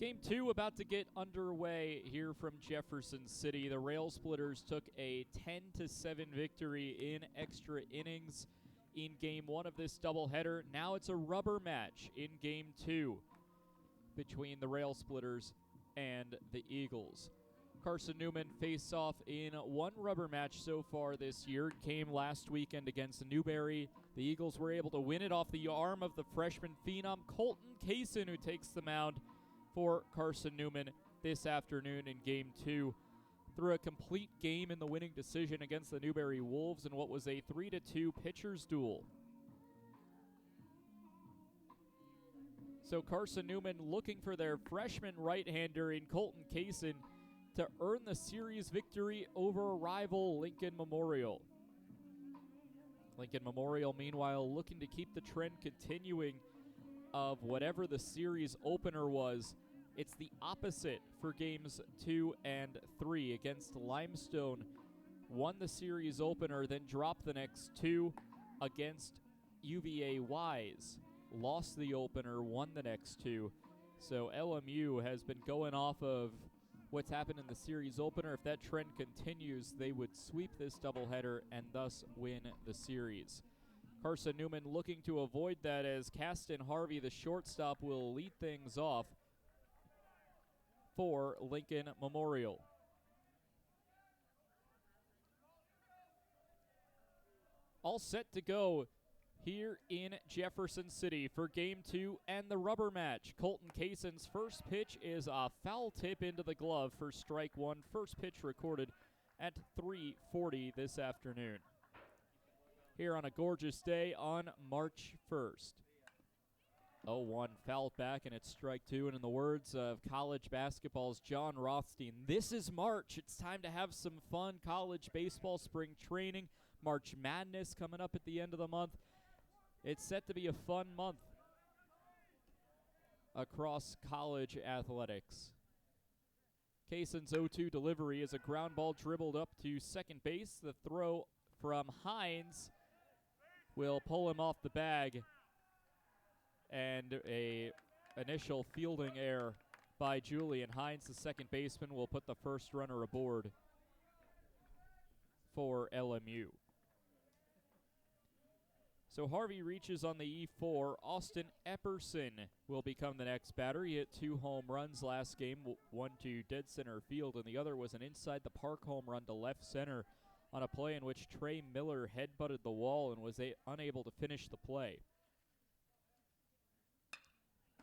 Game 2 about to get underway here from Jefferson City. The Rail Splitters took a 10-7 victory in extra innings in Game 1 of this doubleheader. Now it's a rubber match in Game 2 between the Rail Splitters and the Eagles. Carson-Newman faced off in one rubber match so far this year. It came last weekend against Newberry. The Eagles were able to win it off the arm of the freshman phenom Colton Kaysen, who takes the mound for Carson-Newman this afternoon in Game 2. Through a complete game in the winning decision against the Newberry Wolves in what was a 3-2 pitcher's duel. So Carson-Newman looking for their freshman right-hander in Colton Kaysen to earn the series victory over rival Lincoln Memorial. Lincoln Memorial, meanwhile, looking to keep the trend continuing of whatever the series opener was. It's the opposite for games 2 and 3 against Limestone. Won the series opener, then dropped the next two against UVA Wise. Lost the opener, won the next two. So LMU has been going off of what's happened in the series opener. If that trend continues, they would sweep this doubleheader and thus win the series. Carson-Newman looking to avoid that as Caston Harvey, the shortstop, will lead things off for Lincoln Memorial. All set to go here in Jefferson City for Game 2 and the rubber match. Colton Kaysen's first pitch is a foul tip into the glove for strike one. First pitch recorded at 3:40 this afternoon. Here on a gorgeous day on March 1st. 0-1 fouled back, and it's strike two. And in the words of college basketball's John Rothstein, this is March. It's time to have some fun. College baseball spring training, March Madness coming up at the end of the month. It's set to be a fun month across college athletics. Kaysen's 0-2 delivery is a ground ball dribbled up to second base. The throw from Hines will pull him off the bag, and a initial fielding error by Julian Hines, the second baseman, will put the first runner aboard for LMU. So Harvey reaches on the E4. Austin Epperson will become the next batter. He hit 2 home runs last game, one to dead center field, and the other was an inside the park home run to left center on a play in which Trey Miller headbutted the wall and was unable to finish the play.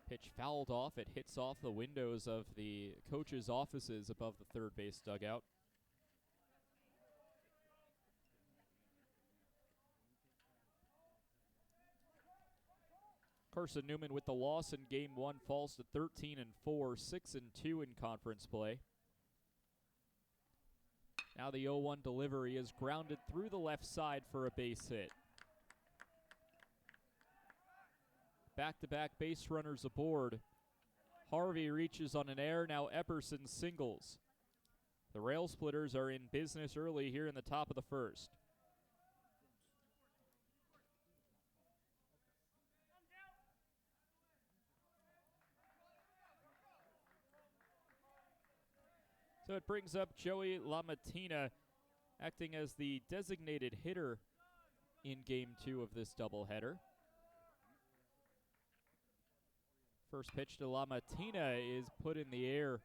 Pitch fouled off. It hits off the windows of the coach's offices above the third base dugout. Carson-Newman with the loss in Game 1 falls to 13-4, 6-2 in conference play. Now the 0-1 delivery is grounded through the left side for a base hit. Back-to-back base runners aboard. Harvey reaches on an error. Now Epperson singles. The Rail Splitters are in business early here in the top of the first. So it brings up Joey LaMattina, acting as the designated hitter in Game 2 of this doubleheader. First pitch to LaMattina is put in the air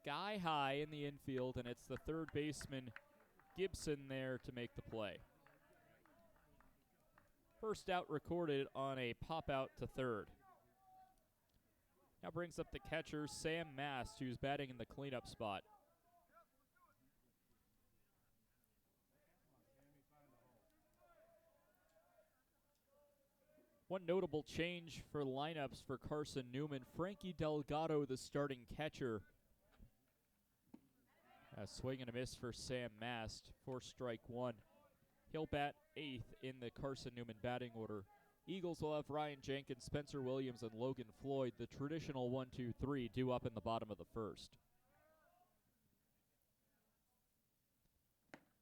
sky high in the infield, and it's the third baseman Gibson there to make the play. First out recorded on a pop out to third. Now brings up the catcher, Sam Mast, who's batting in the cleanup spot. One notable change for lineups for Carson-Newman. Frankie Delgado, the starting catcher. A swing and a miss for Sam Mast for strike one. He'll bat 8th in the Carson-Newman batting order. Eagles will have Ryan Jenkins, Spencer Williams, and Logan Floyd, the traditional 1-2-3, due up in the bottom of the first.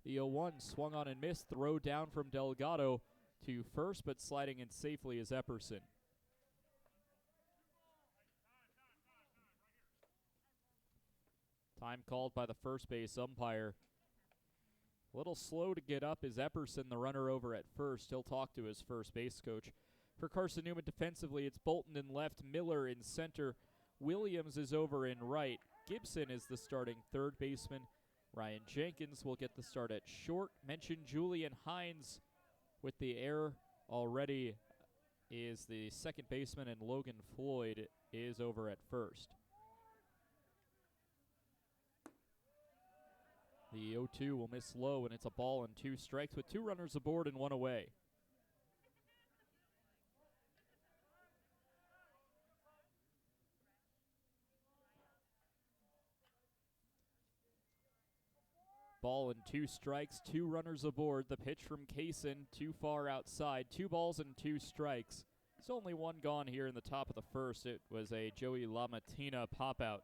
The 0-1 swung on and missed. Throw down from Delgado to first, but sliding in safely is Epperson. Time called by the first base umpire. A little slow to get up is Epperson, the runner over at first. He'll talk to his first base coach. For Carson-Newman defensively, it's Bolton in left, Miller in center. Williams is over in right. Gibson is the starting third baseman. Ryan Jenkins will get the start at short. Mentioned Julian Hines with the error already is the second baseman, and Logan Floyd is over at first. The 0-2 will miss low, and it's a ball and 2 strikes with 2 runners aboard and 1 away. Ball and 2 strikes, 2 runners aboard. The pitch from Kaysen too far outside. 2 balls and 2 strikes. There's only 1 gone here in the top of the first. It was a Joey LaMattina pop-out.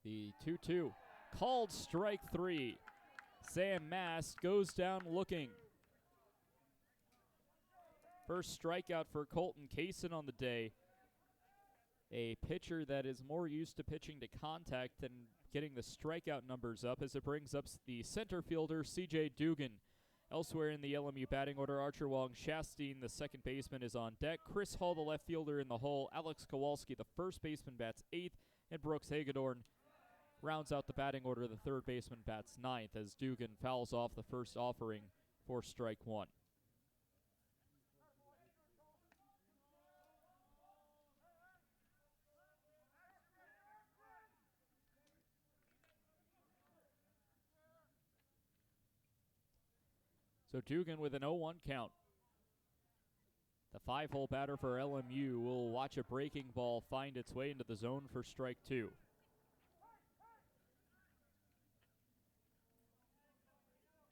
The 2-2, called strike 3. Sam Mast goes down looking. First strikeout for Colton Kaysen on the day. A pitcher that is more used to pitching to contact than getting the strikeout numbers up, as it brings up the center fielder, C.J. Dugan. Elsewhere in the LMU batting order, Archer Wong-Shasteen, the second baseman, is on deck. Chris Hall, the left fielder, in the hole. Alex Kowalski, the first baseman, bats 8th. And Brooks Hagedorn rounds out the batting order. The third baseman bats 9th as Dugan fouls off the first offering for strike 1. So Dugan with an 0-1 count. The 5-hole batter for LMU will watch a breaking ball find its way into the zone for strike 2.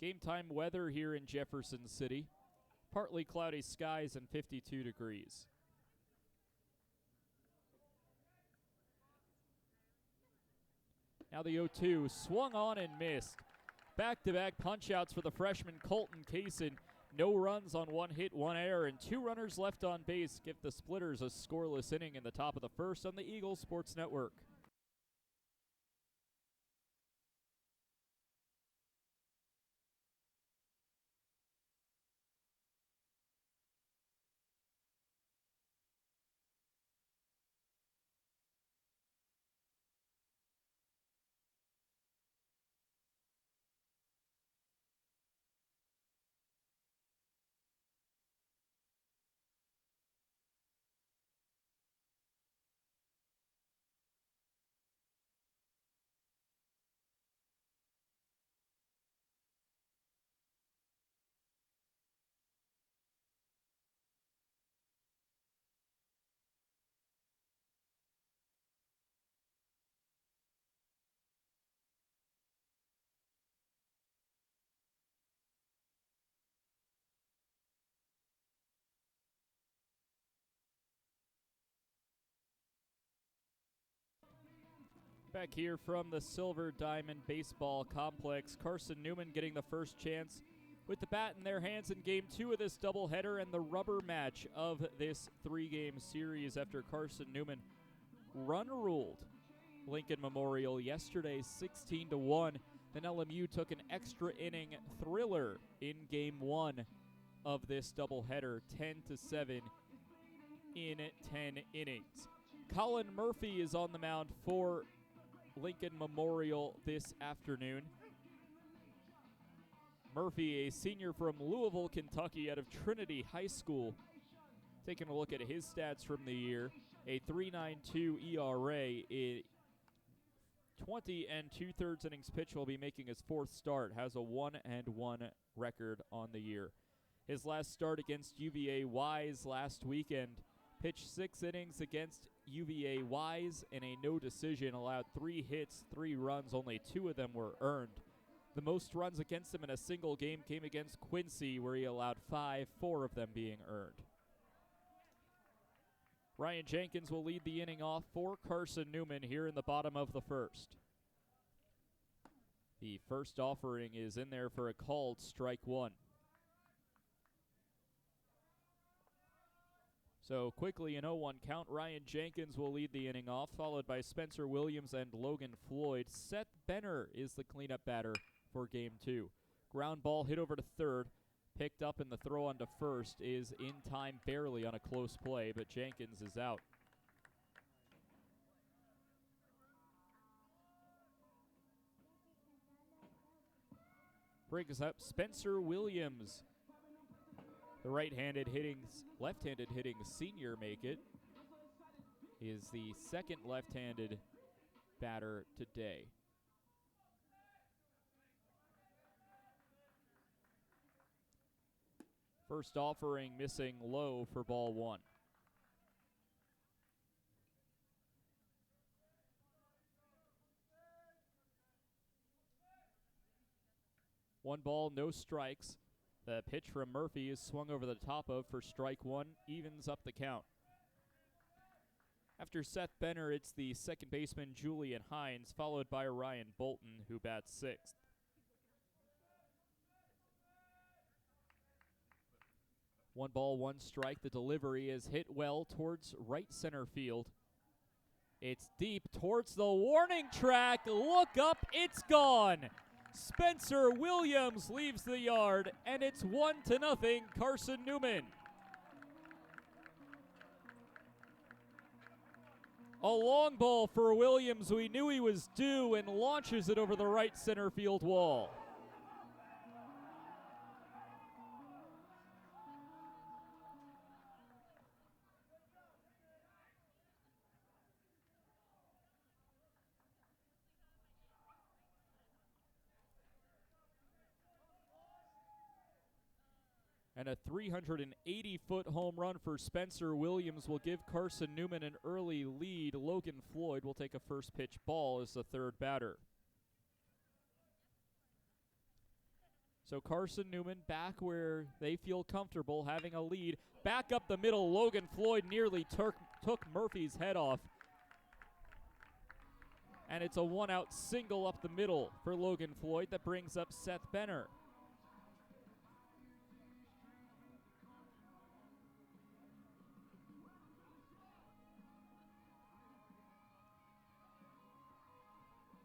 Game time weather here in Jefferson City. Partly cloudy skies and 52 degrees. Now the 0-2 swung on and missed. Back-to-back punch-outs for the freshman Colton Kaysen. No runs on 1 hit, 1 error, and 2 runners left on base give the Splitters a scoreless inning in the top of the first on the Eagles Sports Network. Back here from the Silver Diamond Baseball Complex, Carson-Newman getting the first chance with the bat in their hands in Game 2 of this doubleheader and the rubber match of this 3-game series after Carson-Newman run-ruled Lincoln Memorial yesterday 16-1. Then LMU took an extra inning thriller in Game 1 of this doubleheader, 10-7 in 10 innings. Colin Murphy is on the mound for Lincoln Memorial this afternoon. Murphy, a senior from Louisville, Kentucky, out of Trinity High School. Taking a look at his stats from the year, a 3.92 ERA, in 20 2/3 innings pitched, will be making his 4th start, has a 1-1 record on the year. His last start against UVA Wise last weekend, pitched 6 innings against UVA Wise and a no decision, allowed 3 hits, 3 runs, only 2 of them were earned. The most runs against him in a single game came against Quincy, where he allowed 5, 4 of them being earned. Ryan Jenkins will lead the inning off for Carson-Newman here in the bottom of the first. The first offering is in there for a called strike one. So quickly an 0-1 count. Ryan Jenkins will lead the inning off, followed by Spencer Williams and Logan Floyd. Seth Benner is the cleanup batter for game two. Ground ball hit over to third. Picked up, and the throw on to first is in time barely on a close play, but Jenkins is out. Brings up Spencer Williams. The left-handed hitting senior make it. He is the second left-handed batter today. First offering missing low for ball one. One ball, no strikes. The pitch from Murphy is swung over the top of for strike one, evens up the count. After Seth Benner, it's the second baseman Julian Hines, followed by Ryan Bolton, who bats sixth. One ball, one strike. The delivery is hit well towards right center field. It's deep towards the warning track. Look up, it's gone. Spencer Williams leaves the yard, and it's 1-0 Carson-Newman. A long ball for Williams. We knew he was due, and launches it over the right center field wall. And a 380-foot home run for Spencer Williams will give Carson-Newman an early lead. Logan Floyd will take a first pitch ball as the third batter. So Carson-Newman back where they feel comfortable having a lead. Back up the middle, Logan Floyd nearly took Murphy's head off. And it's a one-out single up the middle for Logan Floyd that brings up Seth Benner.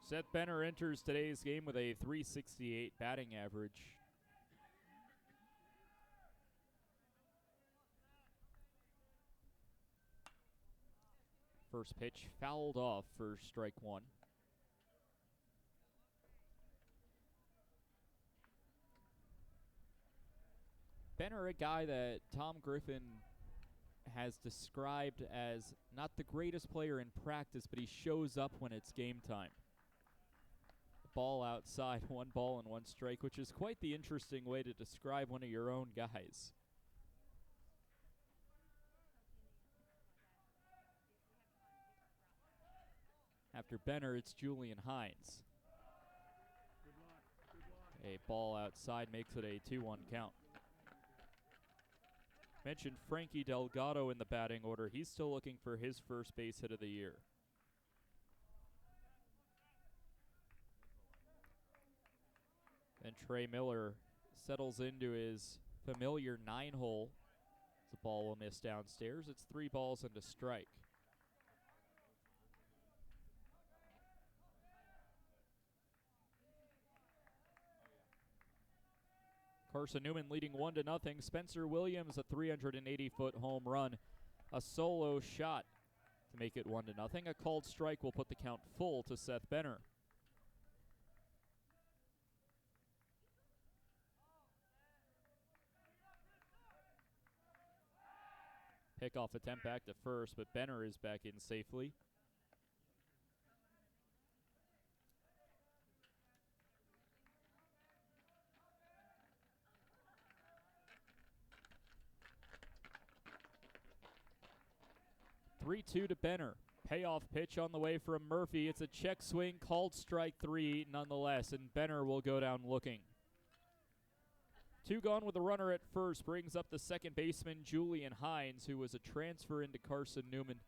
Seth Benner enters today's game with a .368 batting average. First pitch fouled off for strike one. Benner, a guy that Tom Griffin has described as not the greatest player in practice, but he shows up when it's game time. Ball outside, one ball and one strike, which is quite the interesting way to describe one of your own guys. After Benner, it's Julian Hines. A ball outside makes it a 2-1 count. Mentioned Frankie Delgado in the batting order. He's still looking for his first base hit of the year. And Trey Miller settles into his familiar 9-hole. The ball will miss downstairs. It's 3 balls and a strike. Carson-Newman leading 1-0. Spencer Williams, a 380-foot home run. A solo shot to make it 1-0. A called strike will put the count full to Seth Benner. Pickoff attempt back to first, but Benner is back in safely. (3-2) to Benner. Payoff pitch on the way from Murphy. It's a check swing, called strike 3 nonetheless, and Benner will go down looking. 2 gone with a runner at first brings up the second baseman Julian Hines, who was a transfer into Carson-Newman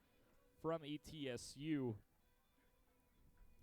from ETSU.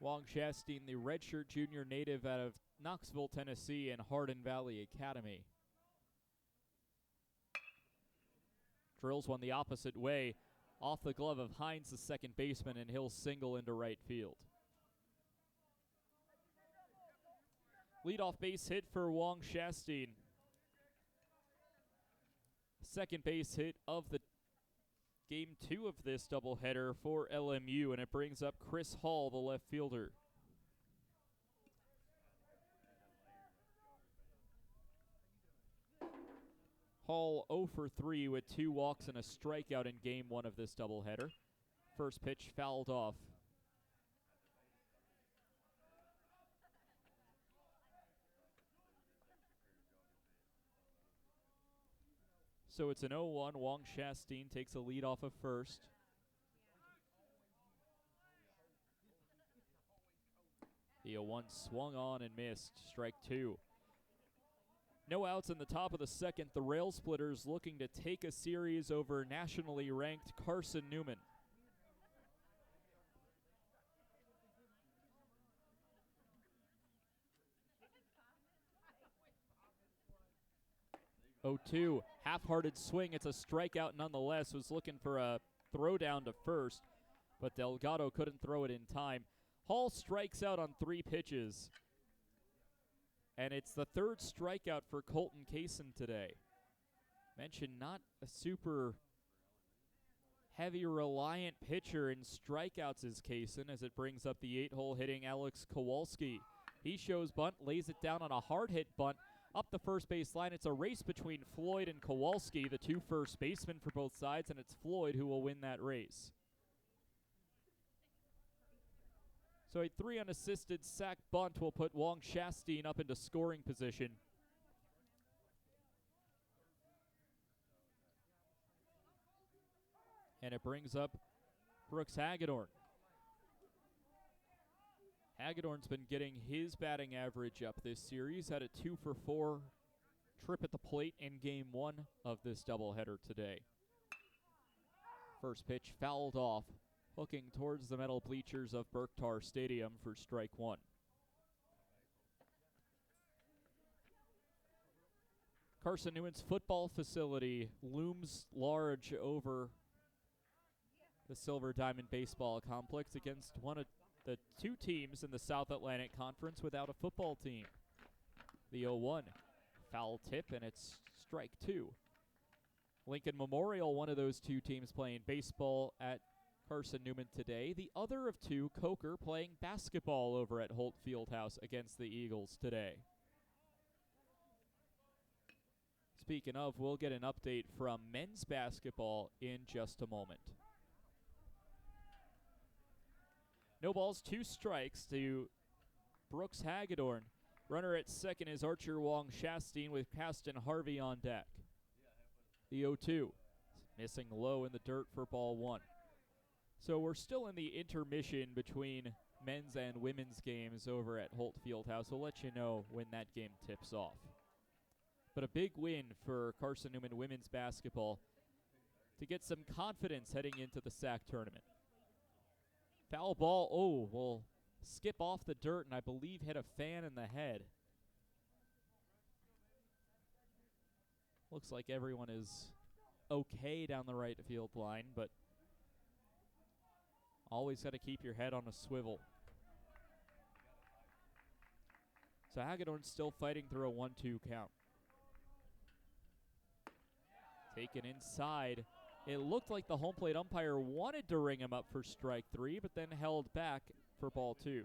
Wong Shastine, the redshirt junior native out of Knoxville, Tennessee, and Hardin Valley Academy. Drills one the opposite way, off the glove of Hines, the second baseman, and he'll single into right field. Leadoff base hit for Wong Shastine. Second base hit of the game 2 of this doubleheader for LMU, and it brings up Chris Hall, the left fielder. Hall 0 for 3 with 2 walks and a strikeout in game 1 of this doubleheader. First pitch fouled off. So it's an 0-1. Wong Shastine takes a lead off of first. The 0-1 swung on and missed. Strike 2. No outs in the top of the second. The Rail Splitters looking to take a series over nationally ranked Carson-Newman. Oh, 2, half-hearted swing. It's a strikeout nonetheless. Was looking for a throw down to first, but Delgado couldn't throw it in time. Hall strikes out on 3 pitches, and it's the 3rd strikeout for Colton Kaysen today. Mentioned not a super heavy reliant pitcher in strikeouts is Kaysen, as it brings up the 8-hole hitting Alex Kowalski. He shows bunt, lays it down on a hard hit bunt up the first base line. It's a race between Floyd and Kowalski, the 2 first basemen for both sides, and it's Floyd who will win that race. So a 3 unassisted sac bunt will put Wong Shastine up into scoring position. And it brings up Brooks Hagedorn. Hagedorn's been getting his batting average up this series. Had a 2 for 4 trip at the plate in game 1 of this doubleheader today. First pitch fouled off, hooking towards the metal bleachers of Berktar Stadium for strike 1. Carson-Newman's football facility looms large over the Silver Diamond Baseball Complex against one of the 2 teams in the South Atlantic Conference without a football team. The 0-1, foul tip, and it's strike 2. Lincoln Memorial, one of those 2 teams playing baseball at Carson-Newman today. The other of 2, Coker, playing basketball over at Holt Fieldhouse against the Eagles today. Speaking of, we'll get an update from men's basketball in just a moment. No balls, 2 strikes to Brooks Hagedorn. Runner at second is Archer Wong Shastine with Caston Harvey on deck. The 0-2, missing low in the dirt for ball 1. So we're still in the intermission between men's and women's games over at Holt Fieldhouse. We'll let you know when that game tips off. But a big win for Carson-Newman women's basketball to get some confidence heading into the SAC tournament. Foul ball, will skip off the dirt and I believe hit a fan in the head. Looks like everyone is okay down the right field line, but always got to keep your head on a swivel. So Hagedorn's still fighting through a 1-2 count. Taken inside. It looked like the home plate umpire wanted to ring him up for strike 3, but then held back for ball 2.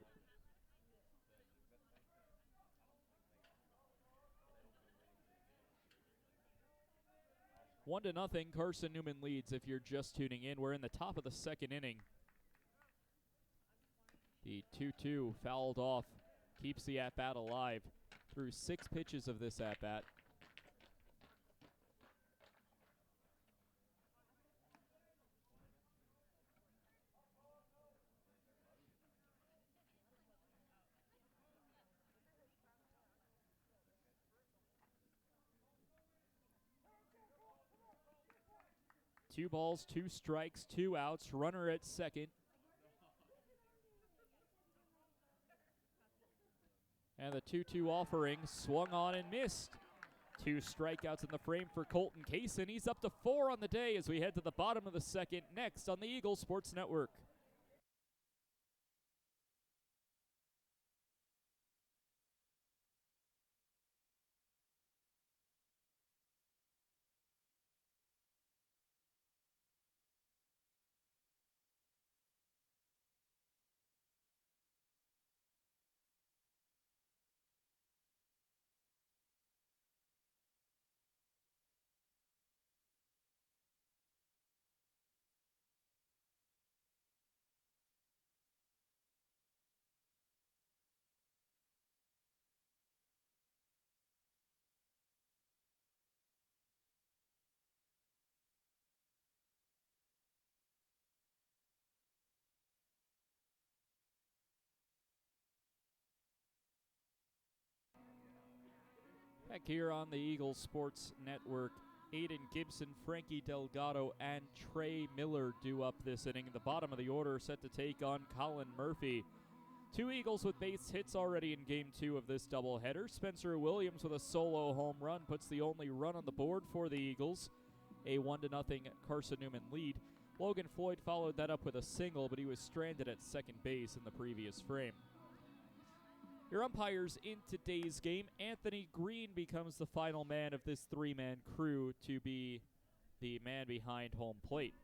One to nothing, Carson-Newman leads if you're just tuning in. We're in the top of the second inning. The 2-2 fouled off, keeps the at-bat alive through 6 pitches of this at-bat. Two balls, 2 strikes, 2 outs. Runner at second. And the 2-2 offering swung on and missed. 2 strikeouts in the frame for Colton Kaysen. He's up to 4 on the day as we head to the bottom of the second, next on the Eagle Sports Network. Back here on the Eagle Sports Network, Aiden Gibson, Frankie Delgado, and Trey Miller do up this inning. The bottom of the order set to take on Colin Murphy. 2 Eagles with base hits already in Game 2 of this doubleheader. Spencer Williams with a solo home run puts the only run on the board for the Eagles. A 1-0 Carson-Newman lead. Logan Floyd followed that up with a single, but he was stranded at second base in the previous frame. Your umpires in today's game, Anthony Green becomes the final man of this 3-man crew to be the man behind home plate.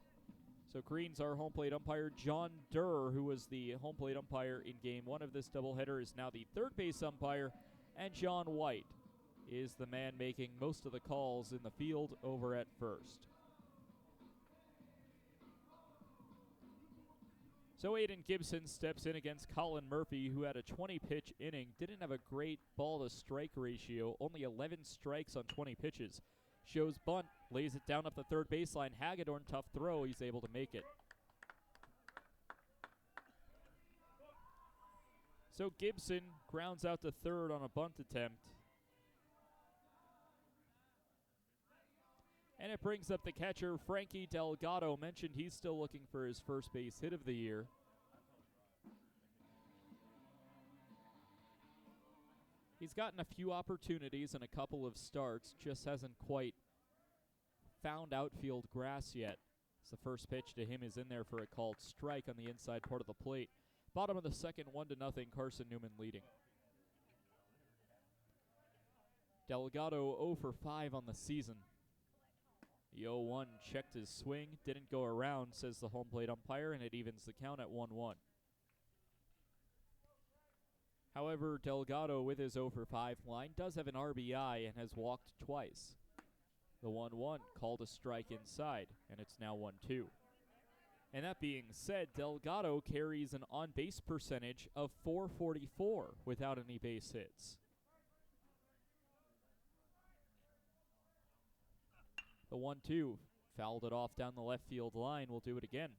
So Green's our home plate umpire. John Durr, who was the home plate umpire in Game 1 of this doubleheader, is now the third base umpire. And John White is the man making most of the calls in the field over at first. So Aiden Gibson steps in against Colin Murphy, who had a 20-pitch inning, didn't have a great ball-to-strike ratio, only 11 strikes on 20 pitches. Shows bunt, lays it down up the third baseline. Hagedorn, tough throw, he's able to make it. So Gibson grounds out to third on a bunt attempt. And it brings up the catcher, Frankie Delgado. Mentioned he's still looking for his first base hit of the year. He's gotten a few opportunities and a couple of starts, just hasn't quite found outfield grass yet. So the first pitch to him is in there for a called strike on the inside part of the plate. Bottom of the second, 1-0, Carson-Newman leading. Delgado 0 for 5 on the season. The 0-1 checked his swing, didn't go around, says the home plate umpire, and it evens the count at 1-1. However, Delgado, with his 0 for 5 line, does have an RBI and has walked twice. The 1-1 called a strike inside, and it's now 1-2. And that being said, Delgado carries an on-base percentage of .444 without any base hits. The 1-2 fouled it off down the left field line. We'll do it again.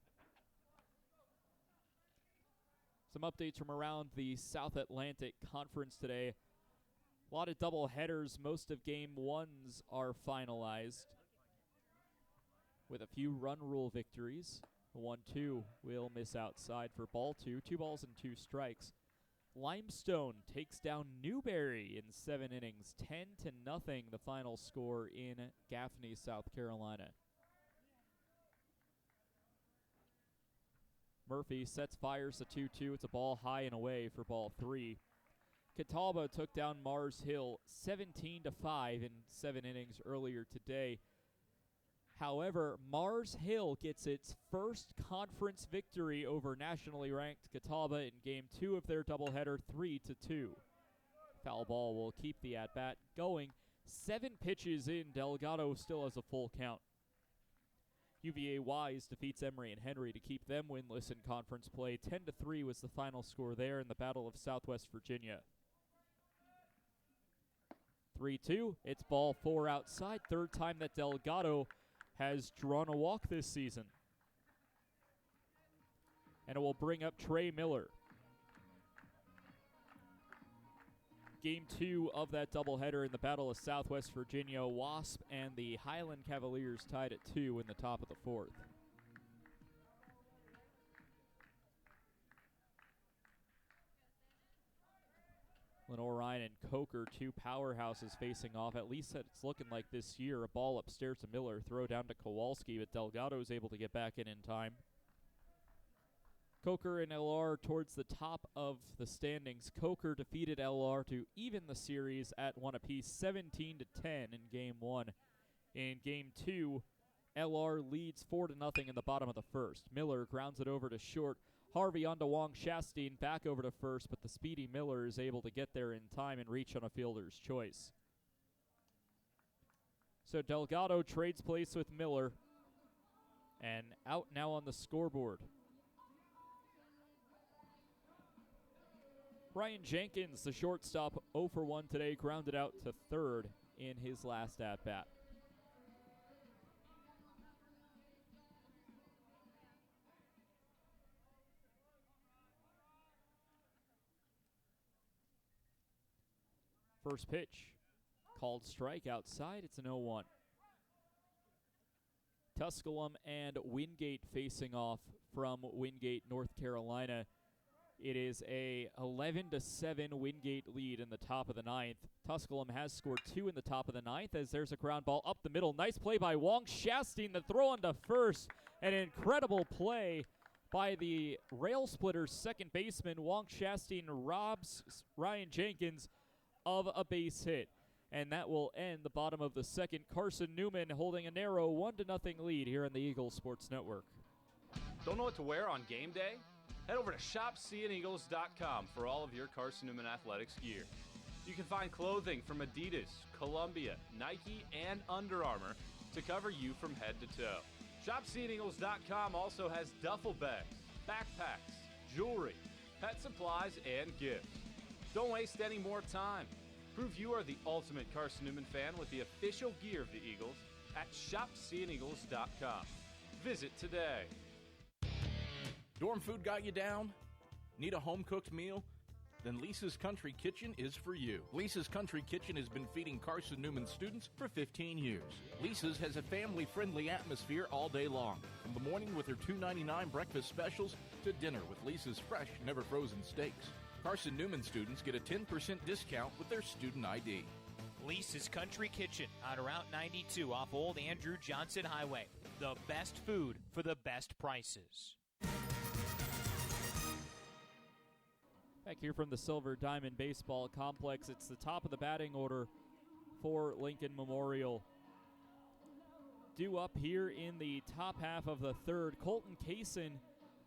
Some updates from around the South Atlantic Conference today. A lot of double headers. Most of Game 1s are finalized with a few run rule victories. The 1-2 will miss outside for ball 2. 2 balls and 2 strikes. Limestone takes down Newberry in 7 innings. 10-0 the final score in Gaffney, South Carolina. Murphy sets fires the 2-2. It's a ball high and away for ball 3. Catawba took down Mars Hill 17-5 in 7 innings earlier today. However, Mars Hill gets its first conference victory over nationally ranked Catawba in Game 2 of their doubleheader, 3-2. Foul ball will keep the at-bat going. 7 pitches in, Delgado still has a full count. UVA Wise defeats Emory and Henry to keep them winless in conference play. 10-3 was the final score there in the Battle of Southwest Virginia. 3-2, it's ball 4 outside. Third time that Delgado has drawn a walk this season. And it will bring up Trey Miller. Game 2 of that doubleheader in the Battle of Southwest Virginia. Wasp and the Highland Cavaliers tied at 2 in the top of the 4th. Lenore Ryan Coker, two powerhouses facing off. At least it's looking like this year. A ball upstairs to Miller, throw down to Kowalski, but Delgado is able to get back in time. Coker and LR towards the top of the standings. Coker defeated LR to even the series at one apiece, 17-10 in Game 1. In Game 2, LR leads 4-0 in the bottom of the first. Miller grounds it over to short. Harvey onto Wong Shasteen, back over to first, but the speedy Miller is able to get there in time and reach on a fielder's choice. So Delgado trades place with Miller, and out now on the scoreboard. Ryan Jenkins, the shortstop, 0 for 1 today, grounded out to third in his last at-bat. First pitch, called strike outside. It's an 0-1. Tusculum and Wingate facing off from Wingate, North Carolina. It is a 11-7 Wingate lead in the top of the ninth. Tusculum has scored 2 in the top of the ninth as there's a ground ball up the middle. Nice play by Wong Shasteen, the throw onto first. An incredible play by the Rail Splitters second baseman. Wong Shasteen robs Ryan Jenkins of a base hit. And that will end the bottom of the second. Carson-Newman holding a narrow 1-0 lead here on the Eagles Sports Network. Don't know what to wear on game day? Head over to shopseeandeagles.com for all of your Carson-Newman athletics gear. You can find clothing from Adidas, Columbia, Nike, and Under Armour to cover you from head to toe. Shopseeandeagles.com also has duffel bags, backpacks, jewelry, pet supplies, and gifts. Don't waste any more time. Prove you are the ultimate Carson-Newman fan with the official gear of the Eagles at shopseeandeagles.com. Visit today. Dorm food got you down? Need a home-cooked meal? Then Lisa's Country Kitchen is for you. Lisa's Country Kitchen has been feeding Carson-Newman students for 15 years. Lisa's has a family-friendly atmosphere all day long, from the morning with her $2.99 breakfast specials to dinner with Lisa's fresh, never-frozen steaks. Carson-Newman students get a 10% discount with their student ID. Lisa's Country Kitchen on Route 92 off Old Andrew Johnson Highway. The best food for the best prices. Back here from the Silver Diamond Baseball Complex, it's the top of the batting order for Lincoln Memorial. Due up here in the top half of the third, Colton Kaysen,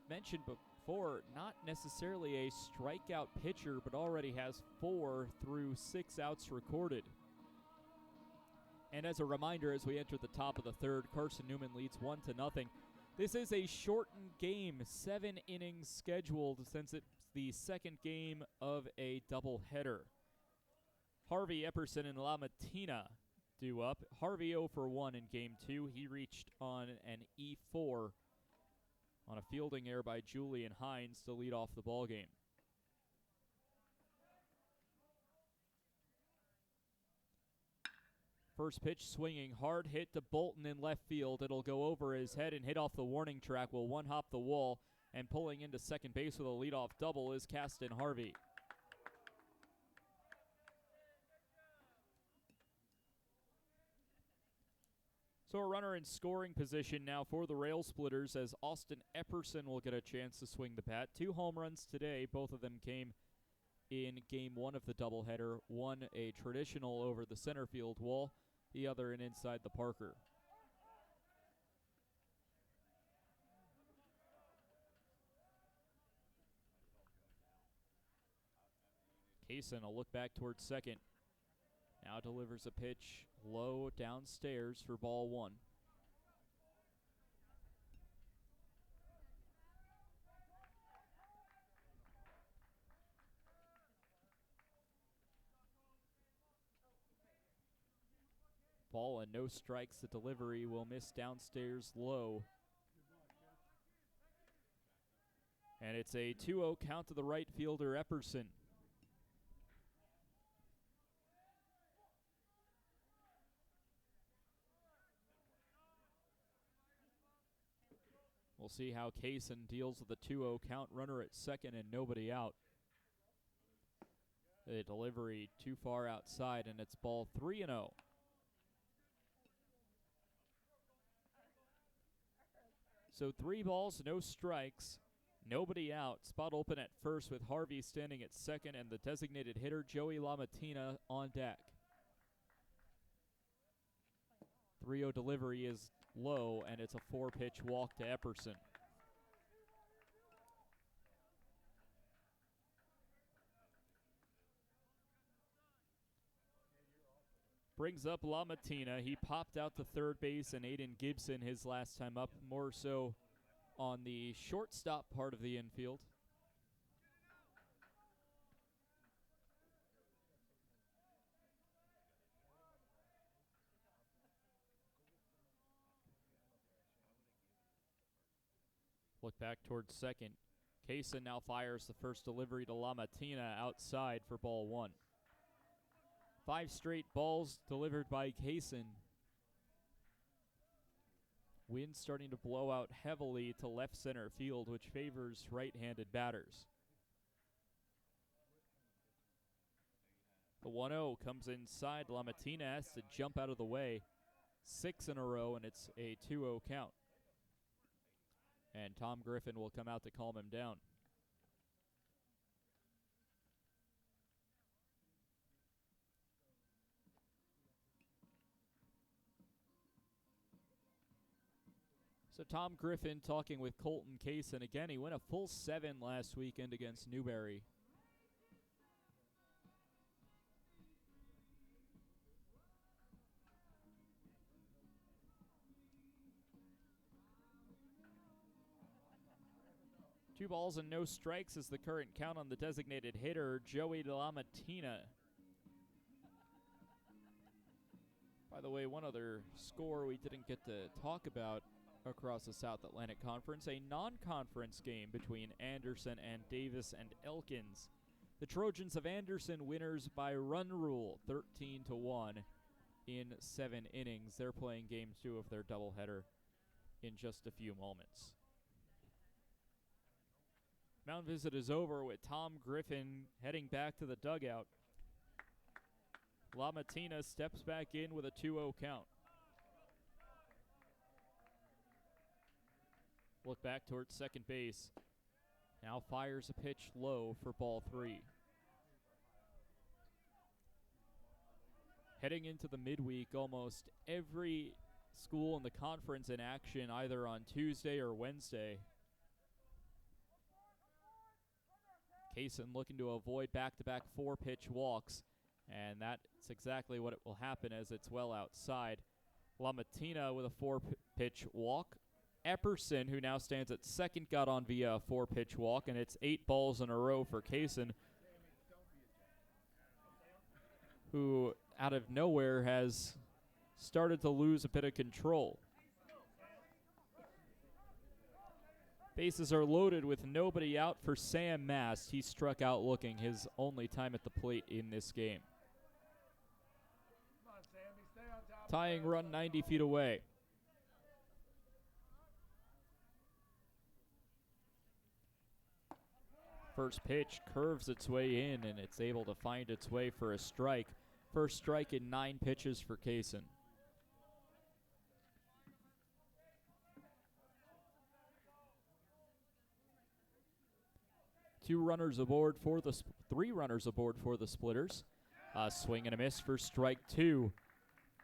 mentioned before, not necessarily a strikeout pitcher, but already has 4 through 6 outs recorded. And as a reminder, as we enter the top of the third, Carson-Newman leads 1-0. This is a shortened game, 7 innings scheduled since it's the second game of a doubleheader. Harvey Epperson and La Matina due up. Harvey 0 for 1 in Game 2. He reached on an E4 on a fielding error by Julian Hines to lead off the ballgame. First pitch swinging, hard hit to Bolton in left field. It'll go over his head and hit off the warning track. Will one-hop the wall, and pulling into second base with a leadoff double is Caston Harvey. So a runner in scoring position now for the Rail Splitters as Austin Epperson will get a chance to swing the bat. 2 home runs today. Both of them came in Game 1 of the doubleheader. One a traditional over the center field wall, the other an inside the Parker. Kaysen will look back towards second. Now delivers a pitch low downstairs for ball 1. Ball and no strikes. The delivery will miss downstairs low. And it's a 2-0 count to the right fielder, Epperson. We'll see how Kaysen deals with a 2-0 count, runner at second and nobody out. The delivery too far outside, and it's ball 3-0. So 3 balls, no strikes, nobody out. Spot open at first with Harvey standing at second and the designated hitter, Joey LaMattina, on deck. 3-0 delivery is low, and it's a 4-pitch walk to Epperson. Brings up LaMattina. He popped out to third base and Aiden Gibson his last time up, more so on the shortstop part of the infield. Look back towards second. Kaysen now fires the first delivery to LaMattina outside for ball 1. 5 straight balls delivered by Kaysen. Wind starting to blow out heavily to left center field, which favors right-handed batters. The 1-0 comes inside. LaMattina has to jump out of the way. 6 in a row, and it's a 2-0 count. And Tom Griffin will come out to calm him down. So Tom Griffin talking with Colton Kaysen. Again, he went a full 7 last weekend against Newberry. Two balls and no strikes is the current count on the designated hitter, Joey LaMattina. By the way, one other score we didn't get to talk about across the South Atlantic Conference, a non-conference game between Anderson and Davis and Elkins. The Trojans of Anderson winners by run rule, 13-1 in 7 innings. They're playing game 2 of their doubleheader in just a few moments. Mound visit is over with Tom Griffin heading back to the dugout. LaMattina steps back in with a 2-0 count. Look back towards second base. Now fires a pitch low for ball 3. Heading into the midweek, almost every school in the conference in action either on Tuesday or Wednesday. Kaysen looking to avoid back-to-back 4-pitch walks, and that's exactly what it will happen as it's well outside. LaMattina with a 4-pitch walk. Epperson, who now stands at second, got on via a 4-pitch walk, and it's 8 balls in a row for Kaysen, who out of nowhere has started to lose a bit of control. Bases are loaded with nobody out for Sam Mast. He struck out looking, his only time at the plate in this game. Tying run 90 feet away. First pitch curves its way in, and it's able to find its way for a strike. First strike in 9 pitches for Kaysen. Three runners aboard for the Splitters. Swing and a miss for strike 2.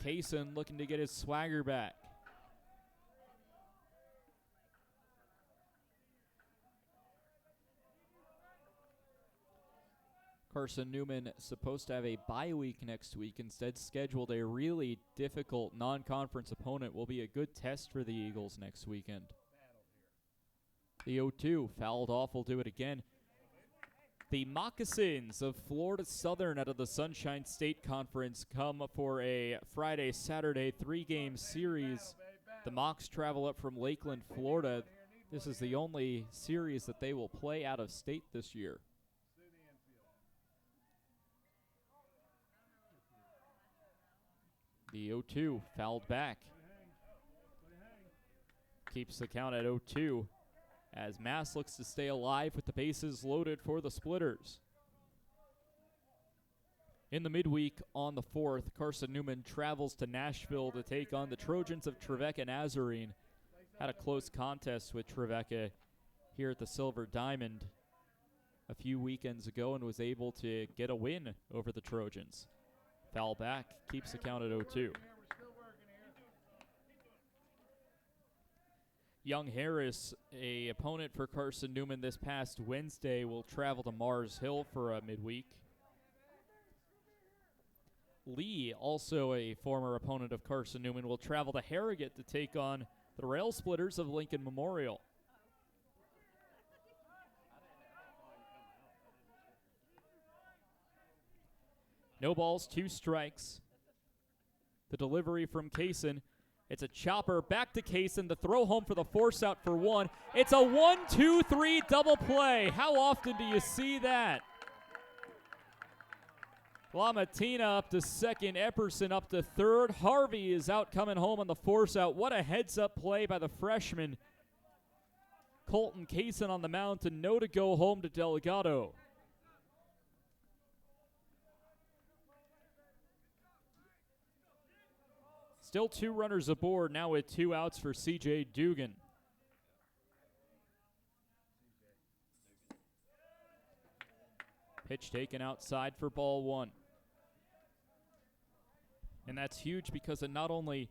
Kaysen looking to get his swagger back. Carson-Newman supposed to have a bye week next week, instead scheduled a really difficult non-conference opponent. Will be a good test for the Eagles next weekend. The 0-2 fouled off, will do it again. The Moccasins of Florida Southern out of the Sunshine State Conference come for a Friday-Saturday 3-game series. The Mocs travel up from Lakeland, Florida. This is the only series that they will play out of state this year. The 0-2 fouled back. Keeps the count at 0-2 as Mass looks to stay alive with the bases loaded for the Splitters. In the midweek on the 4th, Carson-Newman travels to Nashville to take on the Trojans of Trevecca Nazarene. Had a close contest with Trevecca here at the Silver Diamond a few weekends ago and was able to get a win over the Trojans. Foul back, keeps the count at 0-2. Young Harris, a opponent for Carson-Newman this past Wednesday, will travel to Mars Hill for a midweek. Lee, also a former opponent of Carson-Newman, will travel to Harrogate to take on the Rail Splitters of Lincoln Memorial. No balls, 2 strikes. The delivery from Kaysen. It's a chopper back to Kaysen. The throw home for the force out for 1. It's a 1-2-3 double play. How often do you see that? Lamatina up to second, Epperson up to third. Harvey is out coming home on the force out. What a heads-up play by the freshman. Colton Kaysen on the mound to know to go home to Delgado. Still 2 runners aboard, now with 2 outs for C.J. Dugan. Pitch taken outside for ball 1. And that's huge because it not only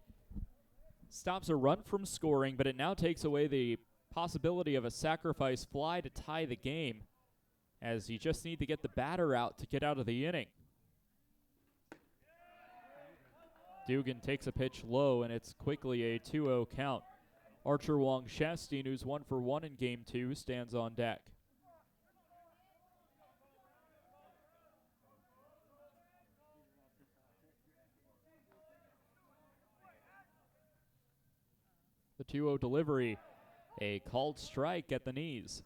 stops a run from scoring, but it now takes away the possibility of a sacrifice fly to tie the game, as you just need to get the batter out to get out of the inning. Dugan takes a pitch low, and it's quickly a 2-0 count. Archer Wong Shasteen, who's 1 for 1 in Game 2, stands on deck. The 2-0 delivery, a called strike at the knees.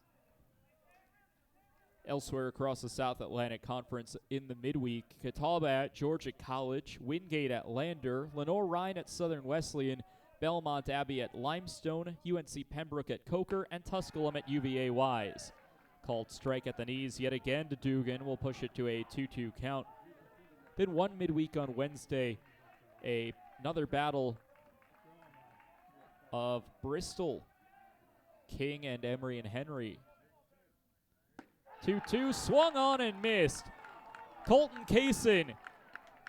Elsewhere across the South Atlantic Conference in the midweek, Catawba at Georgia College, Wingate at Lander, Lenore-Rhine at Southern Wesleyan, Belmont Abbey at Limestone, UNC Pembroke at Coker, and Tusculum at UVA Wise. Called strike at the knees yet again to Dugan. Will push it to a 2-2 count. Then one midweek on Wednesday, another battle of Bristol, King and Emory and Henry. 2-2, swung on and missed. Colton Kaysen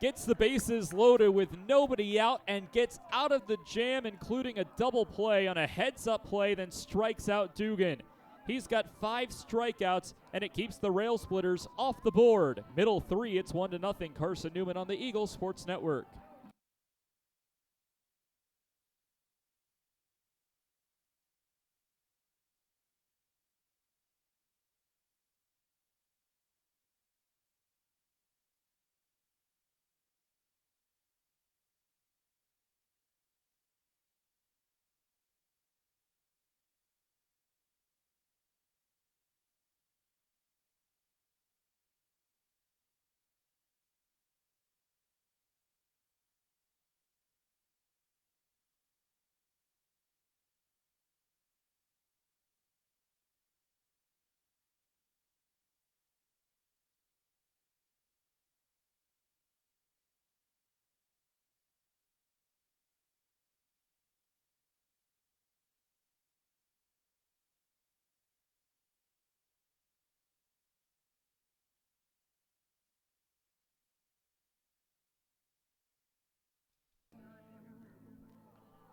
gets the bases loaded with nobody out and gets out of the jam, including a double play on a heads-up play, then strikes out Dugan. He's got 5 strikeouts, and it keeps the Rail Splitters off the board. Middle 3, it's 1-0 Carson-Newman on the Eagle Sports Network.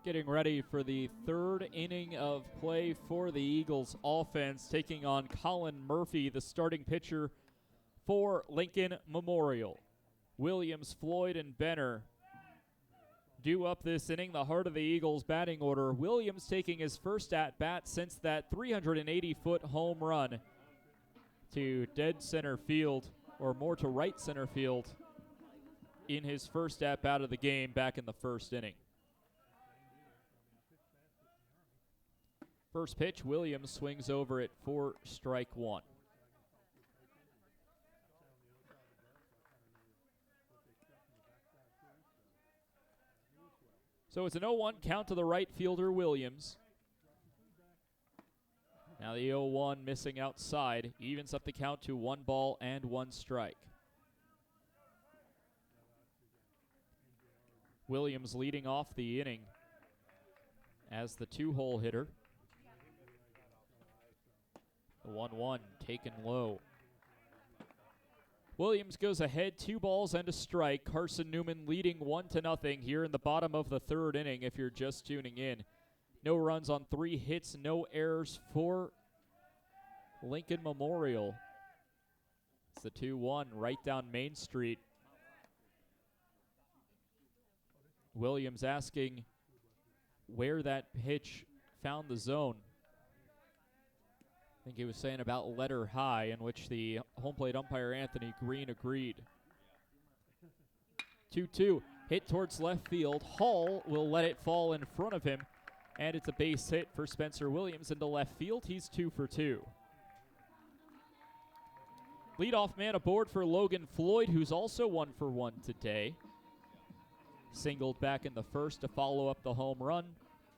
Getting ready for the 3rd inning of play for the Eagles offense, taking on Colin Murphy, the starting pitcher for Lincoln Memorial. Williams, Floyd, and Benner due up this inning, the heart of the Eagles batting order. Williams taking his first at-bat since that 380-foot home run to dead center field, or more to right center field, in his first at-bat of the game back in the 1st inning. First pitch, Williams swings over it for strike 1. So it's an 0-1 count to the right fielder, Williams. Now the 0-1 missing outside evens up the count to 1 ball and 1 strike. Williams leading off the inning as the 2-hole hitter. The 1-1 taken low. Williams goes ahead, 2 balls and a strike. Carson-Newman leading 1-0 here in the bottom of the 3rd inning if you're just tuning in. No runs on 3 hits, no errors for Lincoln Memorial. It's the 2-1 right down Main Street. Williams asking where that pitch found the zone. I think he was saying about letter high, in which the home plate umpire Anthony Green agreed. 2-2, hit towards left field. Hall will let it fall in front of him, and it's a base hit for Spencer Williams into left field. He's 2 for 2. Leadoff man aboard for Logan Floyd, who's also 1 for 1 today. Singled back in the first to follow up the home run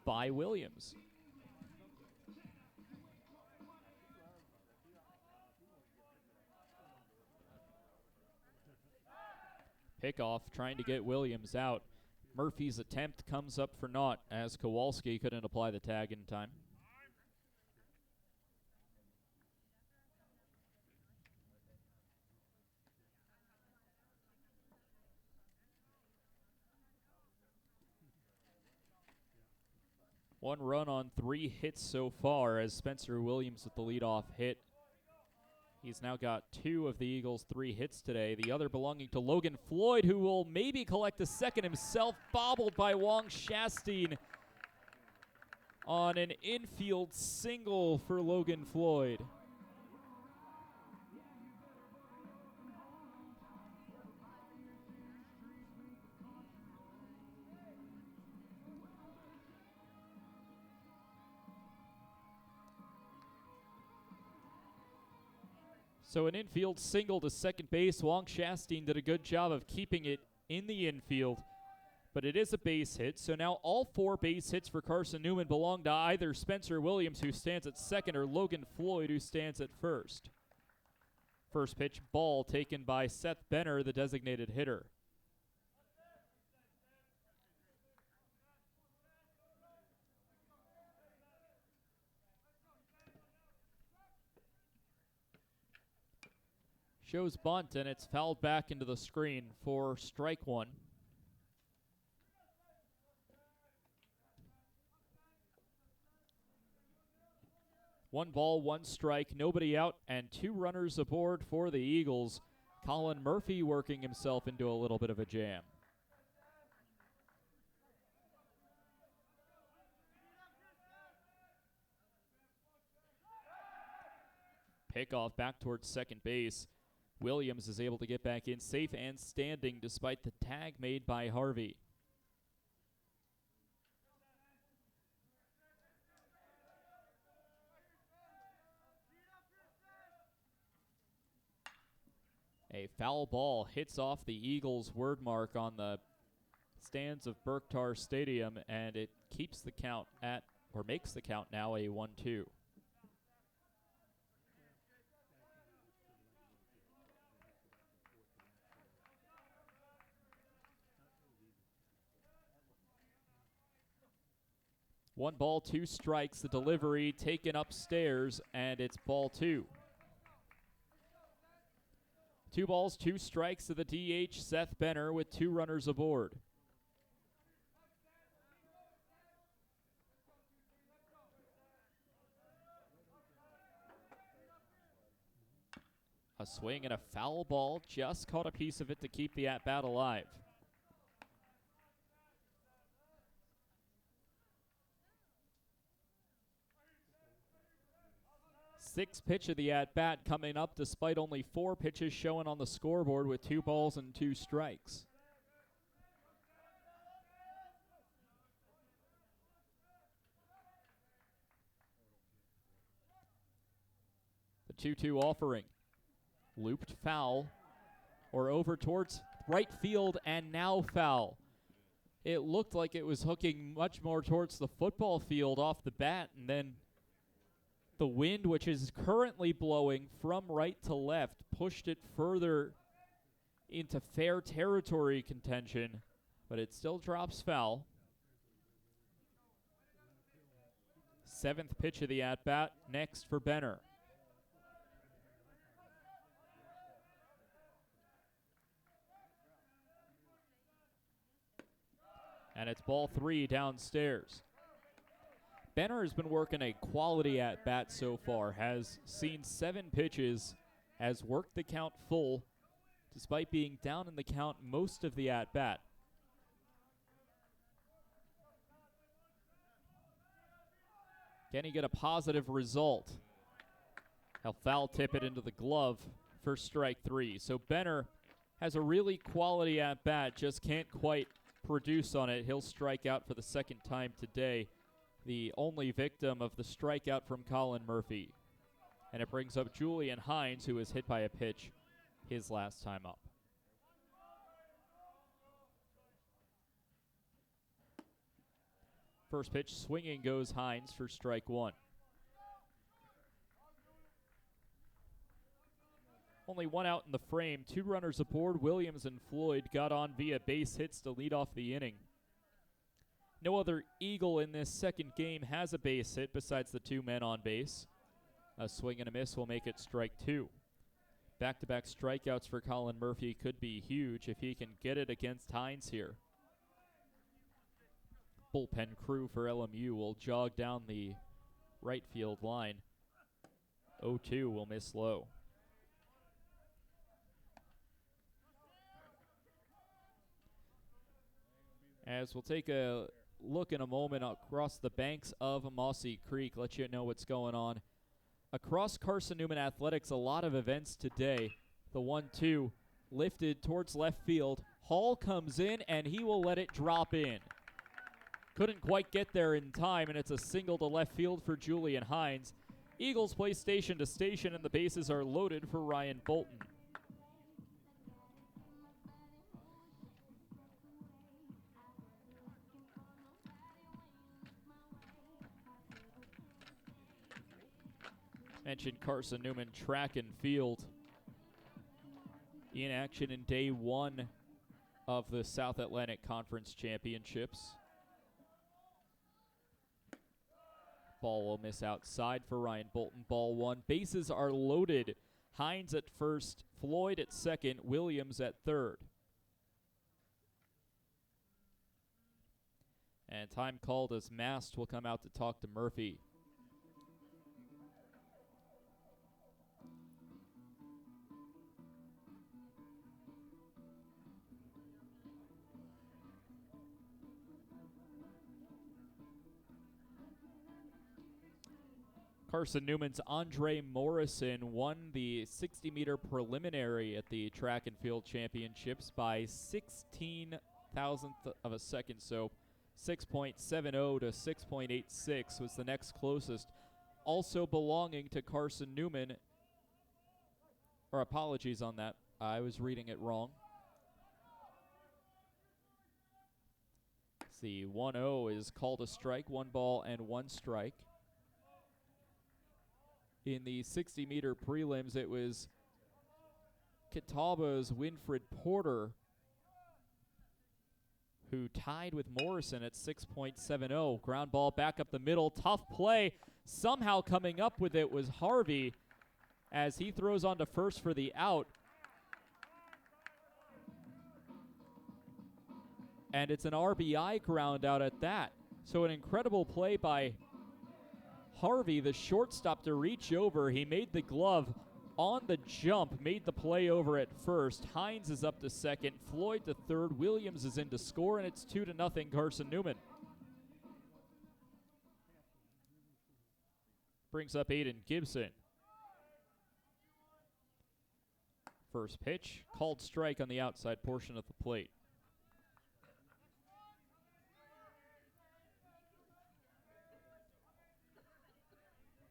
by Williams. Pickoff trying to get Williams out. Murphy's attempt comes up for naught as Kowalski couldn't apply the tag in time. One run on 3 hits so far as Spencer Williams with the leadoff hit. He's now got 2 of the Eagles' 3 hits today. The other belonging to Logan Floyd, who will maybe collect a second himself, bobbled by Wong Shasteen on an infield single for Logan Floyd. So an infield single to second base. Wong Shasteen did a good job of keeping it in the infield, but it is a base hit. So now all 4 base hits for Carson-Newman belong to either Spencer Williams, who stands at second, or Logan Floyd, who stands at first. First pitch ball taken by Seth Benner, the designated hitter. Shows bunt, and it's fouled back into the screen for strike 1. One ball, 1 strike, nobody out, and 2 runners aboard for the Eagles. Colin Murphy working himself into a little bit of a jam. Pickoff back towards second base. Williams is able to get back in safe and standing despite the tag made by Harvey. A foul ball hits off the Eagles' word mark on the stands of Berktar Stadium, and it keeps the count at, or makes the count now a 1-2. One ball, 2 strikes, the delivery taken upstairs, and it's ball 2. 2 balls, 2 strikes to the DH, Seth Benner, with 2 runners aboard. A swing and a foul ball, just caught a piece of it to keep the at-bat alive. Sixth pitch of the at-bat coming up despite only 4 pitches showing on the scoreboard with 2 balls and 2 strikes. The 2-2 offering. Looped foul, or over towards right field, and now foul. It looked like it was hooking much more towards the football field off the bat, and then the wind, which is currently blowing from right to left, pushed it further into fair territory contention. but it still drops foul. 7th pitch of the at-bat, next for Benner. And it's ball 3 downstairs. Benner has been working a quality at-bat so far, has seen 7 pitches, has worked the count full, despite being down in the count most of the at-bat. Can he get a positive result? He'll foul tip it into the glove for strike 3. So Benner has a really quality at-bat, just can't quite produce on it. He'll strike out for the 2nd time today, the only victim of the strikeout from Colin Murphy. And it brings up Julian Hines, who was hit by a pitch his last time up. First pitch swinging goes Hines for strike 1. Only 1 out in the frame, 2 runners aboard. Williams and Floyd got on via base hits to lead off the inning. No other Eagle in this 2nd game has a base hit besides the 2 men on base. A swing and a miss will make it strike 2. Back-to-back strikeouts for Colin Murphy could be huge if he can get it against Hines here. Bullpen crew for LMU will jog down the right field line. 0-2 will miss low. As we'll take a look in a moment across the banks of Mossy Creek, let you know what's going on. Across Carson-Newman Athletics, a lot of events today. The 1-2 lifted towards left field. Hall comes in, and he will let it drop in. Couldn't quite get there in time, and it's a single to left field for Julian Hines. Eagles play station to station, and the bases are loaded for Ryan Bolton. Mentioned Carson-Newman track and field in action in day 1 of the South Atlantic Conference Championships. Ball will miss outside for Ryan Bolton. Ball 1. Bases are loaded. Hines at first, Floyd at second, Williams at third. And time called as Mast will come out to talk to Murphy. Carson-Newman's Andre Morrison won the 60-meter preliminary at the track and field championships by 16 thousandth of a second, so 6.70 to 6.86 was the next closest. Also belonging to Carson-Newman, or apologies on that, I was reading it wrong. The 1-0 is called a strike, 1 ball and 1 strike. In the 60-meter prelims, it was Catawba's Winfred Porter who tied with Morrison at 6.70. Ground ball back up the middle. Tough play. Somehow coming up with it was Harvey as he throws on to first for the out. And it's an RBI ground out at that. So an incredible play by Harvey, the shortstop, to reach over. He made the glove on the jump, made the play over at first. Hines is up to second, Floyd to third, Williams is in to score, and it's 2-0 Carson-Newman. Brings up Aiden Gibson. First pitch, called strike on the outside portion of the plate.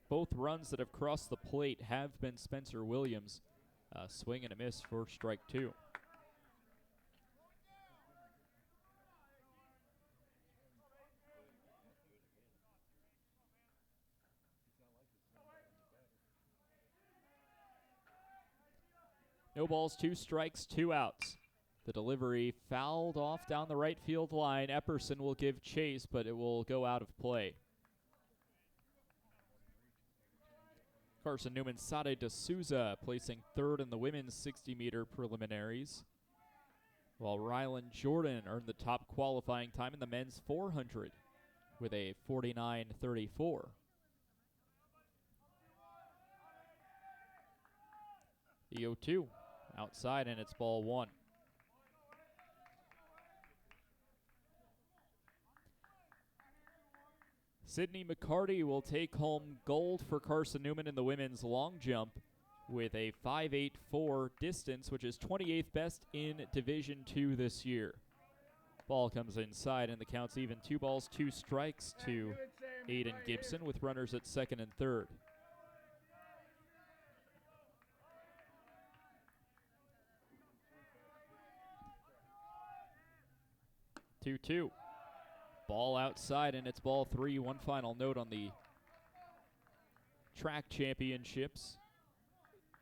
Both runs that have crossed the plate have been Spencer Williams. Swing and a miss for strike 2. No balls, 2 strikes, 2 outs. The delivery fouled off down the right field line. Epperson will give chase, but it will go out of play. Carson-Newman Sade D'Souza placing third in the women's 60-meter preliminaries, while Rylan Jordan earned the top qualifying time in the men's 400 with a 49.34. The 0-2 outside, and it's ball one. Sydney McCarty will take home gold for Carson-Newman in the women's long jump with a 5.84 distance, which is 28th best in Division II this year. Ball comes inside, and the count's even. 2 balls, 2 strikes to Aiden Gibson with runners at second and third. Two. Ball outside, and it's ball 3. One final note on the track championships.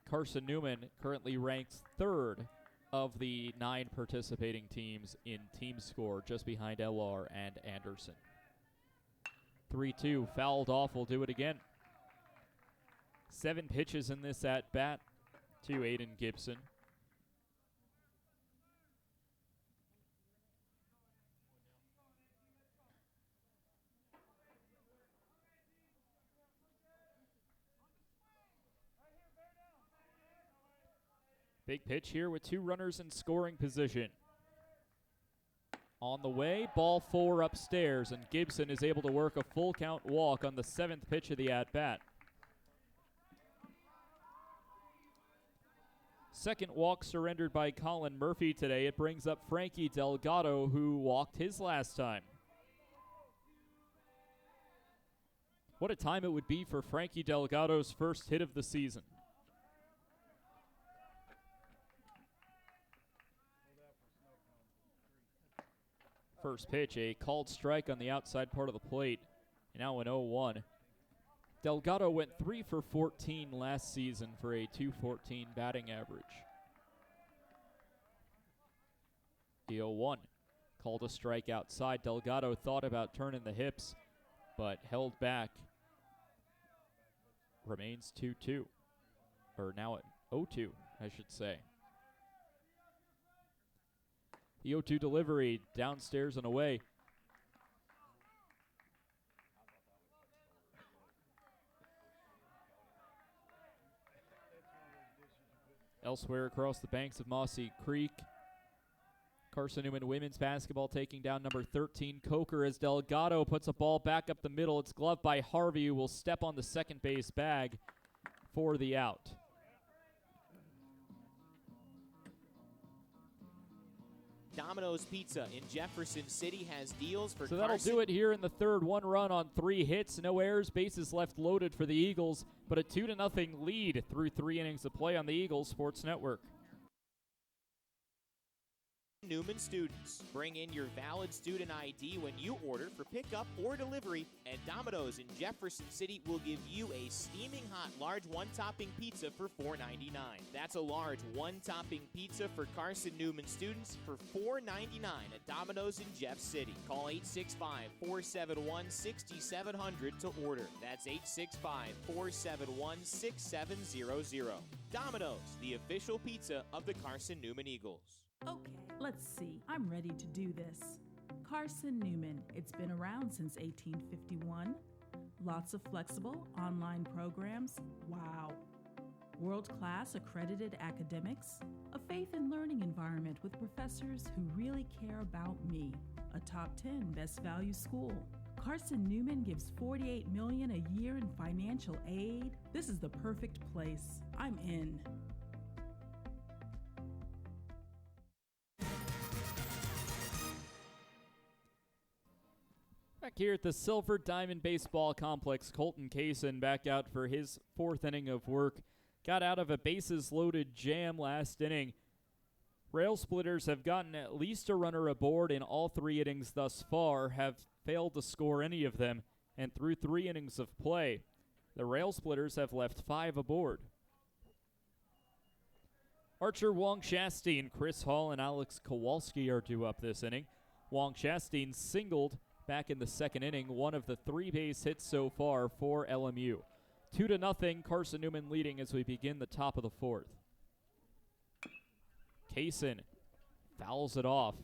Carson-Newman currently ranks third of the 9 participating teams in team score, just behind LR and Anderson. 3-2, fouled off, will do it again. 7 pitches in this at-bat to Aiden Gibson. Big pitch here with 2 runners in scoring position. On the way, ball 4 upstairs, and Gibson is able to work a full count walk on the 7th pitch of the at-bat. Second walk surrendered by Colin Murphy today. It brings up Frankie Delgado, who walked his last time. What a time it would be for Frankie Delgado's first hit of the season. First pitch, a called strike on the outside part of the plate. Now an 0-1. Delgado went 3 for 14 last season for a .214 batting average. The 0-1. Called a strike outside. Delgado thought about turning the hips, but held back. Remains 2-2. Or now at 0-2, I should say. The 0-2 delivery downstairs and away. Elsewhere across the banks of Mossy Creek, Carson-Newman women's basketball taking down number 13, Coker, as Delgado puts a ball back up the middle. It's gloved by Harvey, who will step on the second base bag for the out. Domino's Pizza in Jefferson City has deals for So that'll do it here in the third. 1 run on 3 hits, no errors, bases left loaded for the Eagles, but a 2-0 lead through 3 innings of play on the Eagles Sports Network. Newman students. Bring in your valid student ID when you order for pickup or delivery, and Domino's in Jefferson City will give you a steaming hot large 1-topping pizza for $4.99. That's a large 1-topping pizza for Carson-Newman students for $4.99 at Domino's in Jeff City. Call 865-471-6700 to order. That's 865-471-6700. Domino's, the official pizza of the Carson-Newman Eagles. Okay, let's see. I'm ready to do this. Carson-Newman. It's been around since 1851. Lots of flexible online programs. Wow. World-class accredited academics. A faith and learning environment with professors who really care about me. A top 10 best value school. Carson-Newman gives $48 million a year in financial aid. This is the perfect place. I'm in. Back here at the Silver Diamond Baseball Complex, Colton Kaysen back out for his 4th inning of work. Got out of a bases-loaded jam last inning. Rail Splitters have gotten at least a runner aboard in all 3 innings thus far, have failed to score any of them, and through 3 innings of play, the Rail Splitters have left 5 aboard. Archer Wong Shastine, Chris Hall, and Alex Kowalski are due up this inning. Wong Shastine singled back in the second inning, one of the 3 base hits so far for LMU. 2-0, Carson-Newman leading as we begin the top of the 4th. Kaysen fouls it off.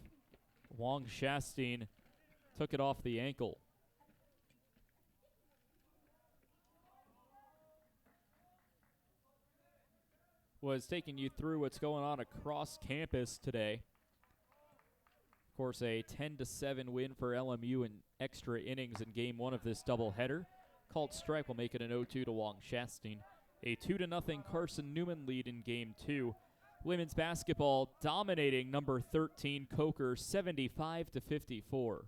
Wong Shastine took it off the ankle. Was taking you through what's going on across campus today. Of course, a 10-7 win for LMU in extra innings in game 1 of this doubleheader. Called strike will make it an 0-2 to Wong Shastine. A 2-0 Carson-Newman lead in game 2. Women's basketball dominating number 13 Coker 75-54.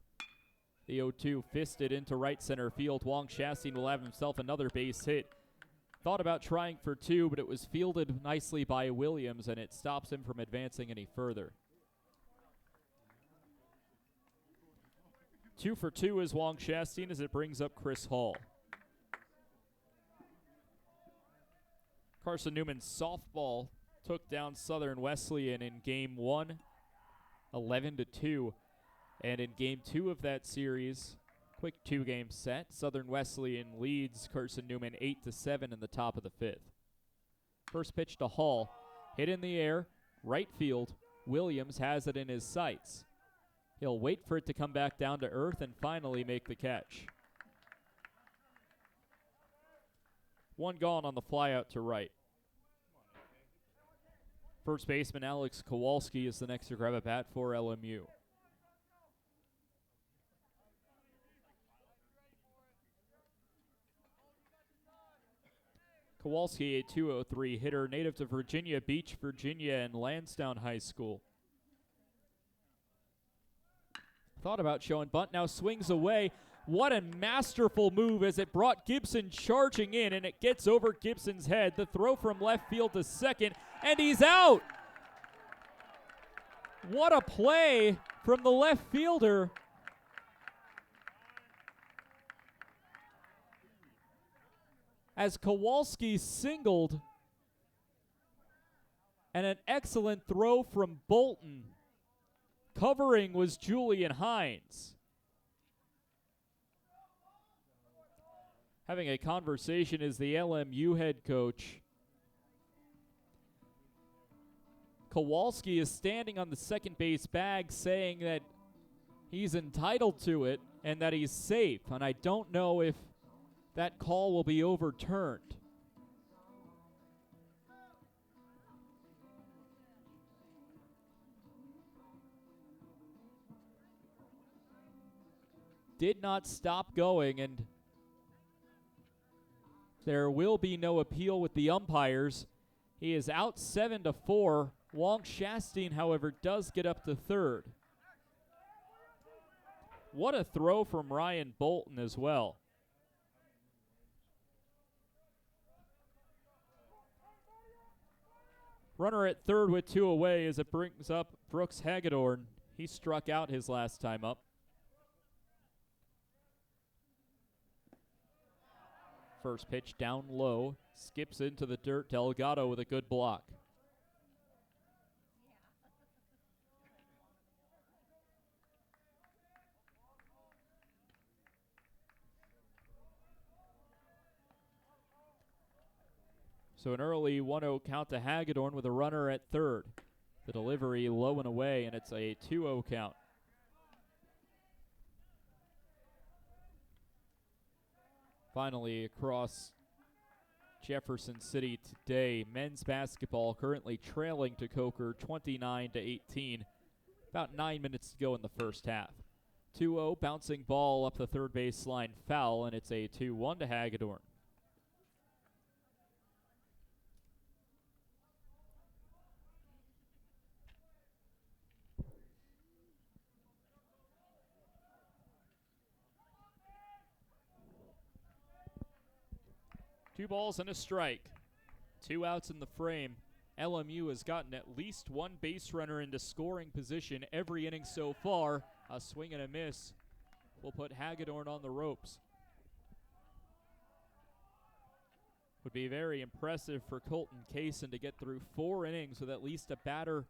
The 0-2 fisted into right center field. Wong Shastine will have himself another base hit. Thought about trying for 2, but it was fielded nicely by Williams, and it stops him from advancing any further. 2 for 2 is Wong Shastine as it brings up Chris Hall. Carson-Newman softball took down Southern Wesleyan in game 1, 11-2. And in game 2 of that series, quick 2-game set, Southern Wesleyan leads Carson-Newman 8-7 in the top of the 5th. First pitch to Hall, hit in the air, right field. Williams has it in his sights. He'll wait for it to come back down to earth and finally make the catch. 1 gone on the fly out to right. First baseman Alex Kowalski is the next to grab a bat for LMU. Kowalski, a 203 hitter, native to Virginia Beach, Virginia, and Lansdowne High School. Thought about showing bunt, now swings away. What a masterful move as it brought Gibson charging in, and it gets over Gibson's head. The throw from left field to second, and he's out. What a play from the left fielder. As Kowalski singled, and an excellent throw from Bolton. Covering was Julian Hines. Having a conversation is the LMU head coach. Kowalski is standing on the second base bag saying that he's entitled to it and that he's safe, and I don't know if that call will be overturned. Did not stop going, and there will be no appeal with the umpires. He is out 7-4. Wong Shastine, however, does get up to third. What a throw from Ryan Bolton as well. Runner at third with 2 away as it brings up Brooks Hagedorn. He struck out his last time up. First pitch down low, skips into the dirt. Delgado with a good block. So an early 1-0 count to Hagedorn with a runner at third. The delivery low and away, and it's a 2-0 count. Finally, across Jefferson City today, men's basketball currently trailing to Coker 29-18. About 9 minutes to go in the first half. 2-0, bouncing ball up the third baseline, foul, and it's a 2-1 to Hagedorn. Two balls and a strike. 2 outs in the frame. LMU has gotten at least one base runner into scoring position every inning so far. A swing and a miss will put Hagedorn on the ropes. Would be very impressive for Colton Kaysen to get through 4 innings with at least a batter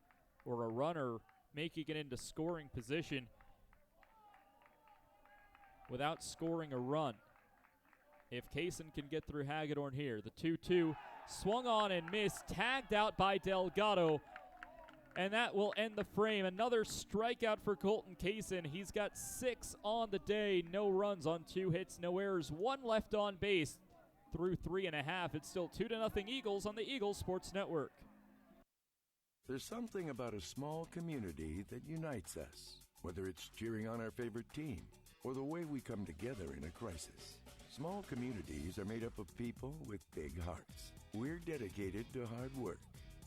or a runner making it into scoring position without scoring a run. If Kaysen can get through Hagedorn here, the 2-2 swung on and missed, tagged out by Delgado, and that will end the frame. Another strikeout for Colton Kaysen. He's got 6 on the day, no runs on 2 hits, no errors, 1 left on base through 3.5. It's still 2-0 Eagles on the Eagles Sports Network. There's something about a small community that unites us, whether it's cheering on our favorite team or the way we come together in a crisis. Small communities are made up of people with big hearts. We're dedicated to hard work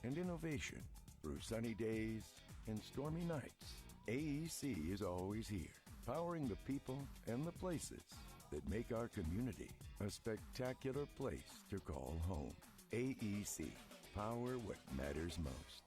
and innovation through sunny days and stormy nights. AEC is always here, powering the people and the places that make our community a spectacular place to call home. AEC, power what matters most.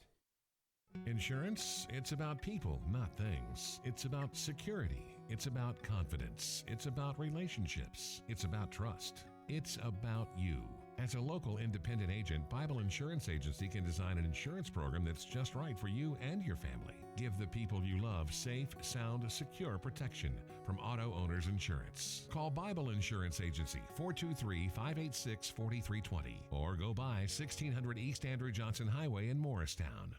Insurance, it's about people, not things. It's about security. It's about confidence. It's about relationships. It's about trust. It's about you. As a local independent agent, Bible Insurance Agency can design an insurance program that's just right for you and your family. Give the people you love safe, sound, secure protection from Auto Owners Insurance. Call Bible Insurance Agency 423-586-4320 or go by 1600 East Andrew Johnson Highway in Morristown.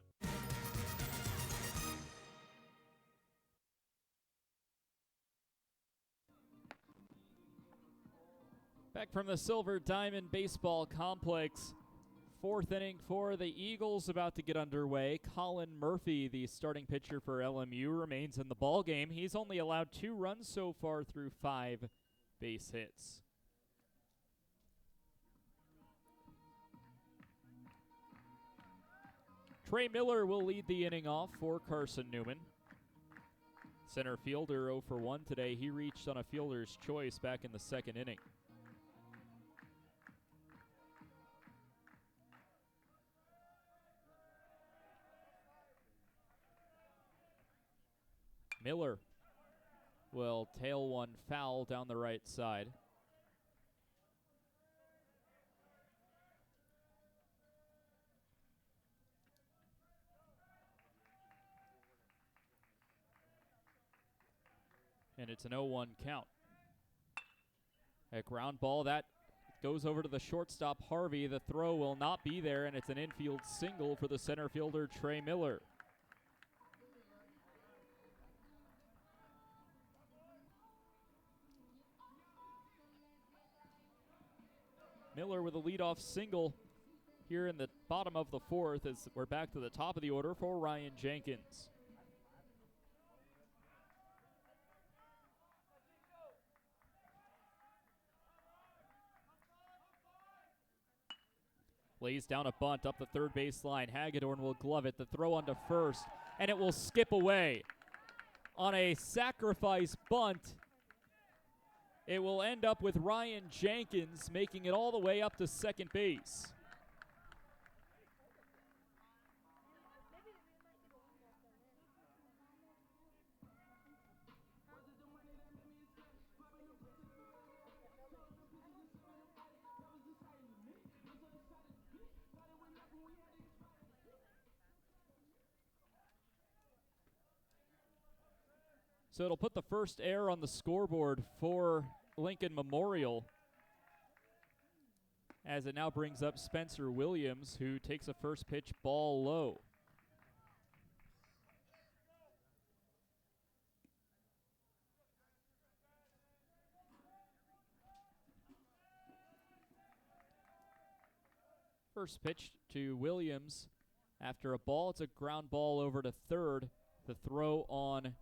Back from the Silver Diamond Baseball Complex. 4th inning for the Eagles about to get underway. Colin Murphy, the starting pitcher for LMU, remains in the ballgame. He's only allowed 2 runs so far through 5 base hits. Trey Miller will lead the inning off for Carson-Newman. Center fielder 0 for 1 today. He reached on a fielder's choice back in the 2nd inning. Miller will tail one foul down the right side. And it's an 0-1 count. A ground ball that goes over to the shortstop, Harvey. The throw will not be there, and it's an infield single for the center fielder, Trey Miller. Miller with a leadoff single here in the bottom of the 4th as we're back to the top of the order for Ryan Jenkins. Lays down a bunt up the third baseline. Hagedorn will glove it. The throw onto first, and it will skip away. On a sacrifice bunt, it will end up with Ryan Jenkins making it all the way up to second base. So it'll put the first error on the scoreboard for Lincoln Memorial, as it now brings up Spencer Williams, who takes a first pitch ball low. First pitch to Williams after a ball. It's a ground ball over to third. The throw on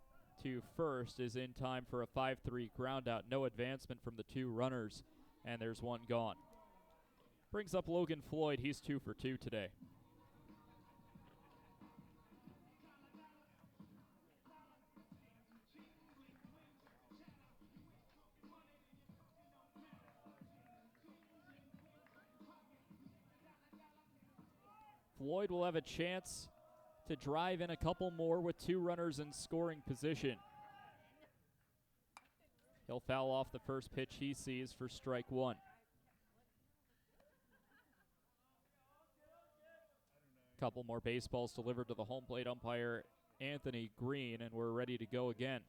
to first is in time for a 5-3 ground out. No advancement from the 2 runners, and there's 1 gone. Brings up Logan Floyd. He's 2 for 2 today. Floyd will have a chance to drive in a couple more with 2 runners in scoring position. He'll foul off the first pitch he sees for strike 1. Couple more baseballs delivered to the home plate umpire, Anthony Green, and we're ready to go again.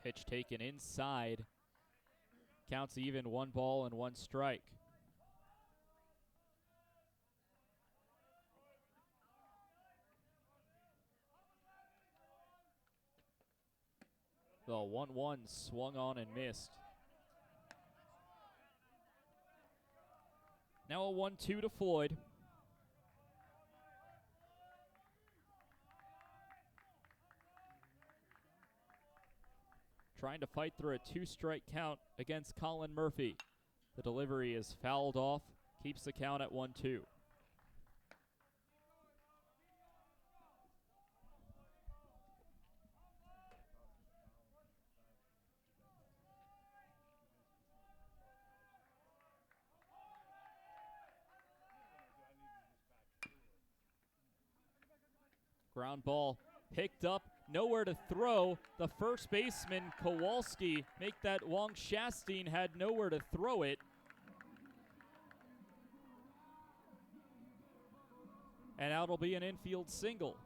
Pitch taken inside. Counts even, 1 ball and 1 strike. The 1-1 swung on and missed. Now a 1-2 to Floyd. Trying to fight through a 2-strike count against Colin Murphy. The delivery is fouled off, keeps the count at 1-2. Ground ball picked up, nowhere to throw. The first baseman, Kowalski, make that Wong Shasteen had nowhere to throw it. And out will be an infield single.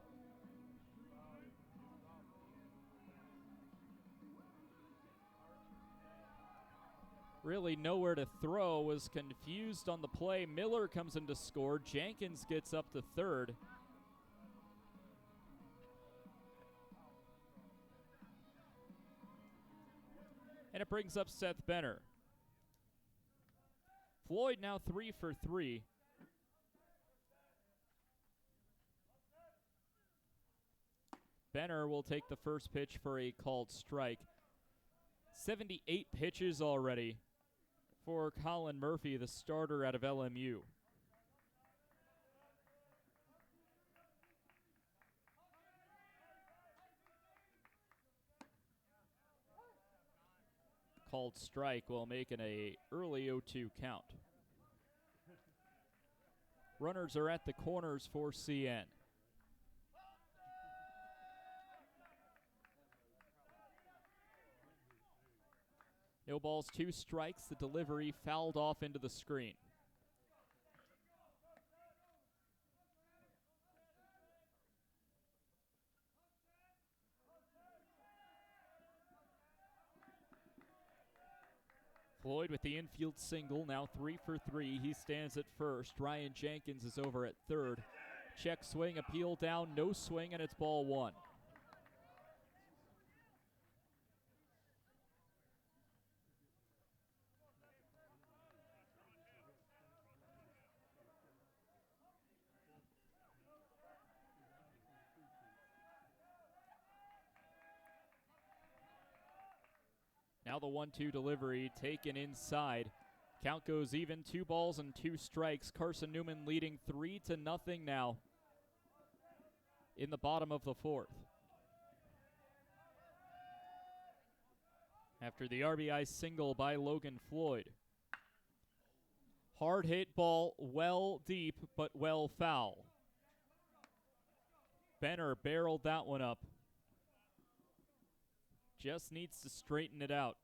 Really nowhere to throw, was confused on the play. Miller comes in to score. Jenkins gets up to third. And it brings up Seth Benner. Floyd now 3 for 3. Benner will take the first pitch for a called strike. 78 pitches already for Colin Murphy, the starter out of LMU. Called strike while making a early 0-2 count. Runners are at the corners for CN. No balls, 2 strikes. The delivery fouled off into the screen. Floyd with the infield single, now 3 for 3. He stands at first. Ryan Jenkins is over at third. Check swing, appeal down, no swing, and it's ball 1. Now the 1-2 delivery taken inside. Count goes even, 2 balls and 2 strikes. Carson-Newman leading 3-0 now in the bottom of the 4th. After the RBI single by Logan Floyd. Hard hit ball, well deep, but well foul. Benner barreled that one up. Just needs to straighten it out.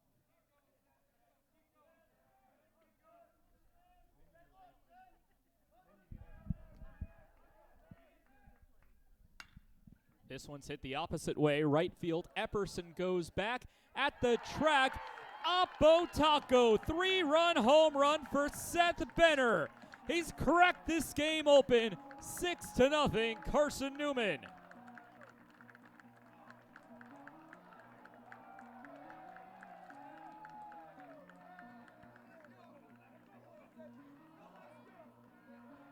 This one's hit the opposite way, right field. Epperson goes back at the track. Oppo Taco, 3-run home run for Seth Benner. He's cracked this game open, 6-0, Carson-Newman.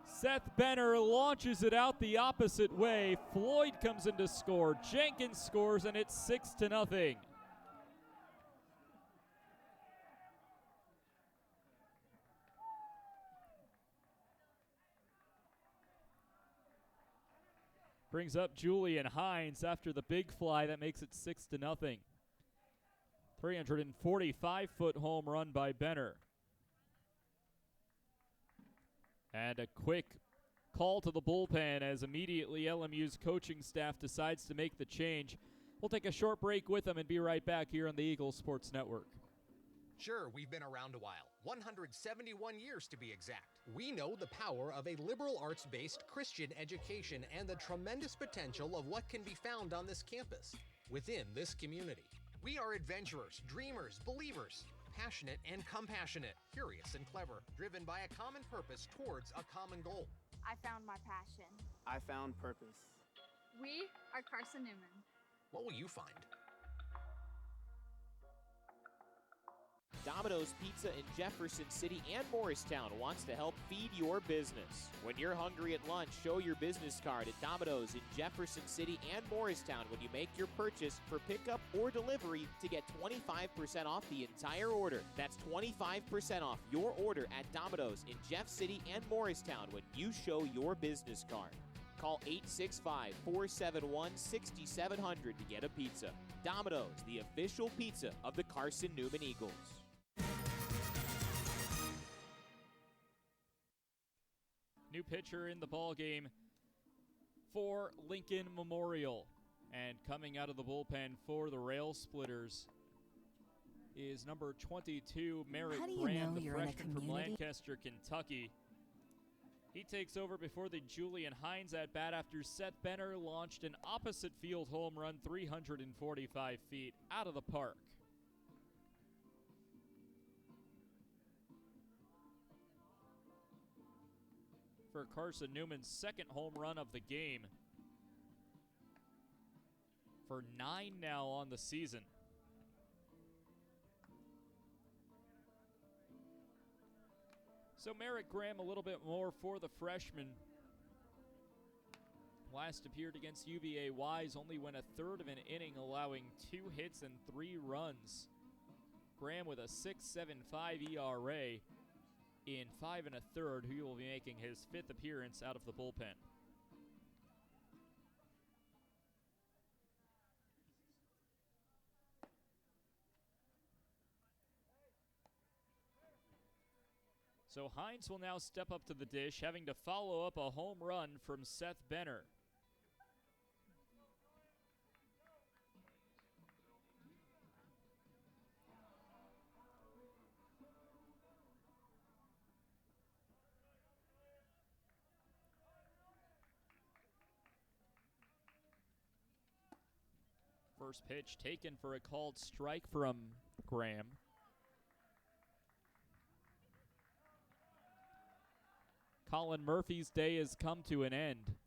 Seth Benner launches it out the opposite way. Floyd comes in to score. Jenkins scores, and it's 6-0. Brings up Julian Hines after the big fly that makes it 6-0. 345-foot home run by Benner. And a quick call to the bullpen as immediately LMU's coaching staff decides to make the change. We'll take a short break with them and be right back here on the Eagles Sports Network. Sure, we've been around a while, 171 years to be exact. We know the power of a liberal arts-based Christian education and the tremendous potential of what can be found on this campus, within this community. We are adventurers, dreamers, believers, passionate and compassionate, curious and clever, driven by a common purpose towards a common goal. I found my passion. I found purpose. We are Carson-Newman. What will you find? Domino's Pizza in Jefferson City and Morristown wants to help feed your business. When you're hungry at lunch, show your business card at Domino's in Jefferson City and Morristown when you make your purchase for pickup or delivery to get 25% off the entire order. That's 25% off your order at Domino's in Jeff City and Morristown when you show your business card. Call 865-471-6700 to get a pizza. Domino's, the official pizza of the Carson-Newman Eagles. New pitcher in the ball game for Lincoln Memorial. And coming out of the bullpen for the Rail Splitters is number 22, Merritt Graham, the freshman from Lancaster, Kentucky. He takes over before the Julian Hines at bat after Seth Benner launched an opposite field home run 345 feet out of the park. For Carson-Newman's second home run of the game. For 9 now on the season. So Merritt Graham a little bit more for the freshman. Last appeared against UVA Wise, only went a third of an inning, allowing 2 hits and 3 runs. Graham with a 6.75 ERA in 5 1/3, who will be making his 5th appearance out of the bullpen. So Hines will now step up to the dish, having to follow up a home run from Seth Benner. First pitch taken for a called strike from Graham. Colin Murphy's day has come to an end.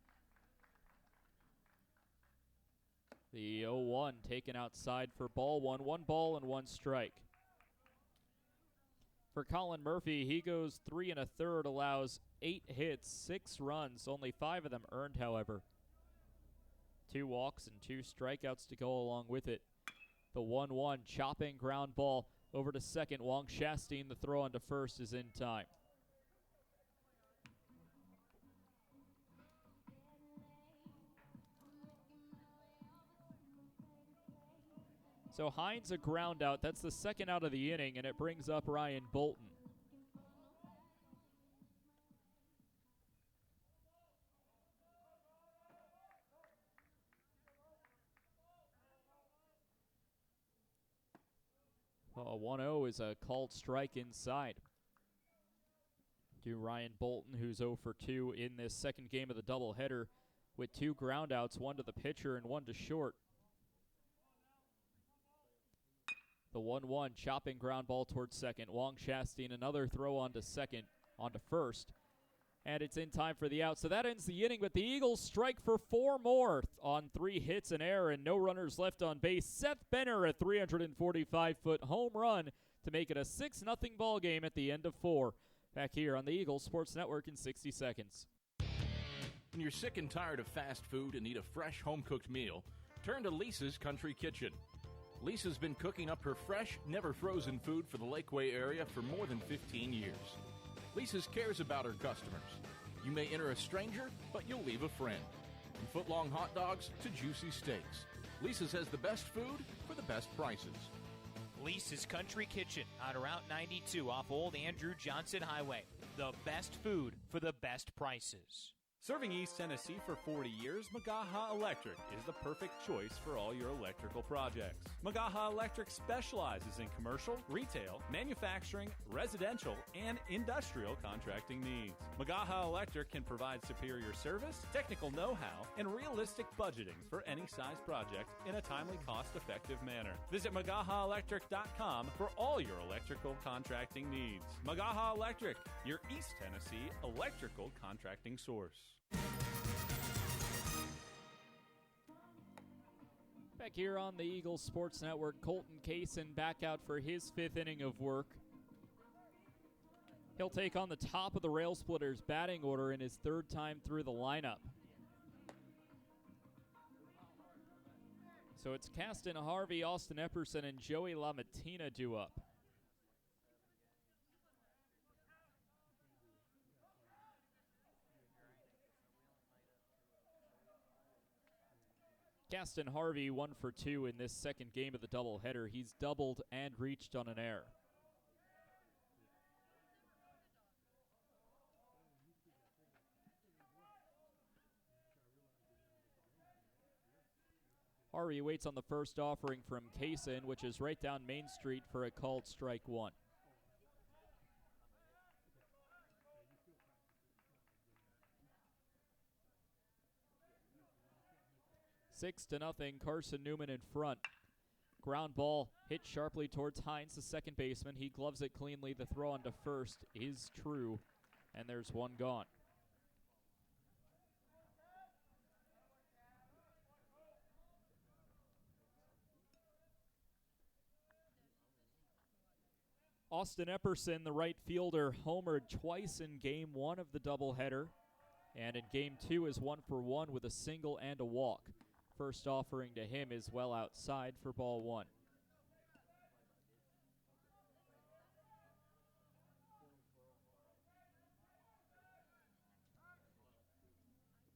The 0-1 taken outside for ball one. 1 ball and 1 strike. For Colin Murphy, he goes 3 1/3, allows 8 hits, 6 runs, only 5 of them earned, however. 2 walks and 2 strikeouts to go along with it. The 1-1 chopping ground ball over to second. Wong Shasteen, the throw onto first, is in time. So Hines a ground out. That's the second out of the inning, and it brings up Ryan Bolton. Well, a 1-0 is a called strike inside to Ryan Bolton, who's 0 for 2 in this second game of the doubleheader with 2 groundouts, 1 to the pitcher and 1 to short. The 1-1 chopping ground ball towards second. Wong Shasteen, another throw onto second, onto first. And it's in time for the out. So that ends the inning, but the Eagles strike for 4 more on 3 hits and error and no runners left on base. Seth Benner, a 345-foot home run to make it a 6-0 ball game at the end of 4. Back here on the Eagles Sports Network in 60 seconds. When you're sick and tired of fast food and need a fresh home-cooked meal, turn to Lisa's Country Kitchen. Lisa's been cooking up her fresh, never-frozen food for the Lakeway area for more than 15 years. Lisa's cares about her customers. You may enter a stranger, but you'll leave a friend. From foot-long hot dogs to juicy steaks, Lisa's has the best food for the best prices. Lisa's Country Kitchen on Route 92 off Old Andrew Johnson Highway. The best food for the best prices. Serving East Tennessee for 40 years, Magaha Electric is the perfect choice for all your electrical projects. Magaha Electric specializes in commercial, retail, manufacturing, residential, and industrial contracting needs. Magaha Electric can provide superior service, technical know-how, and realistic budgeting for any size project in a timely, cost-effective manner. Visit MagahaElectric.com for all your electrical contracting needs. Magaha Electric, your East Tennessee electrical contracting source. Back here on the Eagles Sports Network, Colton Kaysen back out for his 5th inning of work. He'll take on the top of the Rail Splitters batting order in his 3rd time through the lineup. So it's Caston Harvey, Austin Epperson, and Joey LaMattina due up. Caston Harvey 1 for 2 in this 2nd game of the doubleheader. He's doubled and reached on an error. Harvey waits on the first offering from Kaysen, which is right down Main Street for a called strike 1. Six to nothing, Carson-Newman in front. Ground ball hit sharply towards Hines, the second baseman. He gloves it cleanly. The throw on to first is true, and there's one gone. Austin Epperson, the right fielder, homered twice in Game 1 of the doubleheader, and in Game 2 is 1 for 1 with a single and a walk. First offering to him is well outside for ball 1.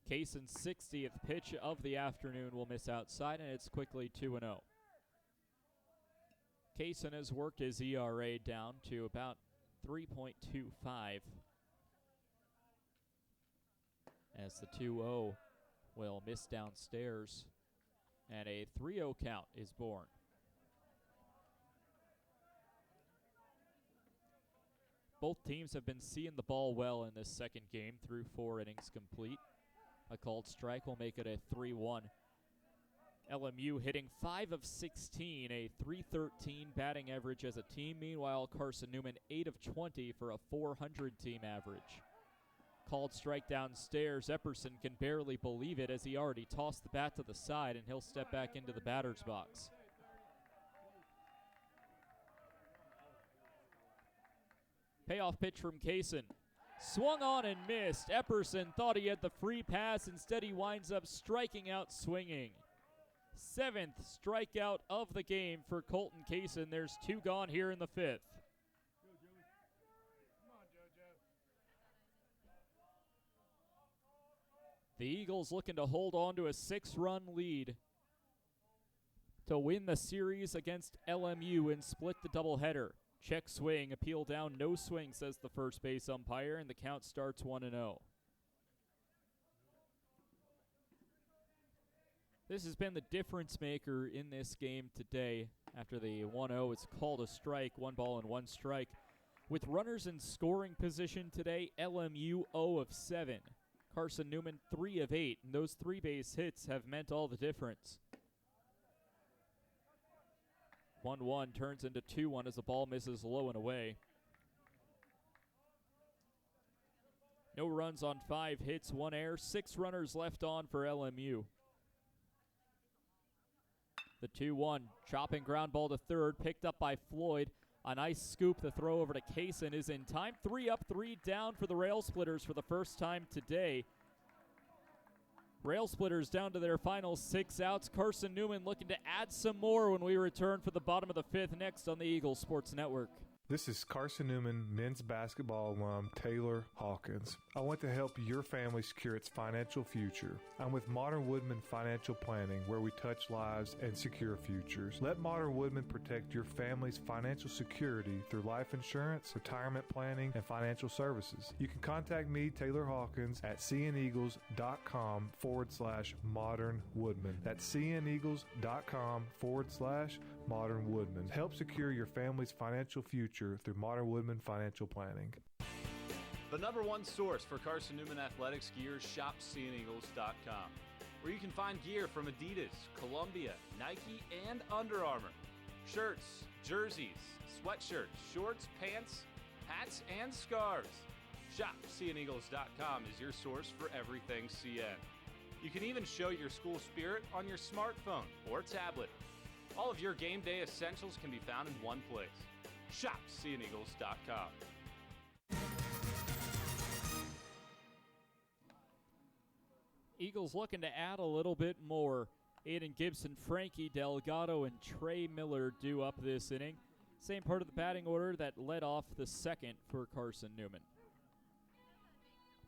Kaysen's 60th pitch of the afternoon will miss outside, and it's quickly 2-0. Kaysen has worked his ERA down to about 3.25 as the 2-0 will miss downstairs, and a 3-0 count is born. Both teams have been seeing the ball well in this 2nd game through 4 innings complete. A called strike will make it a 3-1. LMU hitting 5 of 16, a .313 batting average as a team. Meanwhile, Carson-Newman 8 of 20 for a .400 team average. Called strike downstairs. Epperson can barely believe it as he already tossed the bat to the side, and he'll step back into the batter's box. Payoff pitch from Kaysen. Swung on and missed. Epperson thought he had the free pass. Instead, he winds up striking out swinging. 7th strikeout of the game for Colton Kaysen. There's 2 gone here in the 5th. The Eagles looking to hold on to a 6-run lead to win the series against LMU and split the doubleheader. Check swing, appeal down, no swing, says the first base umpire, and the count starts 1-0. This has been the difference maker in this game today. After the 1-0, it's called a strike, 1 ball and 1 strike. With runners in scoring position today, LMU 0 of 7. Carson-Newman 3 of 8, and those 3 base hits have meant all the difference. 1-1 turns into 2-1 as the ball misses low and away. No runs on 5 hits, 1 error, 6 runners left on for LMU. The 2-1, chopping ground ball to third, picked up by Floyd. A nice scoop. The throw over to Kaysen is in time. 3 up, 3 down for the Rail Splitters for the first time today. Rail Splitters down to their final 6 outs. Carson-Newman looking to add some more when we return for the bottom of the 5th next on the Eagles Sports Network. This is Carson-Newman men's basketball alum Taylor Hawkins. I want to help your family secure its financial future. I'm with Modern Woodman Financial Planning, where we touch lives and secure futures. Let Modern Woodman protect your family's financial security through life insurance, retirement planning, and financial services. You can contact me, Taylor Hawkins, at cneagles.com/Modern Woodman. That's cneagles.com/Modern Woodman. Help secure your family's financial future through Modern Woodman Financial Planning. The number one source for Carson-Newman athletics gear is shopseeandeagles.com, where you can find gear from Adidas, Columbia, Nike, and Under Armour. Shirts, jerseys, sweatshirts, shorts, pants, hats, and scarves. Shopseeandeagles.com is your source for everything CN. You can even show your school spirit on your smartphone or tablet. All of your game day essentials can be found in one place. ShopSeeAndEagles.com. Eagles looking to add a little bit more. Aiden Gibson, Frankie Delgado, and Trey Miller due up this inning. Same part of the batting order that led off the second for Carson-Newman.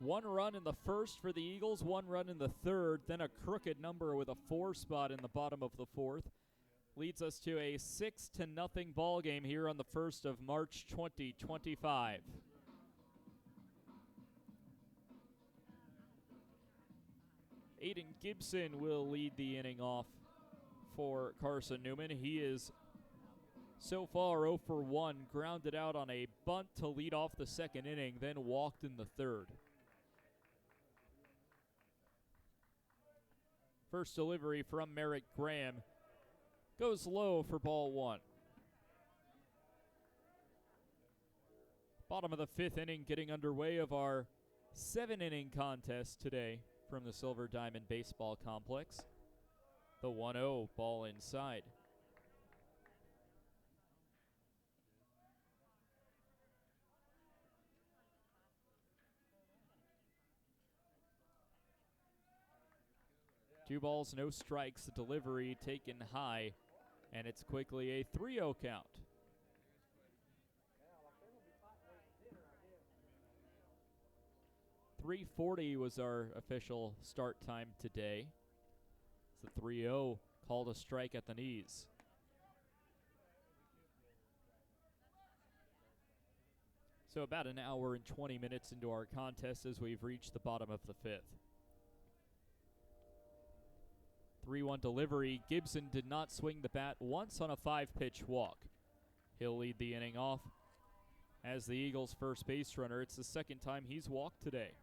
1 run in the first for the Eagles, 1 run in the third, then a crooked number with a 4 spot in the bottom of the fourth. Leads us to a 6-0 ball game here on the 1st of March 2025. Aiden Gibson will lead the inning off for Carson-Newman. He is so far 0 for 1, grounded out on a bunt to lead off the second inning, then walked in the third. First delivery from Merrick Graham goes low for ball 1. Bottom of the 5th inning getting underway of our 7-inning contest today from the Silver Diamond Baseball Complex. The 1-0 ball inside. Two balls, no strikes. The delivery taken high, and it's quickly a 3-0 count. .340 was our official start time today. It's the 3-0 called a strike at the knees. So about an hour and 20 minutes into our contest as we've reached the bottom of the 5th. 3-1 delivery. Gibson did not swing the bat once on a 5-pitch walk. He'll lead the inning off as the Eagles' first base runner. It's the second time he's walked today.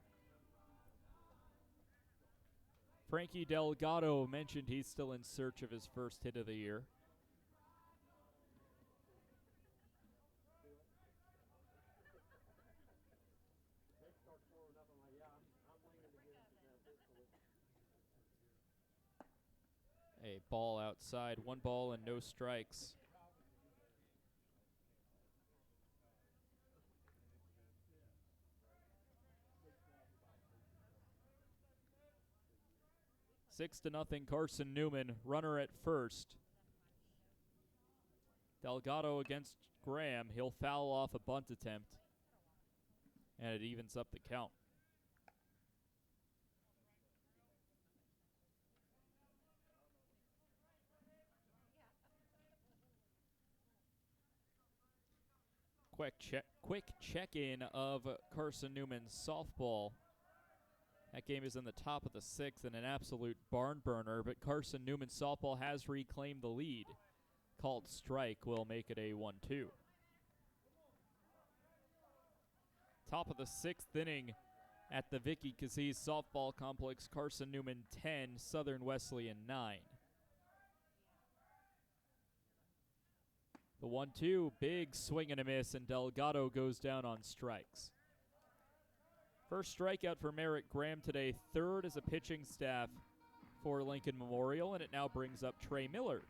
Frankie Delgado mentioned he's still in search of his first hit of the year. A ball outside, 1 ball and no strikes. Six to nothing, Carson-Newman, runner at first. Delgado against Graham. He'll foul off a bunt attempt, and it evens up the count. Quick check-in of Carson-Newman's softball. That game is in the top of the 6th and an absolute barn burner, but Carson-Newman's softball has reclaimed the lead. Called strike will make it a 1-2. Top of the 6th inning at the Vicky Caziz Softball Complex. Carson-Newman 10, Southern Wesleyan 9. The 1-2, big swing and a miss, and Delgado goes down on strikes. First strikeout for Merrick Graham today, 3rd as a pitching staff for Lincoln Memorial, and it now brings up Trey Miller.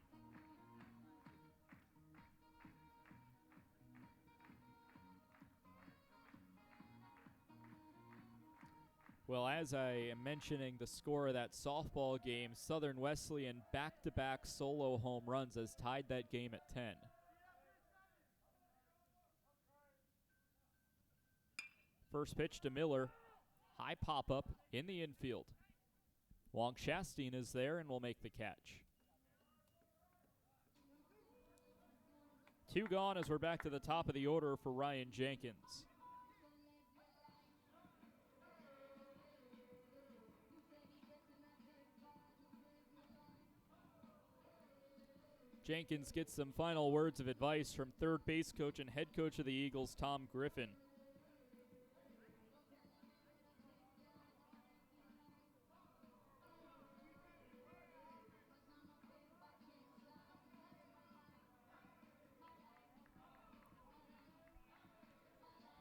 Well, as I am mentioning the score of that softball game, Southern Wesleyan back-to-back solo home runs has tied that game at 10. First pitch to Miller. High pop-up in the infield. Wong Chastain is there and will make the catch. 2 gone as we're back to the top of the order for Ryan Jenkins. Jenkins gets some final words of advice from third base coach and head coach of the Eagles, Tom Griffin.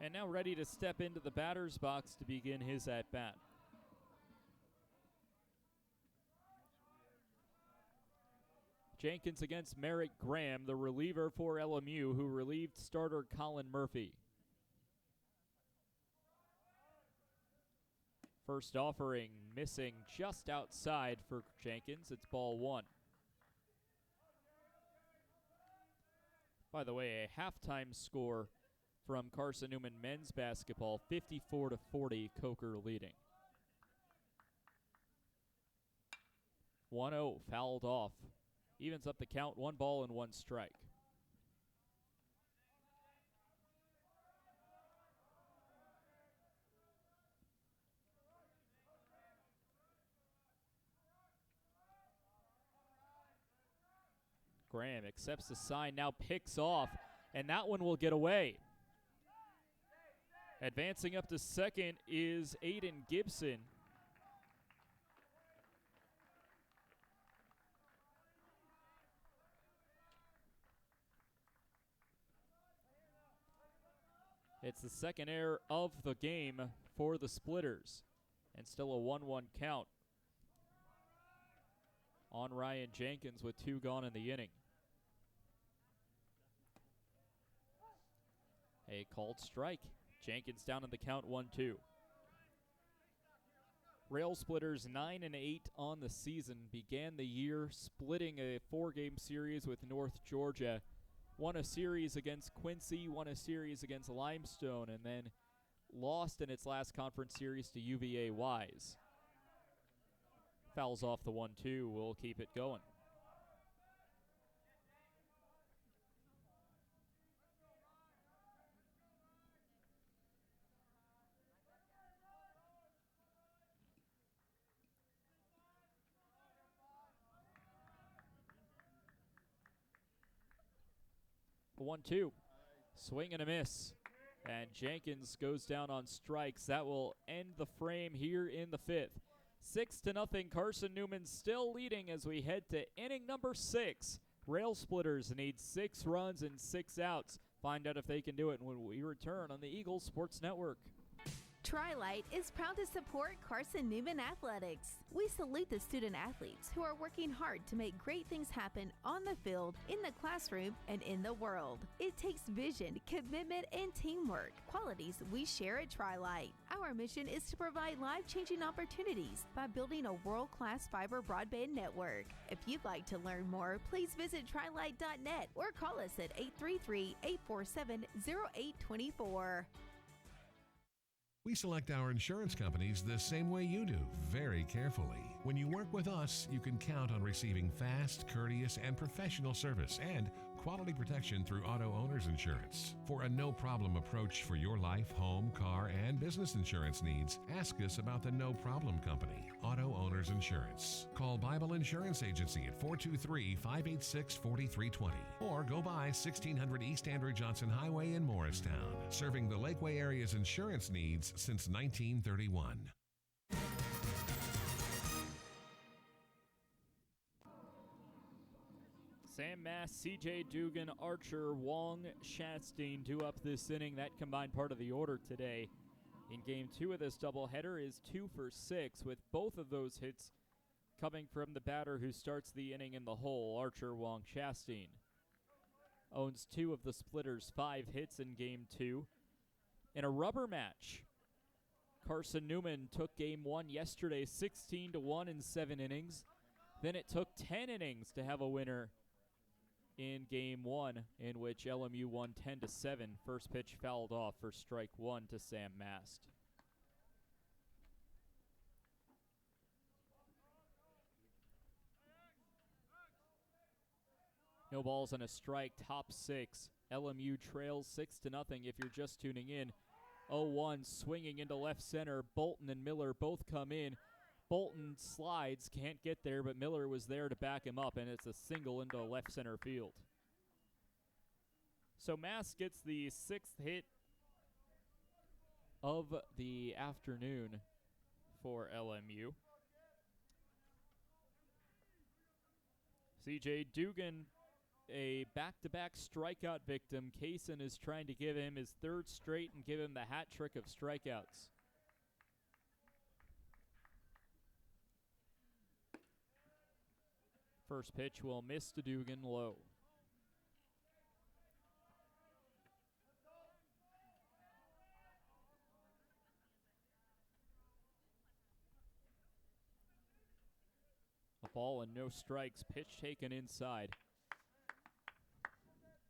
And now ready to step into the batter's box to begin his at-bat. Jenkins against Merrick Graham, the reliever for LMU, who relieved starter Colin Murphy. First offering missing just outside for Jenkins. It's ball 1. By the way, a halftime score from Carson-Newman men's basketball, 54-40, Coker leading. 1-0, fouled off. Evens up the count, 1 ball and 1 strike. Graham accepts the sign, now picks off, and that one will get away. Advancing up to second is Aiden Gibson. It's the second error of the game for the Splitters, and still a 1-1 count on Ryan Jenkins with 2 gone in the inning. A called strike. Jenkins down in the count, 1-2. Rail Splitters 9-8 on the season. Began the year splitting a 4-game series with North Georgia. Won a series against Quincy, won a series against Limestone, and then lost in its last conference series to UVA Wise. Fouls off the 1-2. We'll keep it going. The 1-2. Swing and a miss. And Jenkins goes down on strikes. That will end the frame here in the 5th. 6-0. Carson-Newman still leading as we head to inning number 6. Rail Splitters need 6 runs and 6 outs. Find out if they can do it when we return on the Eagles Sports Network. Tri-Light is proud to support Carson-Newman Athletics. We salute the student athletes who are working hard to make great things happen on the field, in the classroom, and in the world. It takes vision, commitment, and teamwork, qualities we share at Tri-Light. Our mission is to provide life-changing opportunities by building a world-class fiber broadband network. If you'd like to learn more, please visit trilight.net or call us at 833-847-0824. We select our insurance companies the same way you do, very carefully. When you work with us, you can count on receiving fast, courteous, and professional service and quality protection through Auto Owners Insurance. For a no-problem approach for your life, home, car, and business insurance needs, ask us about the No Problem Company, Auto Owners Insurance. Call Bible Insurance Agency at 423-586-4320 or go by 1600 East Andrew Johnson Highway in Morristown, serving the Lakeway area's insurance needs since 1931. Sam Mass, C.J. Dugan, Archer, Wong, Chastain do up this inning. That combined part of the order today in Game 2 of this doubleheader is 2 for 6, with both of those hits coming from the batter who starts the inning in the hole, Archer, Wong, Chastain. Owns 2 of the Splitters' 5 hits in Game 2. In a rubber match, Carson-Newman took Game 1 yesterday 16-1 in 7 innings. Then it took 10 innings to have a winner in game one, in which LMU won 10-7. First pitch fouled off for strike one to Sam Mast. No balls and a strike, top six. LMU trails 6-0 if you're just tuning in. 0-1 swinging into left center. Bolton and Miller both come in. Bolton slides, can't get there, but Miller was there to back him up, and it's a single into left center field. So Mast gets the 6th hit of the afternoon for LMU. CJ Dugan, a back-to-back strikeout victim. Kaysen is trying to give him his 3rd straight and give him the hat trick of strikeouts. First pitch will miss to Dugan, low. A ball and no strikes. Pitch taken inside.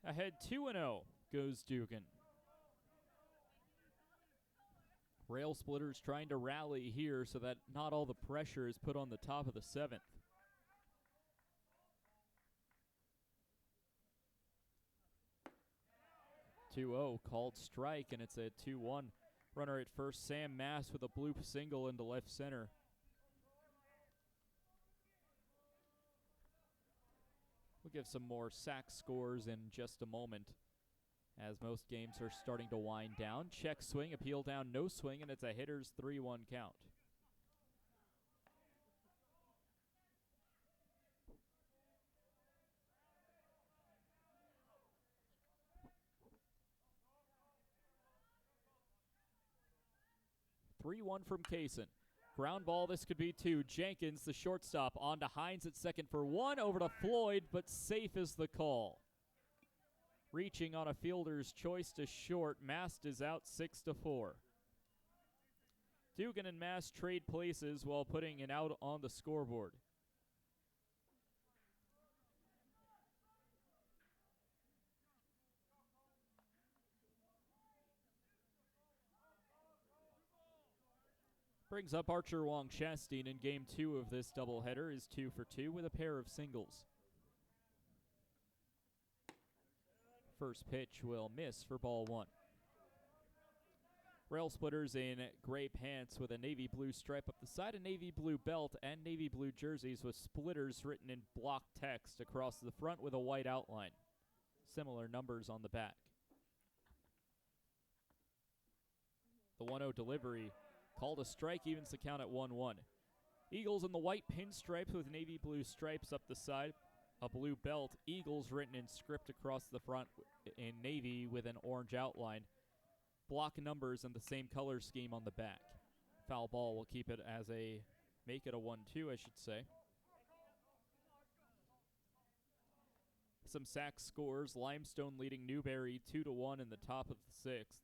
Ahead 2-0 goes Dugan. Rail Splitters trying to rally here so that not all the pressure is put on the top of the 7th. 2-0 called strike, and it's a 2-1. Runner at first, Sam Mast with a bloop single into left center. We'll give some more sack scores in just a moment, as most games are starting to wind down. Check swing, appeal down, no swing, and it's a hitter's 3-1 count. From Kaysen. Ground ball, this could be 2. Jenkins, the shortstop, on to Hines at second for 1, over to Floyd, but safe is the call. Reaching on a fielder's choice to short, Mast is out 6-4. Dugan and Mast trade places while putting an out on the scoreboard. Brings up Archer Wong Chastain in game 2 of this doubleheader, is 2 for 2 with a pair of singles. First pitch will miss for ball 1. Rail Splitters in gray pants with a navy blue stripe up the side, a navy blue belt, and navy blue jerseys with Splitters written in block text across the front with a white outline. Similar numbers on the back. The 1-0 delivery called a strike, evens the count at 1-1. Eagles in the white pinstripes with navy blue stripes up the side. A blue belt. Eagles written in script across the front in navy with an orange outline. Block numbers and the same color scheme on the back. Foul ball will keep it as make it a 1-2, I should say. Some sack scores. Limestone leading Newberry 2-1 in the top of the 6th.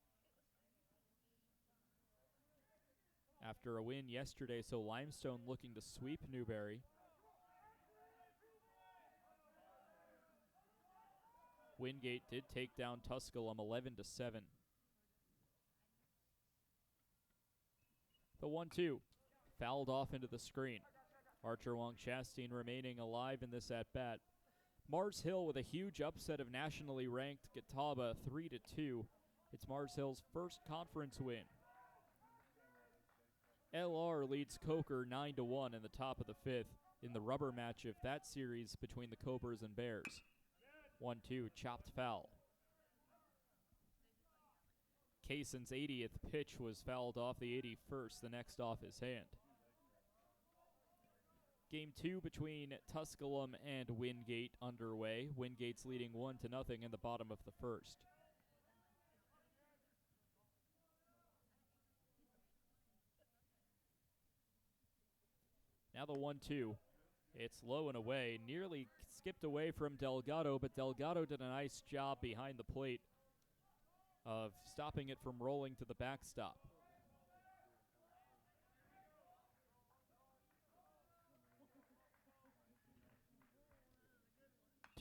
After a win yesterday, so Limestone looking to sweep Newberry. Wingate did take down Tusculum 11-7. The 1-2 fouled off into the screen. Archer Wong Chastain remaining alive in this at-bat. Mars Hill with a huge upset of nationally ranked Catawba 3-2. It's Mars Hill's first conference win. LR leads Coker 9-1 in the top of the 5th in the rubber match of that series between the Cobras and Bears. 1-2, chopped foul. Kaysen's 80th pitch was fouled off the 81st, the next off his hand. Game 2 between Tusculum and Wingate underway. Wingate's leading 1-0 in the bottom of the 1st. Now the 1-2. It's low and away. Nearly skipped away from Delgado, but Delgado did a nice job behind the plate of stopping it from rolling to the backstop.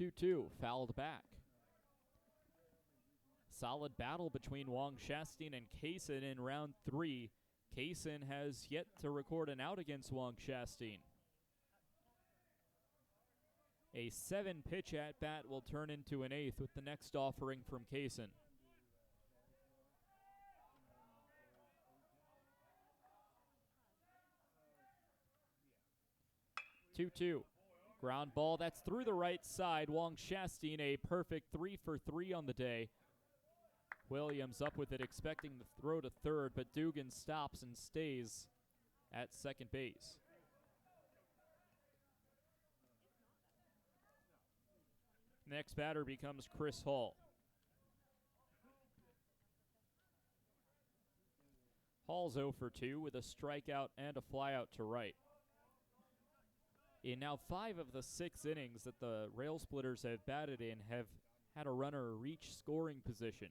2-2, fouled back. Solid battle between Wong Shasteen and Kaysen in round 3. Kaysen has yet to record an out against Wong Shasteen. A 7-pitch at-bat will turn into an 8th with the next offering from Kaysen. 2-2. Ground ball, that's through the right side. Wong Shasteen, a perfect 3 for 3 on the day. Williams up with it, expecting the throw to third, but Dugan stops and stays at second base. Next batter becomes Chris Hall. Hall's 0 for 2 with a strikeout and a flyout to right. In now 5 of the 6 innings that the Rail Splitters have batted in have had a runner reach scoring position.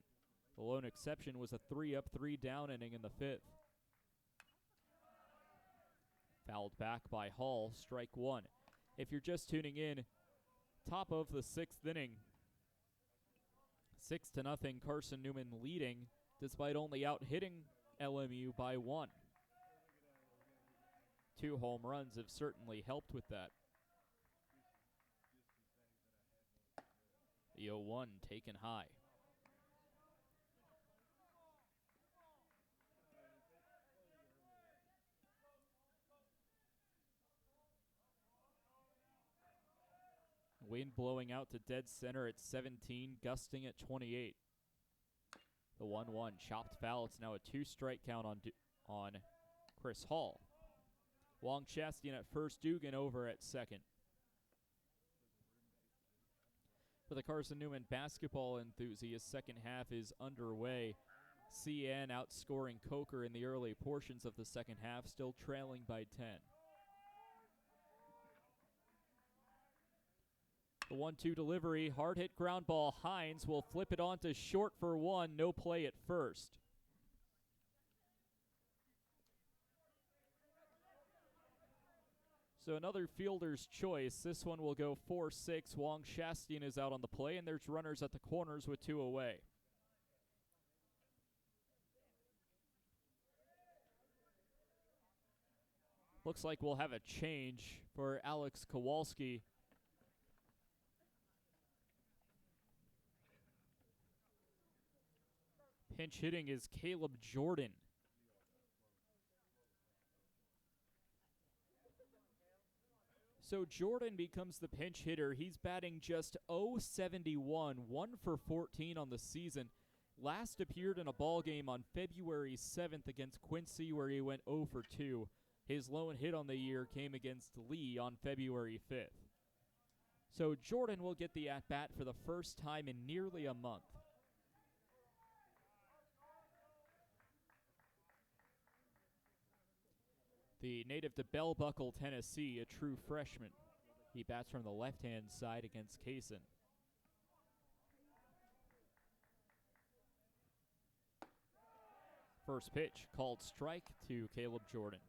The lone exception was a 3-up, 3-down inning in the 5th. Fouled back by Hall, strike 1. If you're just tuning in, top of the 6th inning, 6-0, Carson-Newman leading despite only out-hitting LMU by 1. 2 home runs have certainly helped with that. The 0-1 taken high. Wind blowing out to dead center at 17, gusting at 28. The 1-1 chopped foul. It's now a 2-strike count on Chris Hall. Wong Shasteen at first, Dugan over at second. For the Carson-Newman basketball enthusiasts, second half is underway. CN outscoring Coker in the early portions of the second half, still trailing by 10. The 1-2 delivery, hard hit ground ball. Hines will flip it onto short for 1, no play at first. So another fielder's choice. This one will go 4-6. Wong Shasteen is out on the play, and there's runners at the corners with 2 away. Looks like we'll have a change for Alex Kowalski. Pinch hitting is Caleb Jordan. So Jordan becomes the pinch hitter. He's batting just .071, 1 for 14 on the season. Last appeared in a ball game on February 7th against Quincy, where he went 0 for 2. His lone hit on the year came against Lee on February 5th. So Jordan will get the at-bat for the first time in nearly a month. The native to Bell Buckle, Tennessee, a true freshman. He bats from the left-hand side against Kaysen. First pitch called strike to Caleb Jordan.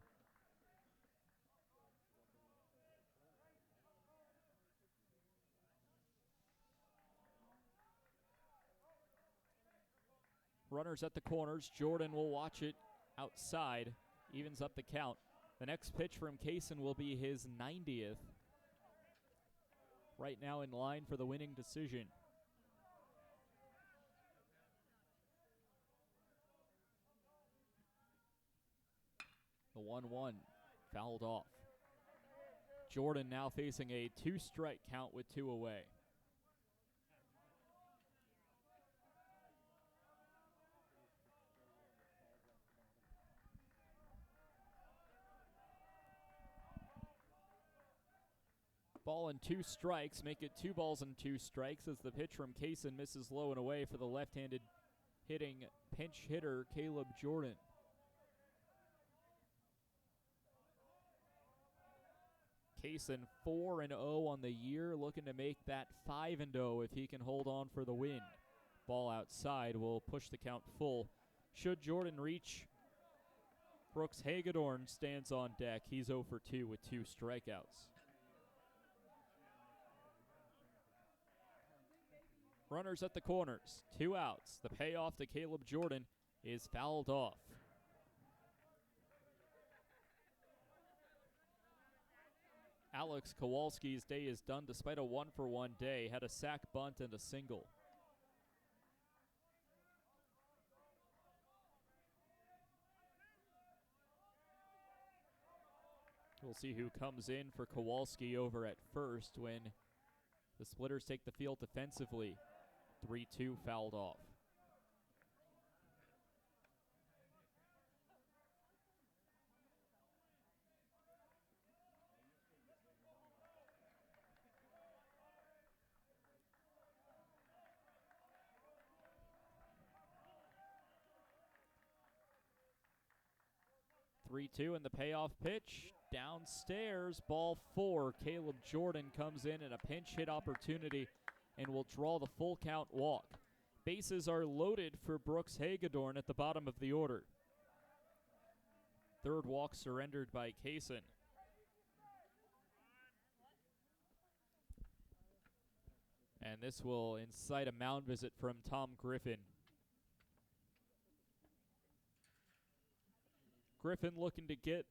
Runners at the corners. Jordan will watch it outside. Evens up the count. The next pitch from Kaysen will be his 90th. Right now in line for the winning decision. The 1-1 fouled off. Jordan now facing a 2-strike count with 2 away. Ball and 2 strikes, make it 2 balls and 2 strikes as the pitch from Kaysen misses low and away for the left-handed hitting pinch hitter Caleb Jordan. Kaysen 4-0 on the year, looking to make that 5-0 if he can hold on for the win. Ball outside will push the count full. Should Jordan reach, Brooks Hagedorn stands on deck. He's 0 for 2 with 2 strikeouts. Runners at the corners. 2 outs. The payoff to Caleb Jordan is fouled off. Alex Kowalski's day is done despite a 1-for-1 day. Had a sack, bunt, and a single. We'll see who comes in for Kowalski over at first when the Splitters take the field defensively. 3-2 fouled off. Three-two and the payoff pitch. Downstairs, ball 4. Caleb Jordan comes in a pinch hit opportunity and will draw the full count walk. Bases are loaded for Brooks Hagedorn at the bottom of the order. Third walk surrendered by Kaysen. And this will incite a mound visit from Tom Griffin. Griffin looking to get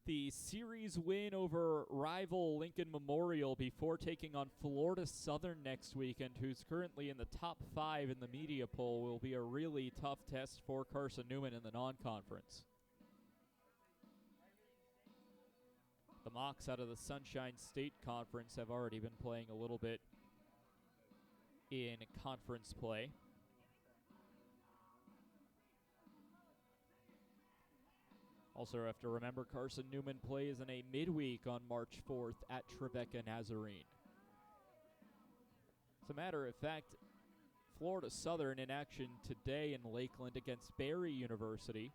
the series win over rival Lincoln Memorial before taking on Florida Southern next weekend, who's currently in the top 5 in the media poll. Will be a really tough test for Carson-Newman in the non-conference. The Mocs out of the Sunshine State Conference have already been playing a little bit in conference play. Also have to remember Carson-Newman plays in a midweek on March 4th at Trevecca Nazarene. As a matter of fact, Florida Southern in action today in Lakeland against Barry University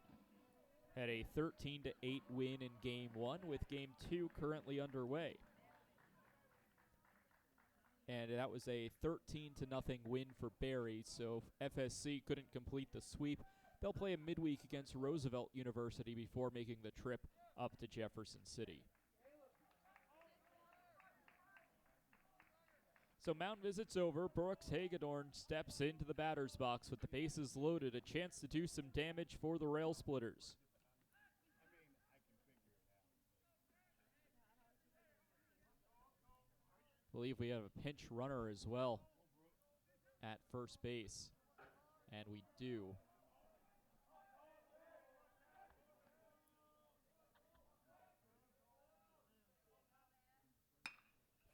had a 13-8 win in Game 1 with Game 2 currently underway. And that was a 13-0 win for Barry, so FSC couldn't complete the sweep. They'll play a midweek against Roosevelt University before making the trip up to Jefferson City. So mound visit's over. Brooks Hagedorn steps into the batter's box with the bases loaded, a chance to do some damage for the Rail Splitters. I believe we have a pinch runner as well at first base, and we do.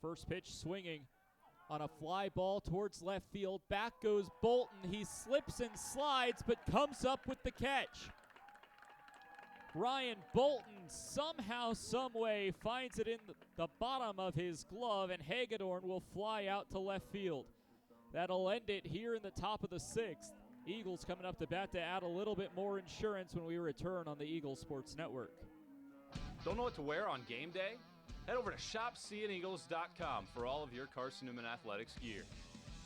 First pitch swinging on a fly ball towards left field. Back goes Bolton. He slips and slides, but comes up with the catch. Ryan Bolton somehow, someway finds it in the bottom of his glove, and Hagedorn will fly out to left field. That'll end it here in the top of the 6th. Eagles coming up to bat to add a little bit more insurance when we return on the Eagles Sports Network. Don't know what to wear on game day? Head over to shopseeandeagles.com for all of your Carson-Newman athletics gear.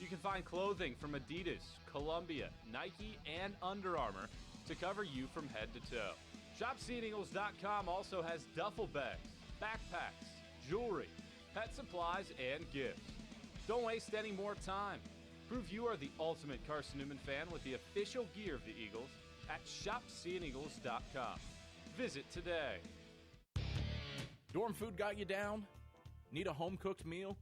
You can find clothing from Adidas, Columbia, Nike, and Under Armour to cover you from head to toe. ShopSeeAndEagles.com also has duffel bags, backpacks, jewelry, pet supplies, and gifts. Don't waste any more time. Prove you are the ultimate Carson-Newman fan with the official gear of the Eagles at ShopSeeAndEagles.com. Visit today. Dorm food got you down? Need a home-cooked meal?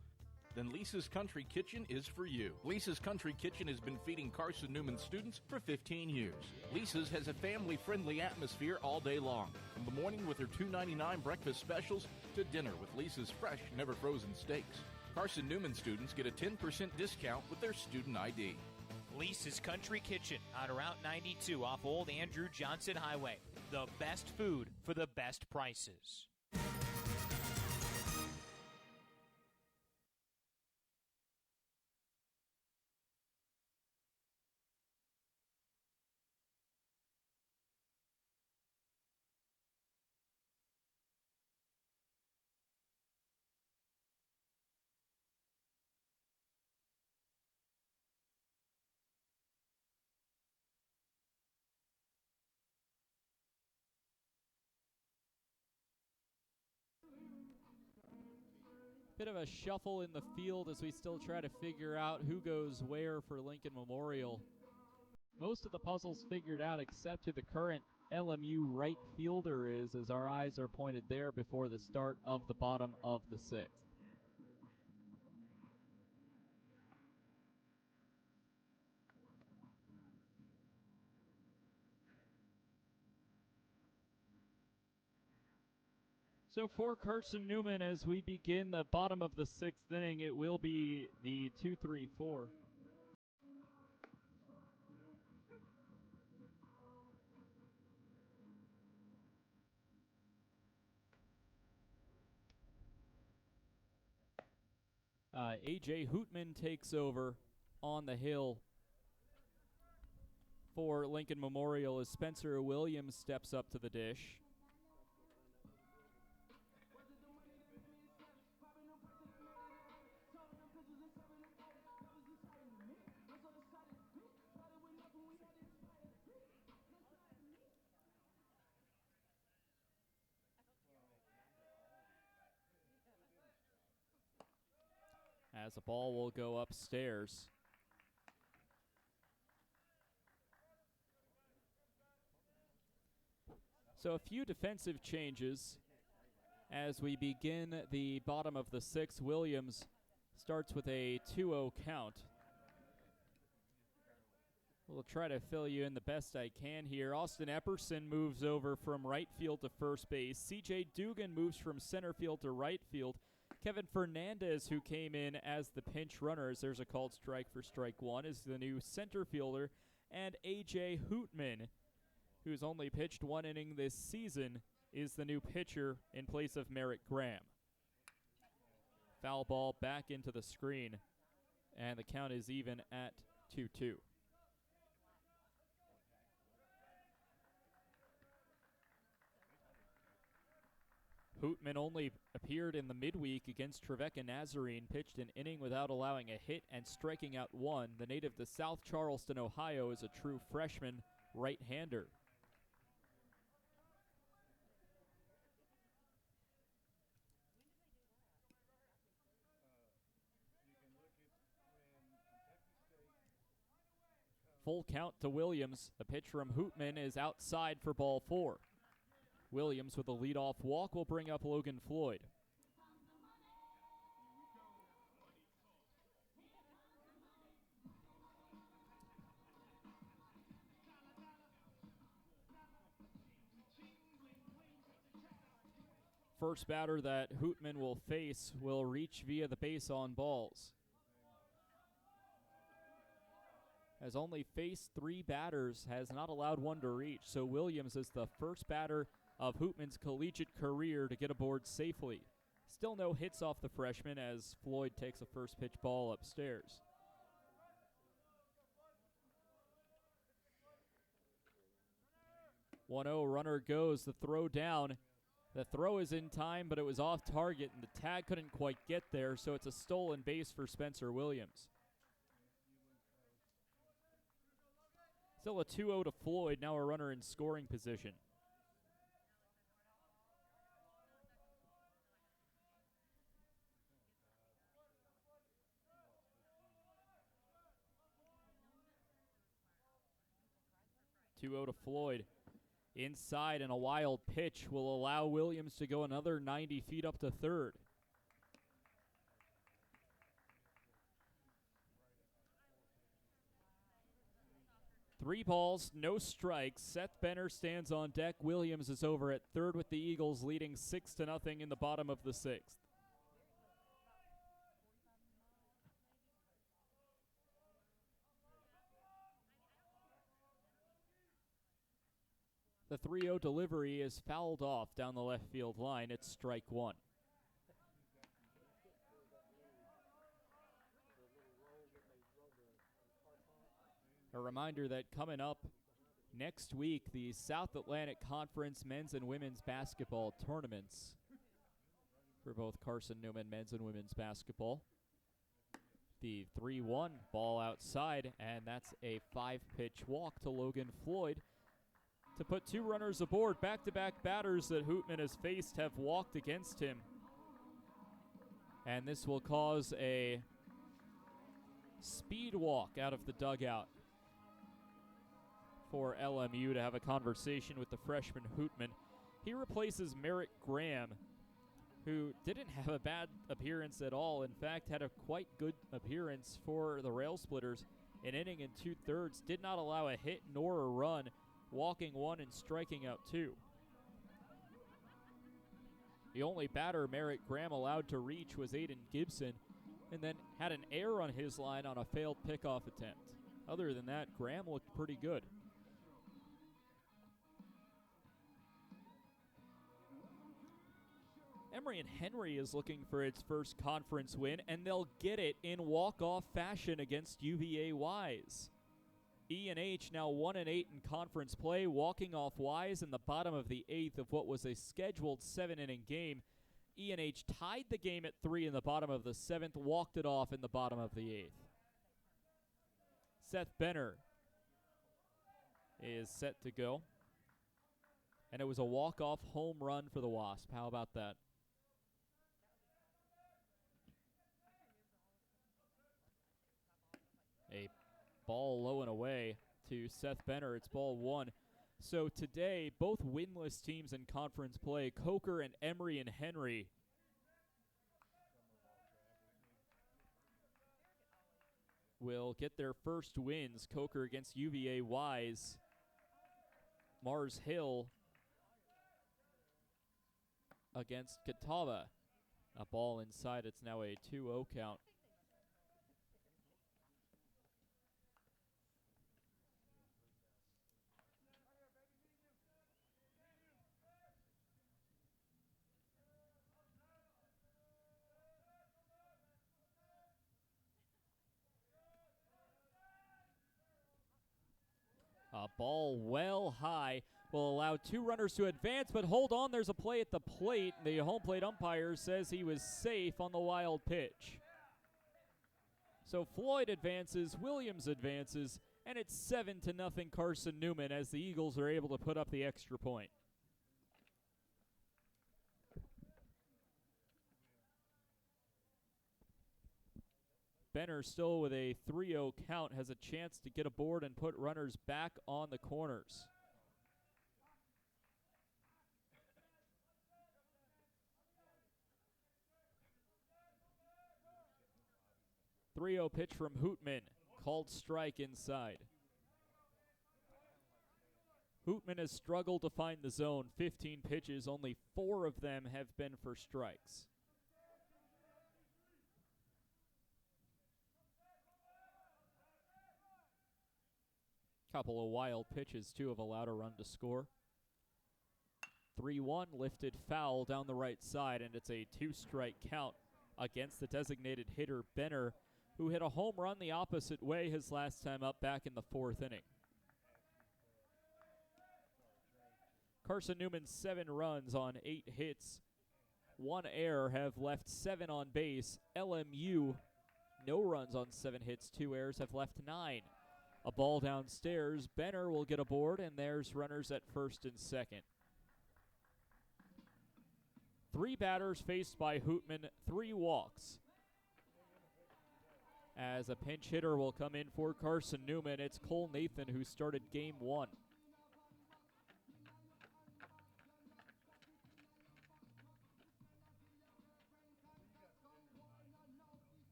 Then Lisa's Country Kitchen is for you. Lisa's Country Kitchen has been feeding Carson-Newman students for 15 years. Lisa's has a family-friendly atmosphere all day long, from the morning with her $2.99 breakfast specials to dinner with Lisa's fresh, never-frozen steaks. Carson-Newman students get a 10% discount with their student ID. Lisa's Country Kitchen on Route 92 off Old Andrew Johnson Highway. The best food for the best prices. Bit of a shuffle in the field as we still try to figure out who goes where for Lincoln Memorial. Most of the puzzle's figured out except who the current LMU right fielder is, as our eyes are pointed there before the start of the bottom of the sixth. So for Carson-Newman, as we begin the bottom of the sixth inning, it will be the 2-3-4. A.J. Hootman takes over on the hill for Lincoln Memorial as Spencer Williams steps up to the dish. As the ball will go upstairs. So a few defensive changes as we begin the bottom of the sixth. Williams starts with a 2-0 count. We'll try to fill you in the best I can here. Austin Epperson moves over from right field to first base. C.J. Dugan moves from center field to right field. Kevin Fernandez, who came in as the pinch runner, as there's a called strike for strike one, is the new center fielder. And A.J. Hootman, who's only pitched one inning this season, is the new pitcher in place of Merritt Graham. Foul ball back into the screen, and the count is even at 2-2. Hootman only appeared in the midweek against Trevecca Nazarene, pitched an inning without allowing a hit and striking out one. The native to South Charleston, Ohio, is a true freshman right-hander. Full count to Williams. The pitch from Hootman is outside for ball four. Williams with a leadoff walk will bring up Logan Floyd. First batter that Hootman will face will reach via the base on balls. Has only faced three batters, has not allowed one to reach, so Williams is the first batter of Hootman's collegiate career to get aboard safely. Still no hits off the freshman as Floyd takes a first pitch ball upstairs. "1-0, runner goes, the throw down. The throw is in time, but it was off target, and the tag couldn't quite get there, so it's a stolen base for Spencer Williams. Still a 2-0 to Floyd, now a runner in scoring position. To Floyd. Inside, and a wild pitch will allow Williams to go another 90 feet up to third. Three balls, no strikes. Seth Benner stands on deck. Williams is over at third with the Eagles leading 6-0 in the bottom of the sixth. The 3-0 delivery is fouled off down the left field line. It's strike one. A reminder that coming up next week, the South Atlantic Conference men's and women's basketball tournaments for both Carson-Newman men's and women's basketball. The 3-1 ball outside, and that's a 5-pitch walk to Logan Floyd to put two runners aboard. Back-to-back batters that Hootman has faced have walked against him. And this will cause a speed walk out of the dugout for LMU to have a conversation with the freshman Hootman. He replaces Merrick Graham, who didn't have a bad appearance at all. In fact, had a quite good appearance for the Rail Splitters. An inning and 2/3, did not allow a hit nor a run, walking 1 and striking out 2. The only batter Merrick Graham allowed to reach was Aiden Gibson, and then had an error on his line on a failed pickoff attempt. Other than that, Graham looked pretty good. Emory and Henry is looking for its first conference win, and they'll get it in walk-off fashion against UVA Wise. E&H now 1-8 in conference play, walking off Wise in the bottom of the 8th of what was a scheduled 7-inning game. E&H tied the game at 3 in the bottom of the 7th, walked it off in the bottom of the 8th. Seth Benner is set to go. And it was a walk-off home run for the Wasp. How about that? A ball low and away to Seth Benner. It's ball 1. So today, both winless teams in conference play, Coker and Emory and Henry, will get their first wins. Coker against UVA Wise. Mars Hill against Catawba. A ball inside. It's now a 2-0 count. A ball well high will allow 2 runners to advance, but hold on, there's a play at the plate. The home plate umpire says he was safe on the wild pitch. So Floyd advances, Williams advances, and it's 7-0 Carson-Newman as the Eagles are able to put up the extra point. Benner still with a 3-0 count has a chance to get aboard and put runners back on the corners. .3-0 pitch from Hootman, called strike inside. Hootman has struggled to find the zone. 15 pitches, only 4 of them have been for strikes. Couple of wild pitches, too, have allowed a run to score. 3-1 lifted foul down the right side, and it's a 2-strike count against the designated hitter Benner, who hit a home run the opposite way his last time up back in the 4th inning. Carson-Newman 7 runs on 8 hits. 1 error, have left 7 on base. LMU, no runs on 7 hits, 2 errors, have left 9. A ball downstairs. Benner will get aboard, and there's runners at first and second. 3 batters faced by Hootman, 3 walks. As a pinch hitter will come in for Carson-Newman, it's Cole Nathan who started game 1.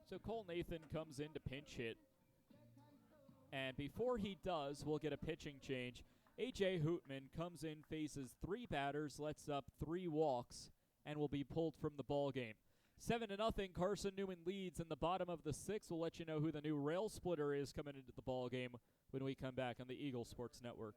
So Cole Nathan comes in to pinch hit. And before he does, we'll get a pitching change. A.J. Hootman comes in, faces 3 batters, lets up 3 walks, and will be pulled from the ball game. 7-0, Carson-Newman leads in the bottom of the 6th. We'll let you know who the new Rail Splitter is coming into the ball game when we come back on the Eagle Sports Network.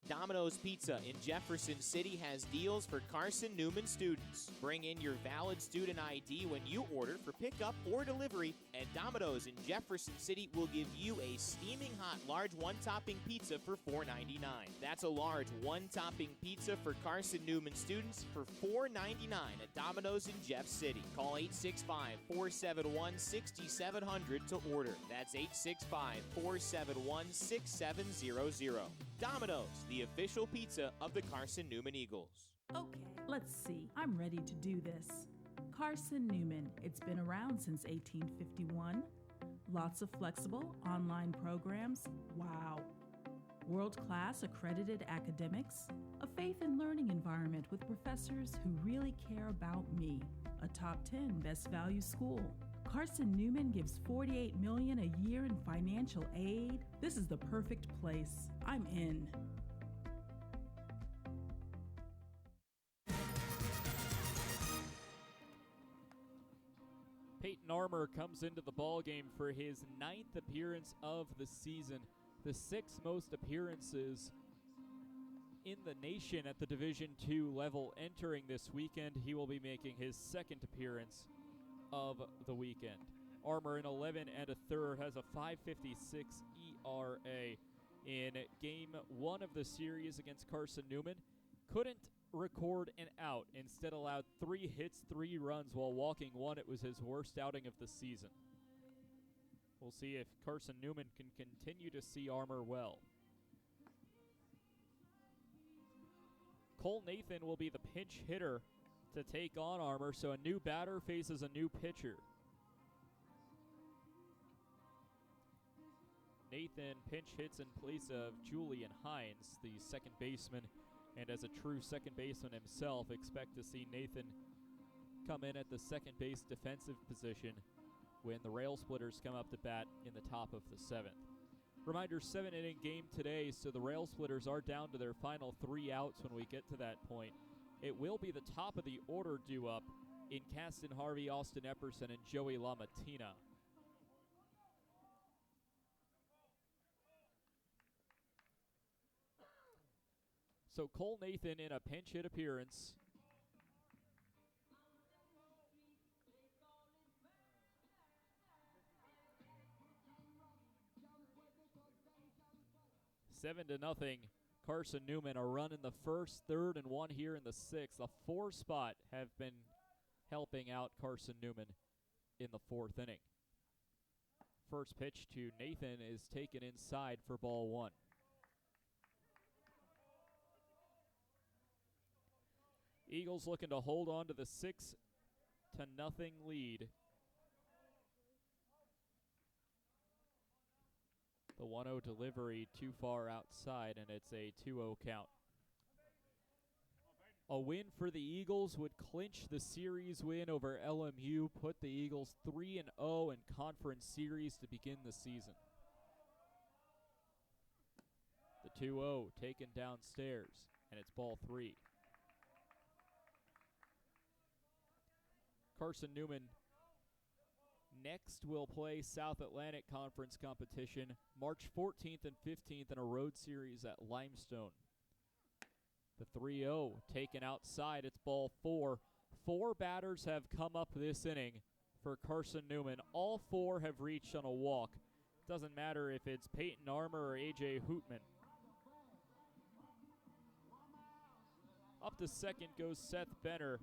Domino's Pizza in Jefferson City has deals for Carson-Newman students. Bring in your valid student ID when you order for pickup or delivery, and Domino's in Jefferson City will give you a steaming hot large one-topping pizza for $4.99. That's a large one-topping pizza for Carson-Newman students for $4.99 at Domino's in Jeff City. Call 865-471-6700 to order. That's 865-471-6700. Domino's, the official pizza of the Carson-Newman Eagles. Okay, let's see. I'm ready to do this. Carson-Newman. It's been around since 1851. Lots of flexible online programs. Wow. World-class accredited academics. A faith and learning environment with professors who really care about me. A top 10 best value school. Carson-Newman gives $48 million a year in financial aid. This is the perfect place. I'm in. Peyton Armour comes into the ballgame for his 9th appearance of the season, the 6th most appearances in the nation at the Division II level. Entering this weekend, he will be making his 2nd appearance of the weekend. Armour in 11 and a third has a 5.56 ERA. In game 1 of the series against Carson-Newman, couldn't record an out. Instead allowed 3 hits, 3 runs while walking 1. It was his worst outing of the season. We'll see if Carson-Newman can continue to see Armour well. Cole Nathan will be the pinch hitter to take on Armour, so a new batter faces a new pitcher. Nathan pinch hits in place of Julian Hines, the second baseman, and as a true second baseman himself, expect to see Nathan come in at the second base defensive position when the Rail Splitters come up to bat in the top of the 7th. Reminder, 7-inning game today, so the Rail Splitters are down to their final 3 outs when we get to that point. It will be the top of the order due up in Caston Harvey, Austin Epperson, and Joey LaMattina. So Cole Nathan in a pinch hit appearance. Seven to nothing. Carson-Newman, a run in the 1st, 3rd, and 1 here in the 6th. A 4 spot have been helping out Carson-Newman in the 4th inning. First pitch to Nathan is taken inside for ball 1. Eagles looking to hold on to the 6-0 lead. The 1-0 delivery too far outside, and it's a 2-0 count. A win for the Eagles would clinch the series win over LMU, put the Eagles 3-0 in conference series to begin the season. The 2-0 taken downstairs, and it's ball 3. Carson-Newman next will play South Atlantic Conference competition March 14th and 15th in a road series at Limestone. The 3-0 taken outside. It's ball 4. 4 batters have come up this inning for Carson-Newman. All 4 have reached on a walk. Doesn't matter if it's Peyton Armour or A.J. Hootman. Up to second goes Seth Benner.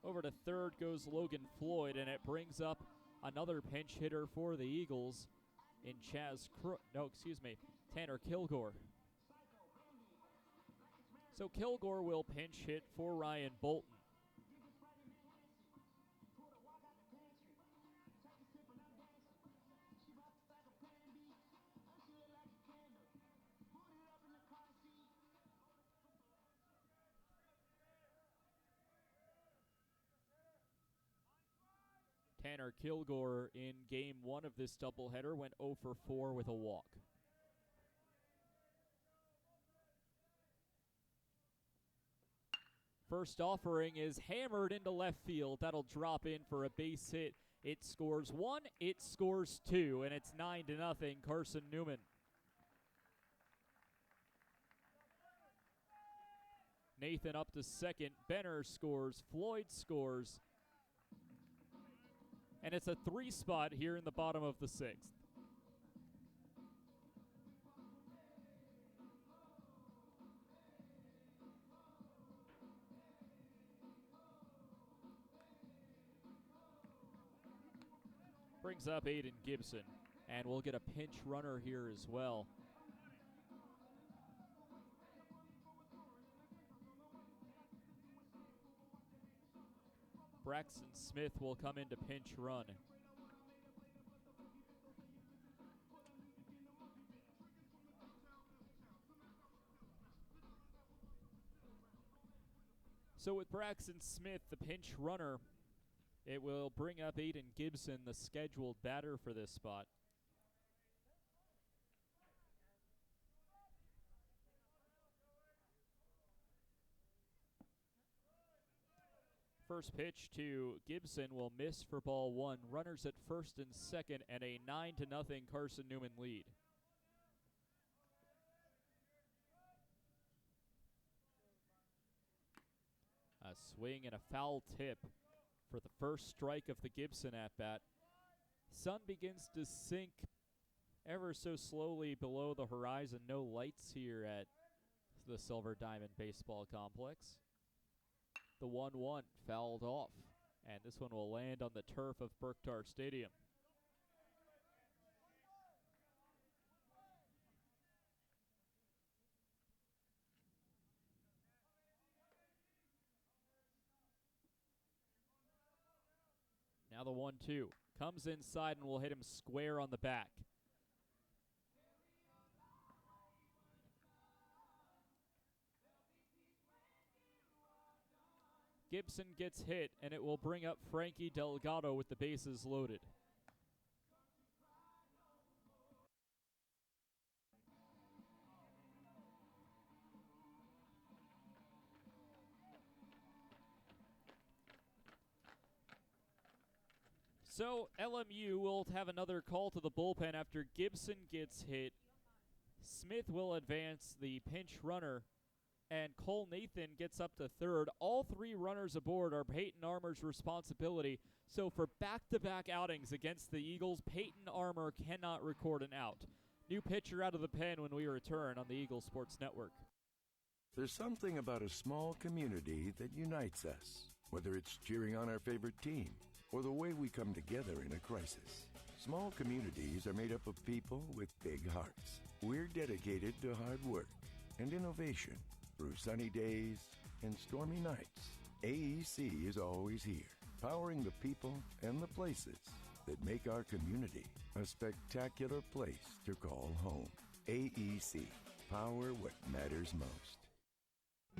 Over to third goes Logan Floyd, and it brings up another pinch hitter for the Eagles in Tanner Kilgore. So Kilgore will pinch hit for Ryan Bolton. Tanner Kilgore in game 1 of this doubleheader went 0 for 4 with a walk. First offering is hammered into left field. That'll drop in for a base hit. It scores 1, it scores 2, and it's 9-0 Carson-Newman. Nathan up to second. Benner scores. Floyd scores. And it's a 3 spot here in the bottom of the 6th. Brings up Aiden Gibson, and we'll get a pinch runner here as well. Braxton Smith will come in to pinch run. So with Braxton Smith, the pinch runner, it will bring up Aiden Gibson, the scheduled batter for this spot. First pitch to Gibson will miss for ball one. Runners at first and second, and a 9-0 Carson-Newman lead. A swing and a foul tip for the first strike of the Gibson at-bat. Sun begins to sink ever so slowly below the horizon. No lights here at the Silver Diamond Baseball Complex. The 1-1 fouled off, and this one will land on the turf of Berktar Stadium. Now the 1-2 comes inside and will hit him square on the back. Gibson gets hit, and it will bring up Frankie Delgado with the bases loaded. So LMU will have another call to the bullpen after Gibson gets hit. Smith will advance the pinch runner, and Cole Nathan gets up to third. All three runners aboard are Peyton Armour's responsibility. So for back-to-back outings against the Eagles, Peyton Armour cannot record an out. New pitcher out of the pen when we return on the Eagles Sports Network. There's something about a small community that unites us, whether it's cheering on our favorite team or the way we come together in a crisis. Small communities are made up of people with big hearts. We're dedicated to hard work and innovation. Through sunny days and stormy nights, AEC is always here, powering the people and the places that make our community a spectacular place to call home. AEC, power what matters most.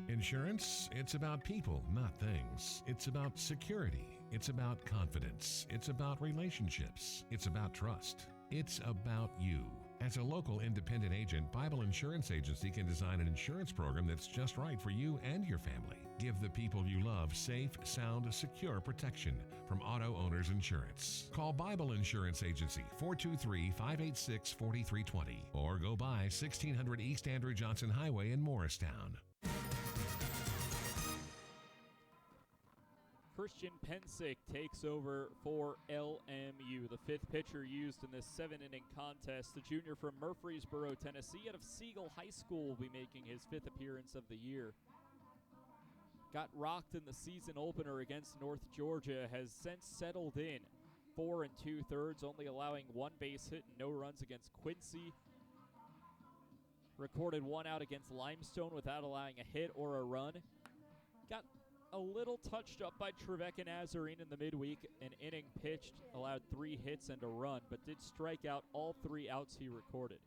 Insurance, it's about people, not things. It's about security. It's about confidence. It's about relationships. It's about trust. It's about you. As a local independent agent, Bible Insurance Agency can design an insurance program that's just right for you and your family. Give the people you love safe, sound, secure protection from Auto Owners Insurance. Call Bible Insurance Agency 423-586-4320 or go by 1600 East Andrew Johnson Highway in Morristown. Christian Pensick takes over for LMU. The fifth pitcher used in this 7-inning contest, the junior from Murfreesboro, Tennessee, out of Siegel High School, will be making his fifth appearance of the year. Got rocked in the season opener against North Georgia, has since settled in 4 2/3, only allowing one base hit and no runs against Quincy. Recorded one out against Limestone without allowing a hit or a run. Got a little touched up by Trevecca Nazarene in the midweek. An inning pitched, allowed 3 hits and a run, but did strike out all 3 outs he recorded.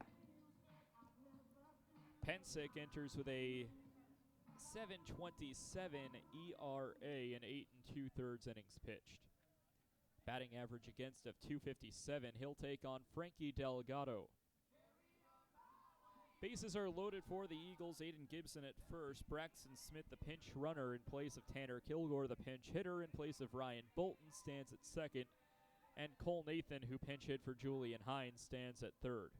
Pensick enters with a 7.27 ERA in 8 2/3 innings pitched. Batting average against of .257. He'll take on Frankie Delgado. Bases are loaded for the Eagles. Aiden Gibson at first. Braxton Smith, the pinch runner, in place of Tanner Kilgore. The pinch hitter in place of Ryan Bolton stands at second. And Cole Nathan, who pinch hit for Julian Hines, stands at third.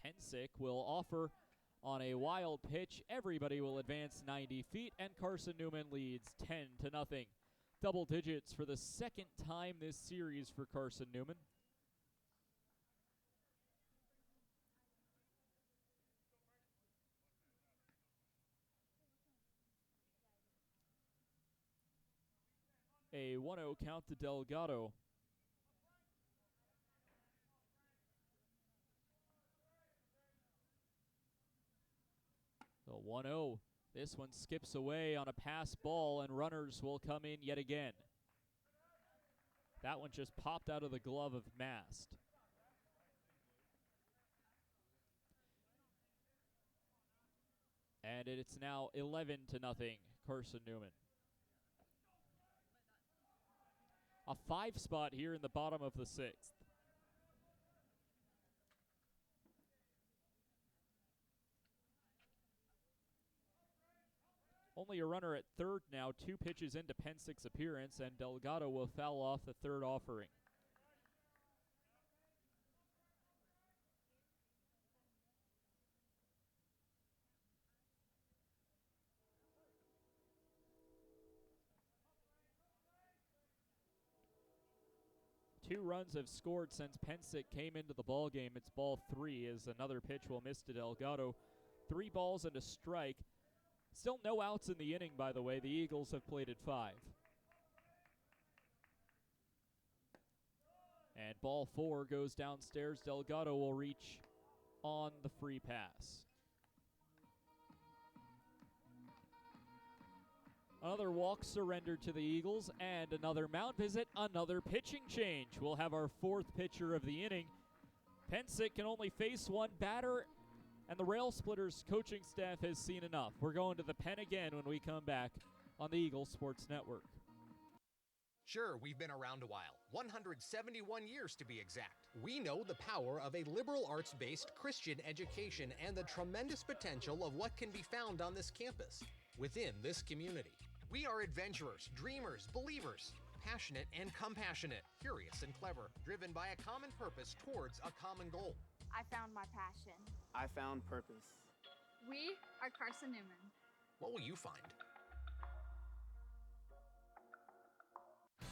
Pensick will offer on a wild pitch. Everybody will advance 90 feet, and Carson-Newman leads 10-0. Double digits for the second time this series for Carson-Newman. A 1-0 count to Delgado. So 1-0. This one skips away on a pass ball, and runners will come in yet again. That one just popped out of the glove of Mast. And it's now 11-0, Carson-Newman. A 5 spot here in the bottom of the 6th. Only a runner at third now, 2 pitches into Pensic's appearance, and Delgado will foul off the third offering. Two runs have scored since Pensick came into the ballgame. It's ball 3 as another pitch will miss to Delgado. 3 balls and a strike. Still no outs in the inning, by the way. The Eagles have played at 5. And ball 4 goes downstairs. Delgado will reach on the free pass. Another walk surrendered to the Eagles, and another mound visit, another pitching change. We'll have our 4th pitcher of the inning. Pensick can only face one batter, and the Rail Splitters coaching staff has seen enough. We're going to the pen again when we come back on the Eagles Sports Network. Sure, we've been around a while, 171 years to be exact. We know the power of a liberal arts-based Christian education and the tremendous potential of what can be found on this campus, within this community. We are adventurers, dreamers, believers, passionate and compassionate, curious and clever, driven by a common purpose towards a common goal. I found my passion. I found purpose. We are Carson-Newman. What will you find?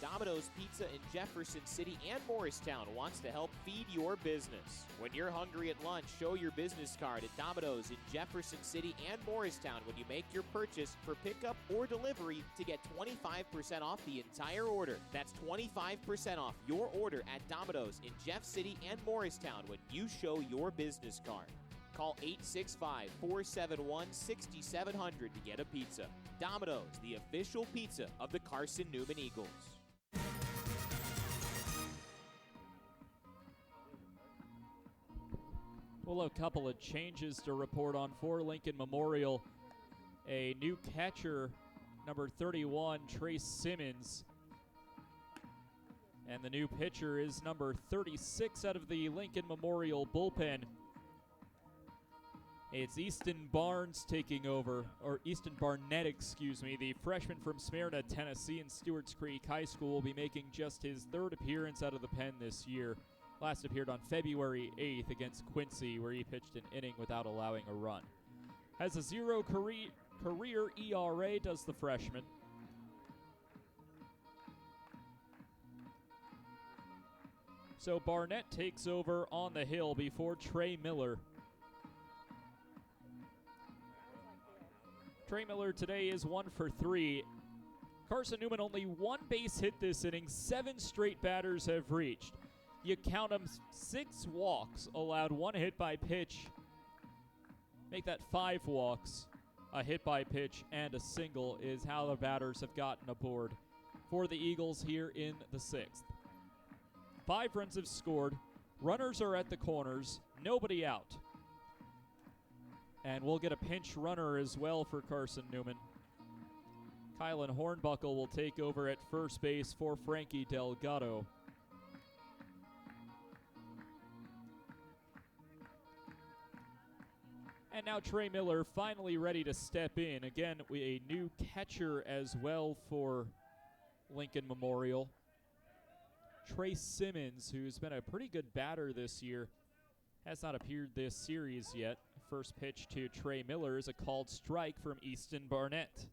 Domino's Pizza in Jefferson City and Morristown wants to help feed your business. When you're hungry at lunch, show your business card at Domino's in Jefferson City and Morristown when you make your purchase for pickup or delivery to get 25% off the entire order. That's 25% off your order at Domino's in Jeff City and Morristown when you show your business card. Call 865-471-6700 to get a pizza. Domino's, the official pizza of the Carson-Newman Eagles. We'll have a couple of changes to report on for Lincoln Memorial. A new catcher, number 31, Trace Simmons. And the new pitcher is number 36 out of the Lincoln Memorial bullpen. It's Easton Barnes taking over, or Easton Barnett, excuse me. The freshman from Smyrna, Tennessee, and Stewart's Creek High School will be making just his 3rd appearance out of the pen this year. Last appeared on February 8th against Quincy, where he pitched an inning without allowing a run. Has a 0 career ERA, does the freshman. So Barnett takes over on the hill before Trey Miller. Trey Miller today is 1 for 3. Carson-Newman only 1 base hit this inning. 7 straight batters have reached. You count them, 6 walks allowed, 1 hit by pitch. Make that 5 walks. A hit by pitch and a single is how the batters have gotten aboard for the Eagles here in the 6th. 5 runs have scored. Runners are at the corners. Nobody out. And we'll get a pinch runner as well for Carson-Newman. Kylan Hornbuckle will take over at first base for Frankie Delgado. And now Trey Miller finally ready to step in. Again, a new catcher as well for Lincoln Memorial. Trace Simmons, who's been a pretty good batter this year, has not appeared this series yet. First pitch to Trey Miller is a called strike from Easton Barnett.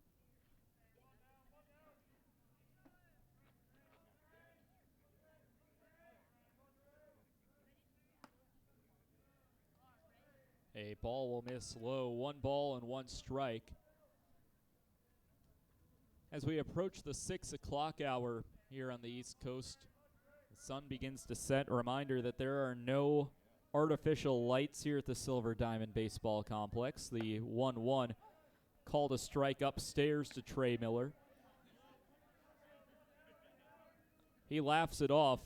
A ball will miss low. 1 ball and 1 strike. As we approach the 6 o'clock hour here on the East Coast, the sun begins to set. A reminder that there are no artificial lights here at the Silver Diamond Baseball Complex. The 1-1 called a strike upstairs to Trey Miller. He laughs it off.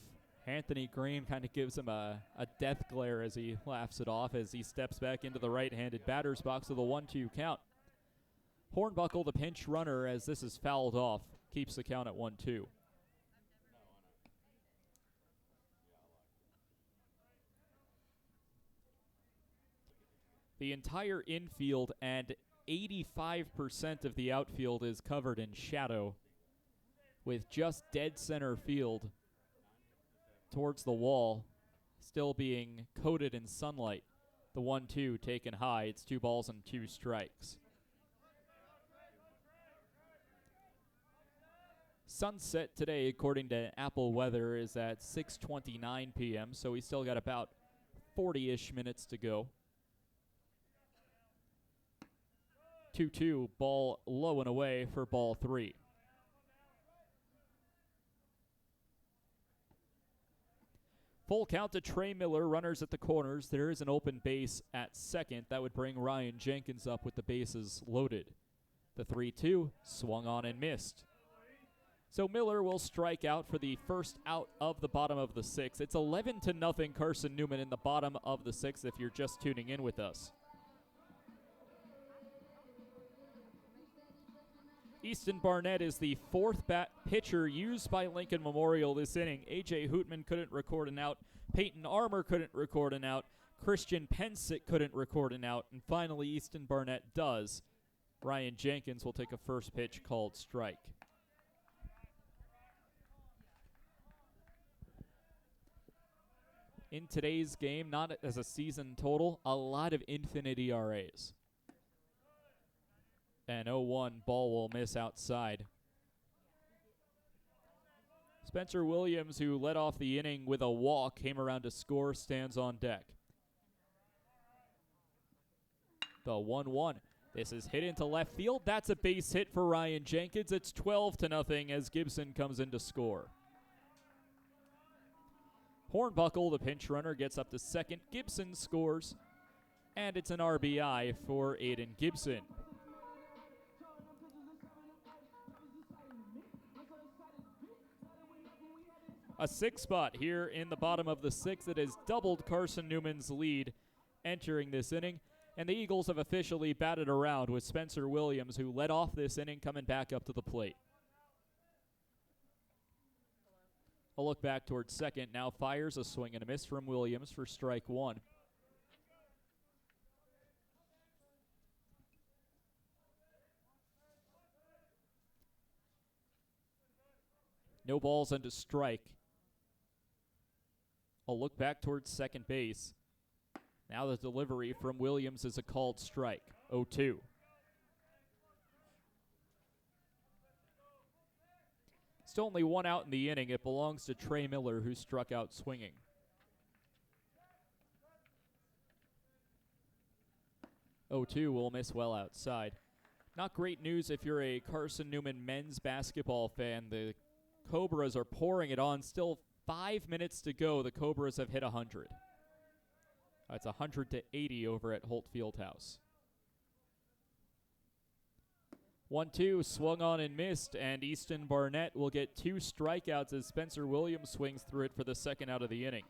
Anthony Green kind of gives him a death glare as he laughs it off as he steps back into the right-handed batter's box with a 1-2 count. Hornbuckle, the pinch runner, as this is fouled off, keeps the count at 1-2. The entire infield and 85% of the outfield is covered in shadow, with just dead center field towards the wall still being coated in sunlight. The 1-2 taken high. It's 2 balls and 2 strikes. Sunset today, according to Apple Weather, is at 6:29 p.m., so we still got about 40-ish minutes to go. 2-2, ball low and away for ball 3. Full count to Trey Miller, runners at the corners. There is an open base at second. That would bring Ryan Jenkins up with the bases loaded. The 3-2 swung on and missed. So Miller will strike out for the first out of the bottom of the 6th. It's 11-0 Carson-Newman in the bottom of the 6th if you're just tuning in with us. Easton Barnett is the 4th pitcher used by Lincoln Memorial this inning. A.J. Hootman couldn't record an out. Peyton Armour couldn't record an out. Christian Pensick couldn't record an out. And finally, Easton Barnett does. Ryan Jenkins will take a first pitch called strike. In today's game, not as a season total, a lot of infinite ERAs. And 0-1, ball will miss outside. Spencer Williams, who led off the inning with a walk, came around to score, stands on deck. The 1-1. This is hit into left field. That's a base hit for Ryan Jenkins. It's 12-0 as Gibson comes in to score. Hornbuckle, the pinch runner, gets up to second. Gibson scores, and it's an RBI for Aiden Gibson. A 6 spot here in the bottom of the 6th that has doubled Carson-Newman's lead entering this inning. And the Eagles have officially batted around with Spencer Williams, who led off this inning, coming back up to the plate. A look back towards second. Now fires a swing and a miss from Williams for strike 1. No balls and a strike. A look back towards second base. Now the delivery from Williams is a called strike. 0-2. Still only 1 out in the inning. It belongs to Trey Miller, who struck out swinging. Will miss well outside. Not great news if you're a Carson-Newman men's basketball fan. The Cobras are pouring it on. Still 5 minutes to go. The Cobras have hit 100. It's 100-80 over at Holt Fieldhouse. 1-2 swung on and missed, and Easton Barnett will get 2 strikeouts as Spencer Williams swings through it for the second out of the inning.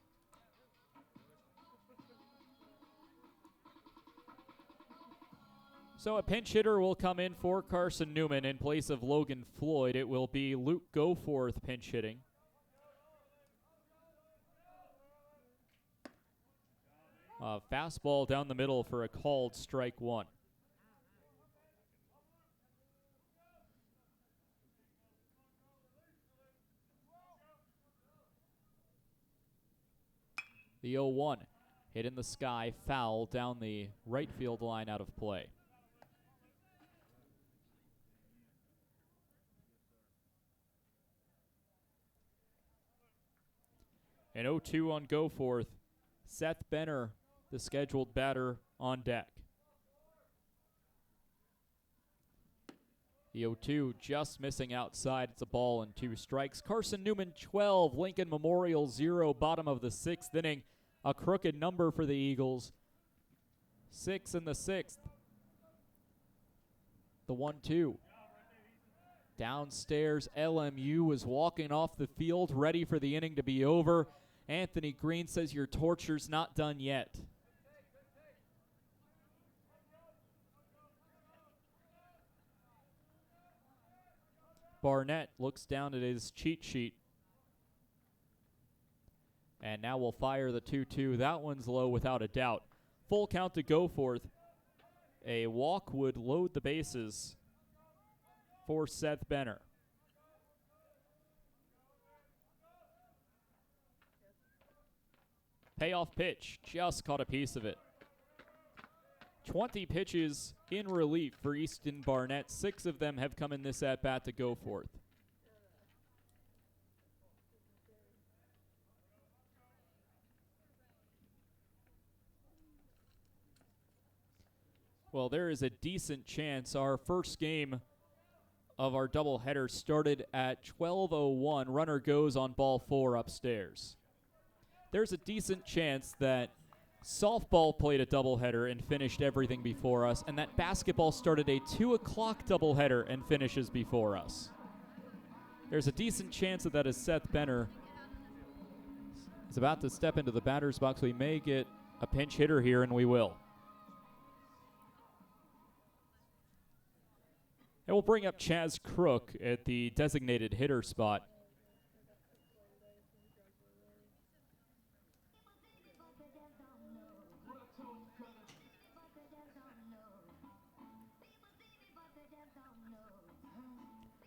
So a pinch hitter will come in for Carson-Newman in place of Logan Floyd. It will be Luke Goforth pinch hitting. Fastball down the middle for a called strike 1. The 0-1 hit in the sky, foul down the right field line, out of play. An 0-2 on Goforth. Seth Benner, the scheduled batter, on deck. The 0-2 just missing outside. It's a ball and 2 strikes. Carson-Newman 12, Lincoln Memorial 0, bottom of the 6th inning. a crooked number for the Eagles. 6 in the 6th. The 1-2. Downstairs, LMU was walking off the field, ready for the inning to be over. Anthony Green says your torture's not done yet. Barnett looks down at his cheat sheet. And now we'll fire the 2-2. That one's low without a doubt. Full count to Goforth. A walk would load the bases for Seth Benner. Payoff pitch, just caught a piece of it. 20 pitches in relief for Easton Barnett. 6 of them have come in this at-bat to Goforth. Well, there is a decent chance our first game of our doubleheader started at 12:01. Runner goes on ball 4 upstairs. There's a decent chance that softball played a doubleheader and finished everything before us, and that basketball started a 2 o'clock doubleheader and finishes before us. There's a decent chance that as Seth Benner is about to step into the batter's box, we may get a pinch hitter here, and we will. And we'll bring up Chaz Crook at the designated hitter spot.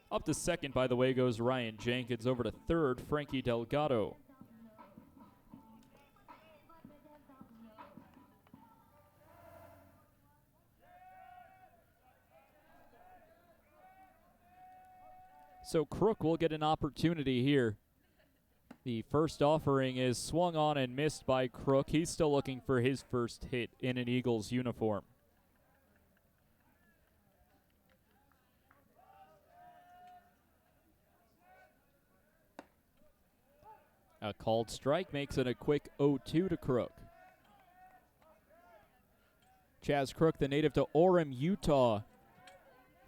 Up to second, by the way, goes Ryan Jenkins. Over to third, Frankie Delgado. So Crook will get an opportunity here. The first offering is swung on and missed by Crook. He's still looking for his first hit in an Eagles uniform. A called strike makes it a quick 0-2 to Crook. Chaz Crook, the native to Orem, Utah,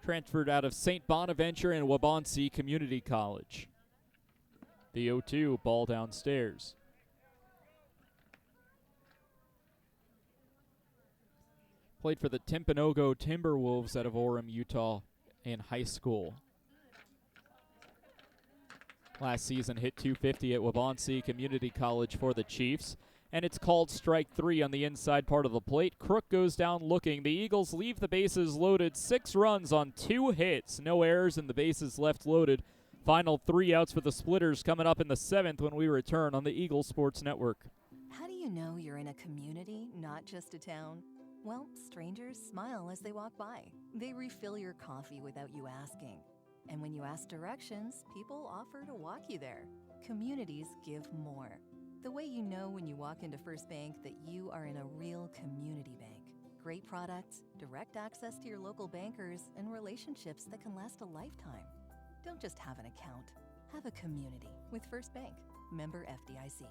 transferred out of St. Bonaventure and Waubonsee Community College. The 0-2, ball downstairs. Played for the Timpanogos Timberwolves out of Orem, Utah in high school. Last season hit .250 at Waubonsee Community College for the Chiefs. And it's called strike 3 on the inside part of the plate. Crook goes down looking. The Eagles leave the bases loaded. 6 runs on 2 hits. No errors and the bases left loaded. Final 3 outs for the Splitters coming up in the 7th when we return on the Eagle Sports Network. How do you know you're in a community, not just a town? Well, strangers smile as they walk by. They refill your coffee without you asking. And when you ask directions, people offer to walk you there. Communities give more. The way you know when you walk into First Bank that you are in a real community bank. Great products, direct access to your local bankers, and relationships that can last a lifetime. Don't just have an account. Have a community with First Bank. Member FDIC.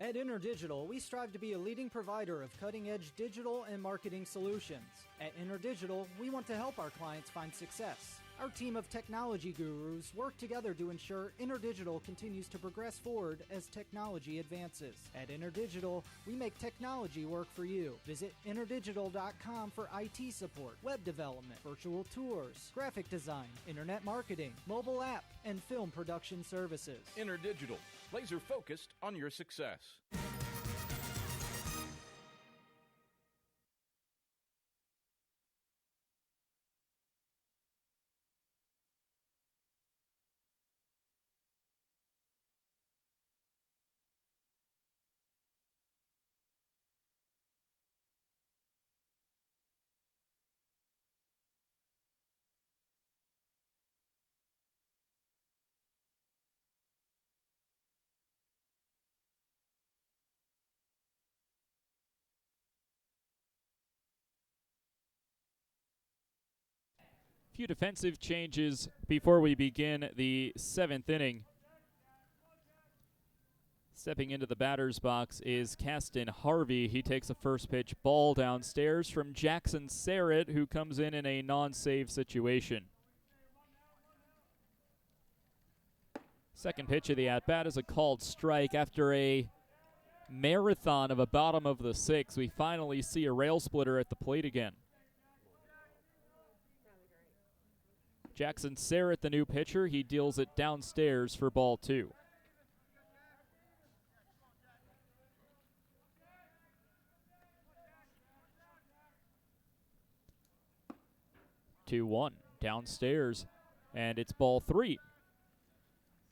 At InterDigital, we strive to be a leading provider of cutting-edge digital and marketing solutions. At InterDigital, we want to help our clients find success. Our team of technology gurus work together to ensure InterDigital continues to progress forward as technology advances. At InterDigital, we make technology work for you. Visit interdigital.com for IT support, web development, virtual tours, graphic design, internet marketing, mobile app, and film production services. InterDigital, laser focused on your success. Few defensive changes before we begin the 7th inning. Stepping into the batter's box is Caston Harvey. He takes a first pitch ball downstairs from Jackson Sarrett, who comes in a non-save situation. Second pitch of the at-bat is a called strike. After a marathon of a bottom of the sixth, we finally see a rail splitter at the plate again. Jackson Sarrett, the new pitcher, he deals it downstairs for ball 2. Two one downstairs, and it's ball 3.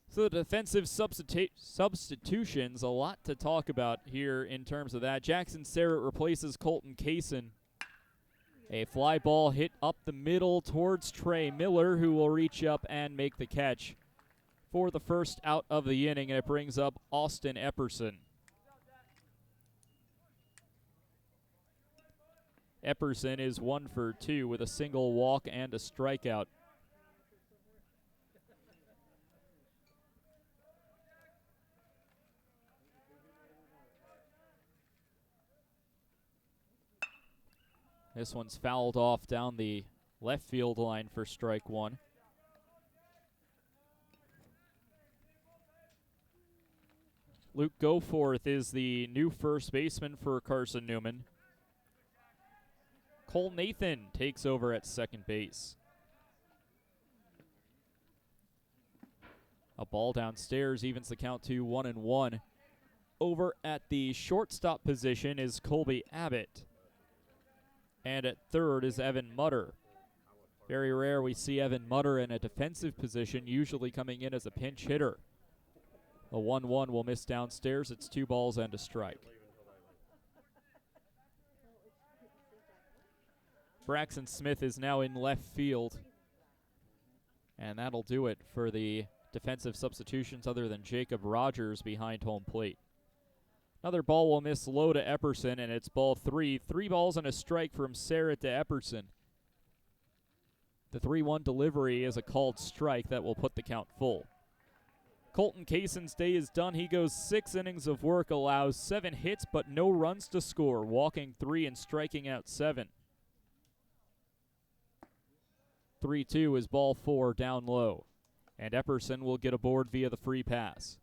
So the defensive substitutions, a lot to talk about here in terms of that. Jackson Sarrett replaces Colton Kaysen. A fly ball hit up the middle towards Trey Miller, who will reach up and make the catch for the first out of the inning, and it brings up Austin Epperson. Epperson is 1 for 2 with a single walk and a strikeout. This one's fouled off down the left field line for strike 1. Luke Goforth is the new first baseman for Carson-Newman. Cole Nathan takes over at second base. A ball downstairs evens the count to 1-1. Over at the shortstop position is Colby Abbott. And at third is Evan Mutter. Very rare we see Evan Mutter in a defensive position, usually coming in as a pinch hitter. A 1-1 will miss downstairs. It's 2 balls and a strike. Braxton Smith is now in left field. And that'll do it for the defensive substitutions other than Jacob Rogers behind home plate. Another ball will miss low to Epperson, and it's ball 3. 3 balls and a strike from Sarrett to Epperson. The 3-1 delivery is a called strike that will put the count full. Colton Kaysen's day is done. He goes 6 innings of work, allows 7 hits but no runs to score, walking 3 and striking out 7. 3-2 is ball 4 down low, and Epperson will get aboard via the free pass.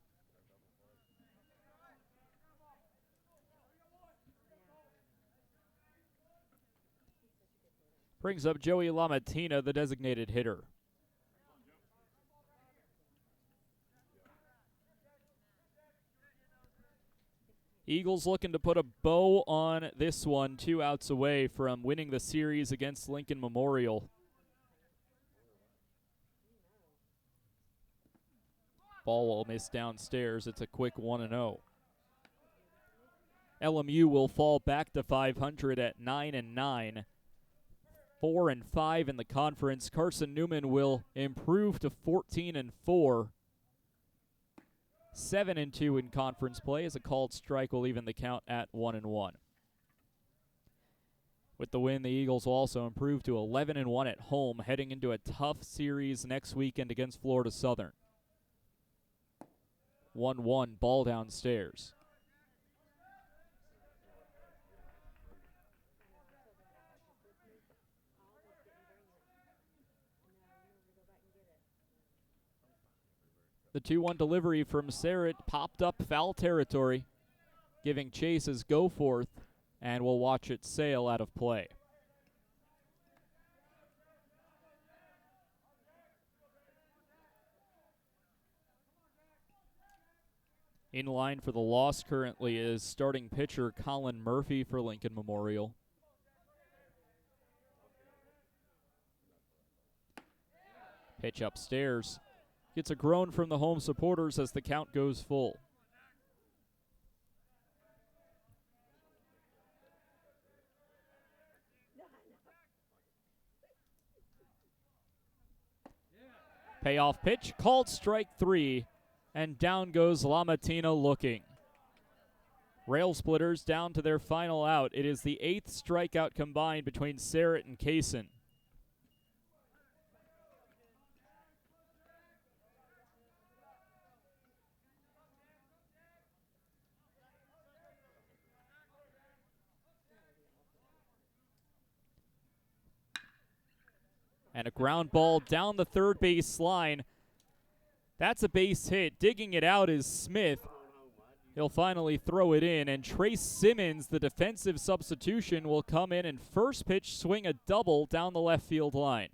Brings up Joey LaMattina, the designated hitter. Eagles looking to put a bow on this one, 2 outs away from winning the series against Lincoln Memorial. Ball will miss downstairs. It's a quick 1-0. LMU will fall back to 500 at 9-9. 4-5 in the conference. Carson-Newman will improve to 14-4. 7-2 in conference play as a called strike will even the count at 1-1. With the win, the Eagles will also improve to 11-1 at home, heading into a tough series next weekend against Florida Southern. 1-1, ball downstairs. The 2-1 delivery from Sarrett popped up foul territory, giving chase as Goforth, and we'll watch it sail out of play. In line for the loss currently is starting pitcher Colin Murphy for Lincoln Memorial. Pitch upstairs. Gets a groan from the home supporters as the count goes full. Payoff pitch, called strike 3, and down goes LaMattina looking. Rail splitters down to their final out. It is the 8th strikeout combined between Sarrett and Kaysen. And a ground ball down the third base line. That's a base hit. Digging it out is Smith. He'll finally throw it in, and Trace Simmons, the defensive substitution, will come in and first pitch swing a double down the left field line.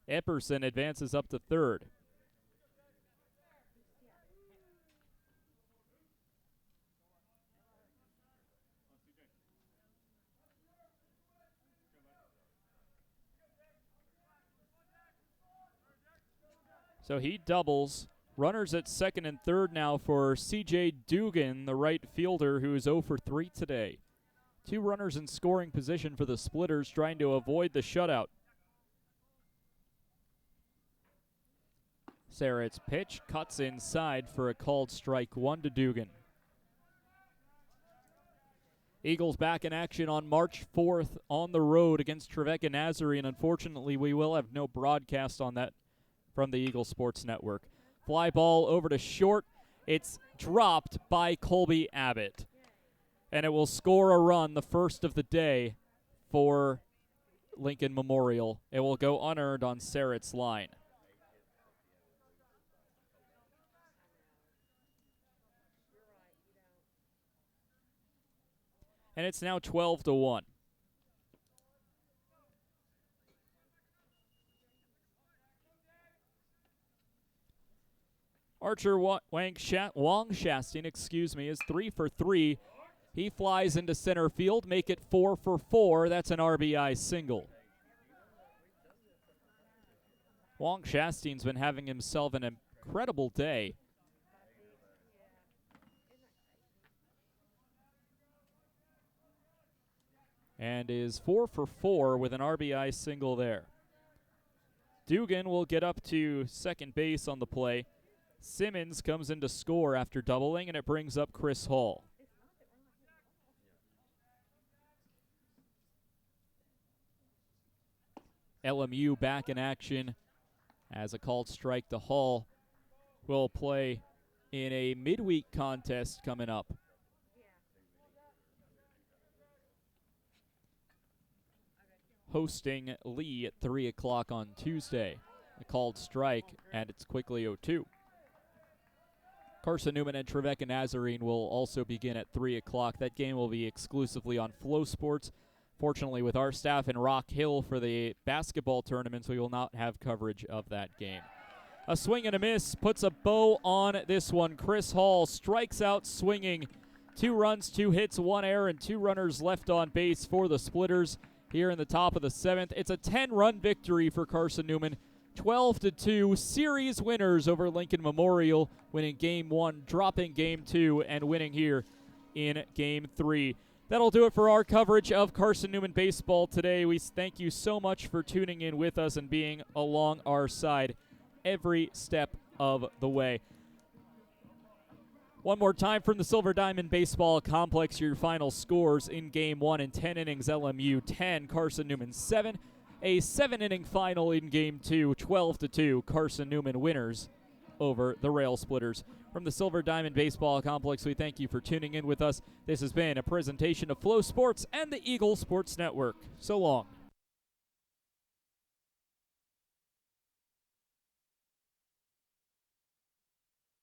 Epperson advances up to third. So he doubles. Runners at second and third now for C.J. Dugan, the right fielder, who is 0 for 3 today. 2 runners in scoring position for the Splitters, trying to avoid the shutout. Sarrett's pitch cuts inside for a called strike 1 to Dugan. Eagles back in action on March 4th on the road against Trevecca Nazarene. Unfortunately, we will have no broadcast on that from the Eagle Sports Network. Fly ball over to short. It's dropped by Colby Abbott. And it will score a run, the first of the day for Lincoln Memorial. It will go unearned on Sarrett's line. And it's now 12-1. Archer Wang Shastin, is 3 for 3. He flies into center field, make it 4 for 4. That's an RBI single. Wang Shastin's been having himself an incredible day. And is 4 for 4 with an RBI single there. Dugan will get up to second base on the play. Simmons comes in to score after doubling, and it brings up Chris Hall. LMU back in action as a called strike to Hall will play in a midweek contest coming up. Hosting Lee at 3 o'clock on Tuesday. A called strike, and it's quickly 0-2. Carson-Newman and Trevecca Nazarene will also begin at 3 o'clock. That game will be exclusively on Flow Sports. Fortunately, with our staff in Rock Hill for the basketball tournaments, we will not have coverage of that game. A swing and a miss puts a bow on this one. Chris Hall strikes out swinging. 2 runs, 2 hits, 1 error, and 2 runners left on base for the Splitters here in the top of the 7th. It's a 10-run victory for Carson-Newman. 12-2 series winners over Lincoln Memorial, winning Game 1, dropping Game 2, and winning here in Game 3. That'll do it for our coverage of Carson-Newman baseball today. We thank you so much for tuning in with us and being along our side every step of the way. One more time from the Silver Diamond Baseball Complex, your final scores in Game 1 in 10 innings, LMU 10, Carson-Newman 7. A 7-inning final in Game 2, 12-2, Carson-Newman winners over the Rail Splitters. From the Silver Diamond Baseball Complex, we thank you for tuning in with us. This has been a presentation of Flow Sports and the Eagle Sports Network. So long.